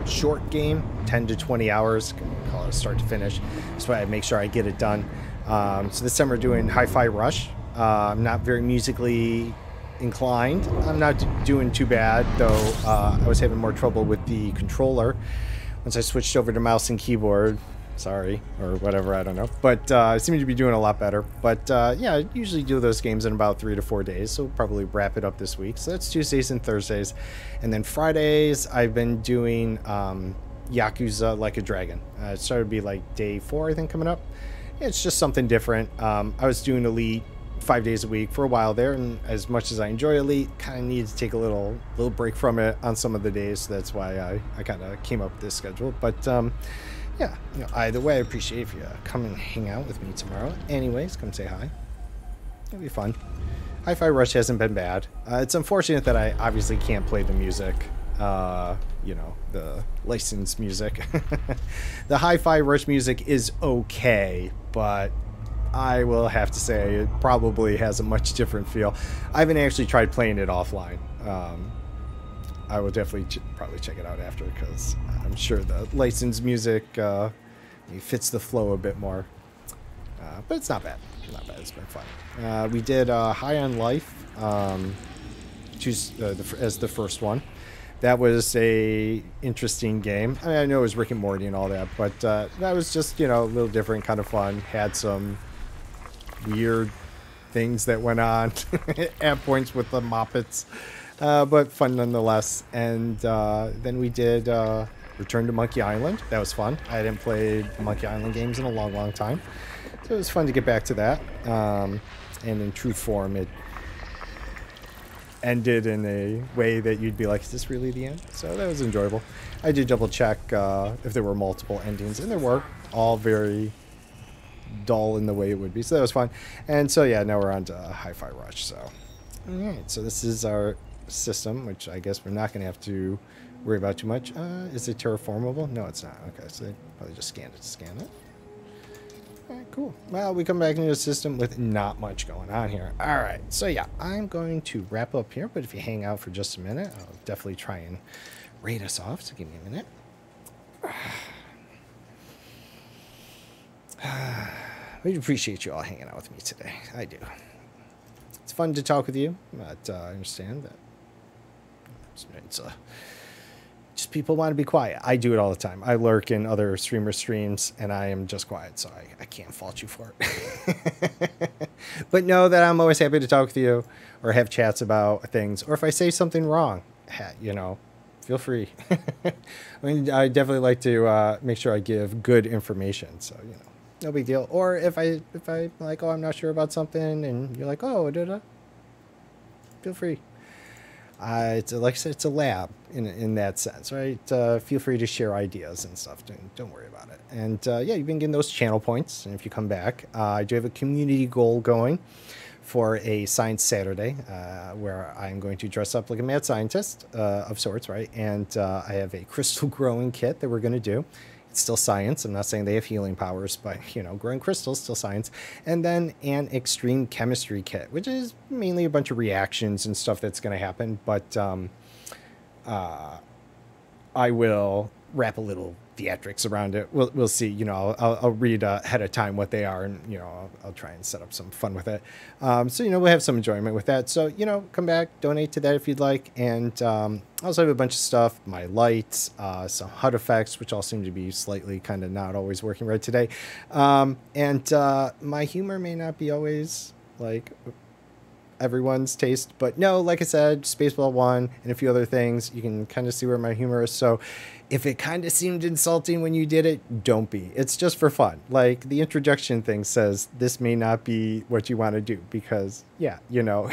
short game, 10 to 20 hours. Call it start to finish. That's why I make sure I get it done. So this time we're doing Hi-Fi Rush. I'm not very musically inclined. I'm not doing too bad, though I was having more trouble with the controller once I switched over to mouse and keyboard. Sorry, or whatever, I don't know. But I seem to be doing a lot better. But yeah, I usually do those games in about 3 to 4 days, so we'll probably wrap it up this week. So that's Tuesdays and Thursdays. And then Fridays, I've been doing Yakuza Like a Dragon. It started to be like day 4, I think, coming up. It's just something different. I was doing Elite 5 days a week for a while there, and as much as I enjoy Elite, kind of needed to take a little break from it on some of the days. So that's why I kind of came up with this schedule. But yeah, you know, either way, I appreciate if you come and hang out with me tomorrow. Anyways, come say hi. It'll be fun. Hi-Fi Rush hasn't been bad. It's unfortunate that I obviously can't play the music. You know, the licensed music. The Hi-Fi Rush music is okay, but I will have to say it probably has a much different feel. I haven't actually tried playing it offline. I will definitely probably check it out after, because I'm sure the licensed music fits the flow a bit more. But it's not bad. Not bad. It's been fun. We did High on Life as the first one. That was a interesting game. I mean, I know it was Rick and Morty and all that, but that was just, you know, a little different, kind of fun. Had some weird things that went on at points with the Muppets, but fun nonetheless. And then we did Return to Monkey Island. That was fun. I hadn't played Monkey Island games in a long, long time, so it was fun to get back to that. And in true form, it ended in a way that you'd be like, is this really the end? So that was enjoyable. I did double check if there were multiple endings, and there were, all very dull in the way it would be. So that was fun. And so yeah, now we're on to Hi-Fi Rush. So all right, so this is our system, which I guess we're not going to have to worry about too much. Is it terraformable? No, it's not. Okay, so they probably just scanned it to scan it. All right, cool. Well, we come back into the system with not much going on here. All right, so yeah, I'm going to wrap up here, but if you hang out for just a minute, I'll definitely try and raid us off, so give me a minute. I appreciate you all hanging out with me today. I do. It's fun to talk with you, but I understand that it's just people want to be quiet. I do it all the time. I lurk in other streamer streams, and I am just quiet, so I can't fault you for it. But know that I'm always happy to talk with you or have chats about things, or if I say something wrong, you know, feel free. I mean, I definitely like to make sure I give good information, so, you know, no big deal. Or if I like, oh, I'm not sure about something, and you're like, oh, feel free. It's like I said, it's a lab in that sense, right? Feel free to share ideas and stuff. Don't worry about it. And yeah, you've been getting those channel points. And if you come back, I do have a community goal going for a Science Saturday, where I'm going to dress up like a mad scientist of sorts, right? And I have a crystal growing kit that we're going to do. It's still science. I'm not saying they have healing powers, but, you know, growing crystals, still science. And then an extreme chemistry kit, which is mainly a bunch of reactions and stuff that's going to happen. But I will wrap a little theatrics around it. We'll see. You know, I'll read ahead of time what they are, and, you know, I'll try and set up some fun with it. So, you know, we'll have some enjoyment with that. So, you know, come back, donate to that if you'd like. And I also have a bunch of stuff, my lights, some HUD effects, which all seem to be slightly kind of not always working right today. And my humor may not be always like everyone's taste, but no, like I said, Spaceball 1 and a few other things, you can kind of see where my humor is. So if it kind of seemed insulting when you did it, don't be. It's just for fun. Like the introduction thing says, this may not be what you want to do because, yeah, you know,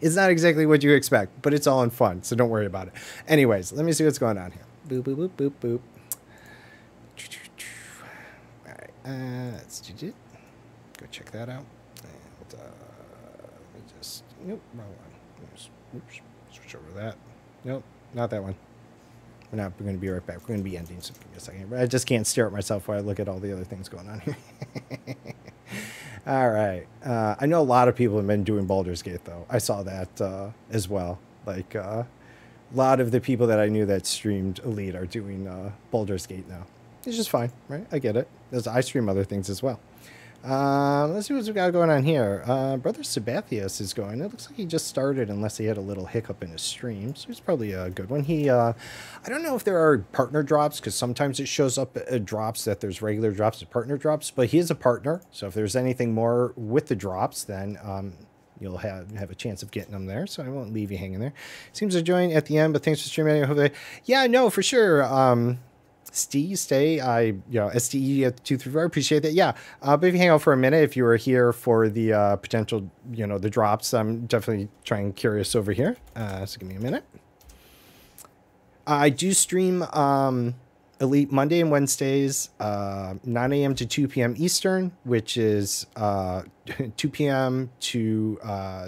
it's not exactly what you expect, but it's all in fun. So don't worry about it. Anyways, let me see what's going on here. Boop, boop, boop, boop, boop. All right, let's do it. Go check that out. And, just, nope, wrong one. Oops, switch over to that. Nope, not that one. We're going to be right back. We're going to be ending, so give me a second. I just can't stare at myself while I look at all the other things going on here. All right. I know a lot of people have been doing Baldur's Gate, though. I saw that as well. Like, a lot of the people that I knew that streamed Elite are doing Baldur's Gate now. It's just fine, right? I get it. I stream other things as well. Let's see what we got going on here. Brother Sabathius is going. It looks like he just started, unless he had a little hiccup in his stream. So it's probably a good one. He, I don't know if there are partner drops, because sometimes it shows up drops that there's regular drops and partner drops, but he is a partner. So if there's anything more with the drops, then you'll have a chance of getting them there. So I won't leave you hanging there. Seems to join at the end, but thanks for streaming. Hopefully, yeah, no, for sure. Stay, STE234, appreciate that. Yeah, but if you hang out for a minute, if you were here for the potential, you know, the drops, I'm definitely trying curious over here. So give me a minute. I do stream Elite Monday and Wednesdays, 9 a.m. to 2 p.m. Eastern, which is 2 p.m. to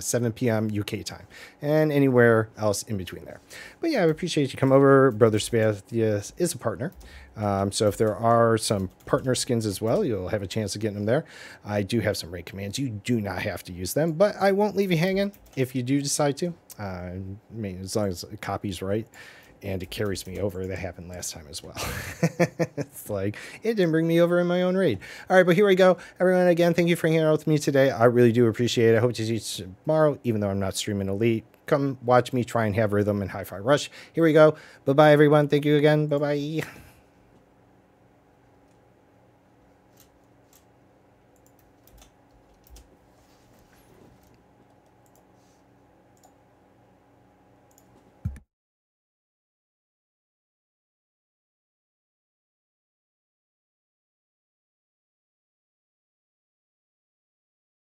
7 p.m. UK time, and anywhere else in between there. But yeah, I appreciate you come over. Brother Spath is a partner. So if there are some partner skins as well, you'll have a chance of getting them there. I do have some raid commands. You do not have to use them, but I won't leave you hanging if you do decide to. I mean, as long as the copy's right. And it carries me over. That happened last time as well. It's like, it didn't bring me over in my own raid. All right, but here we go. Everyone, again, thank you for hanging out with me today. I really do appreciate it. I hope to see you tomorrow, even though I'm not streaming Elite. Come watch me try and have Rhythm and Hi-Fi Rush. Here we go. Bye-bye, everyone. Thank you again. Bye-bye.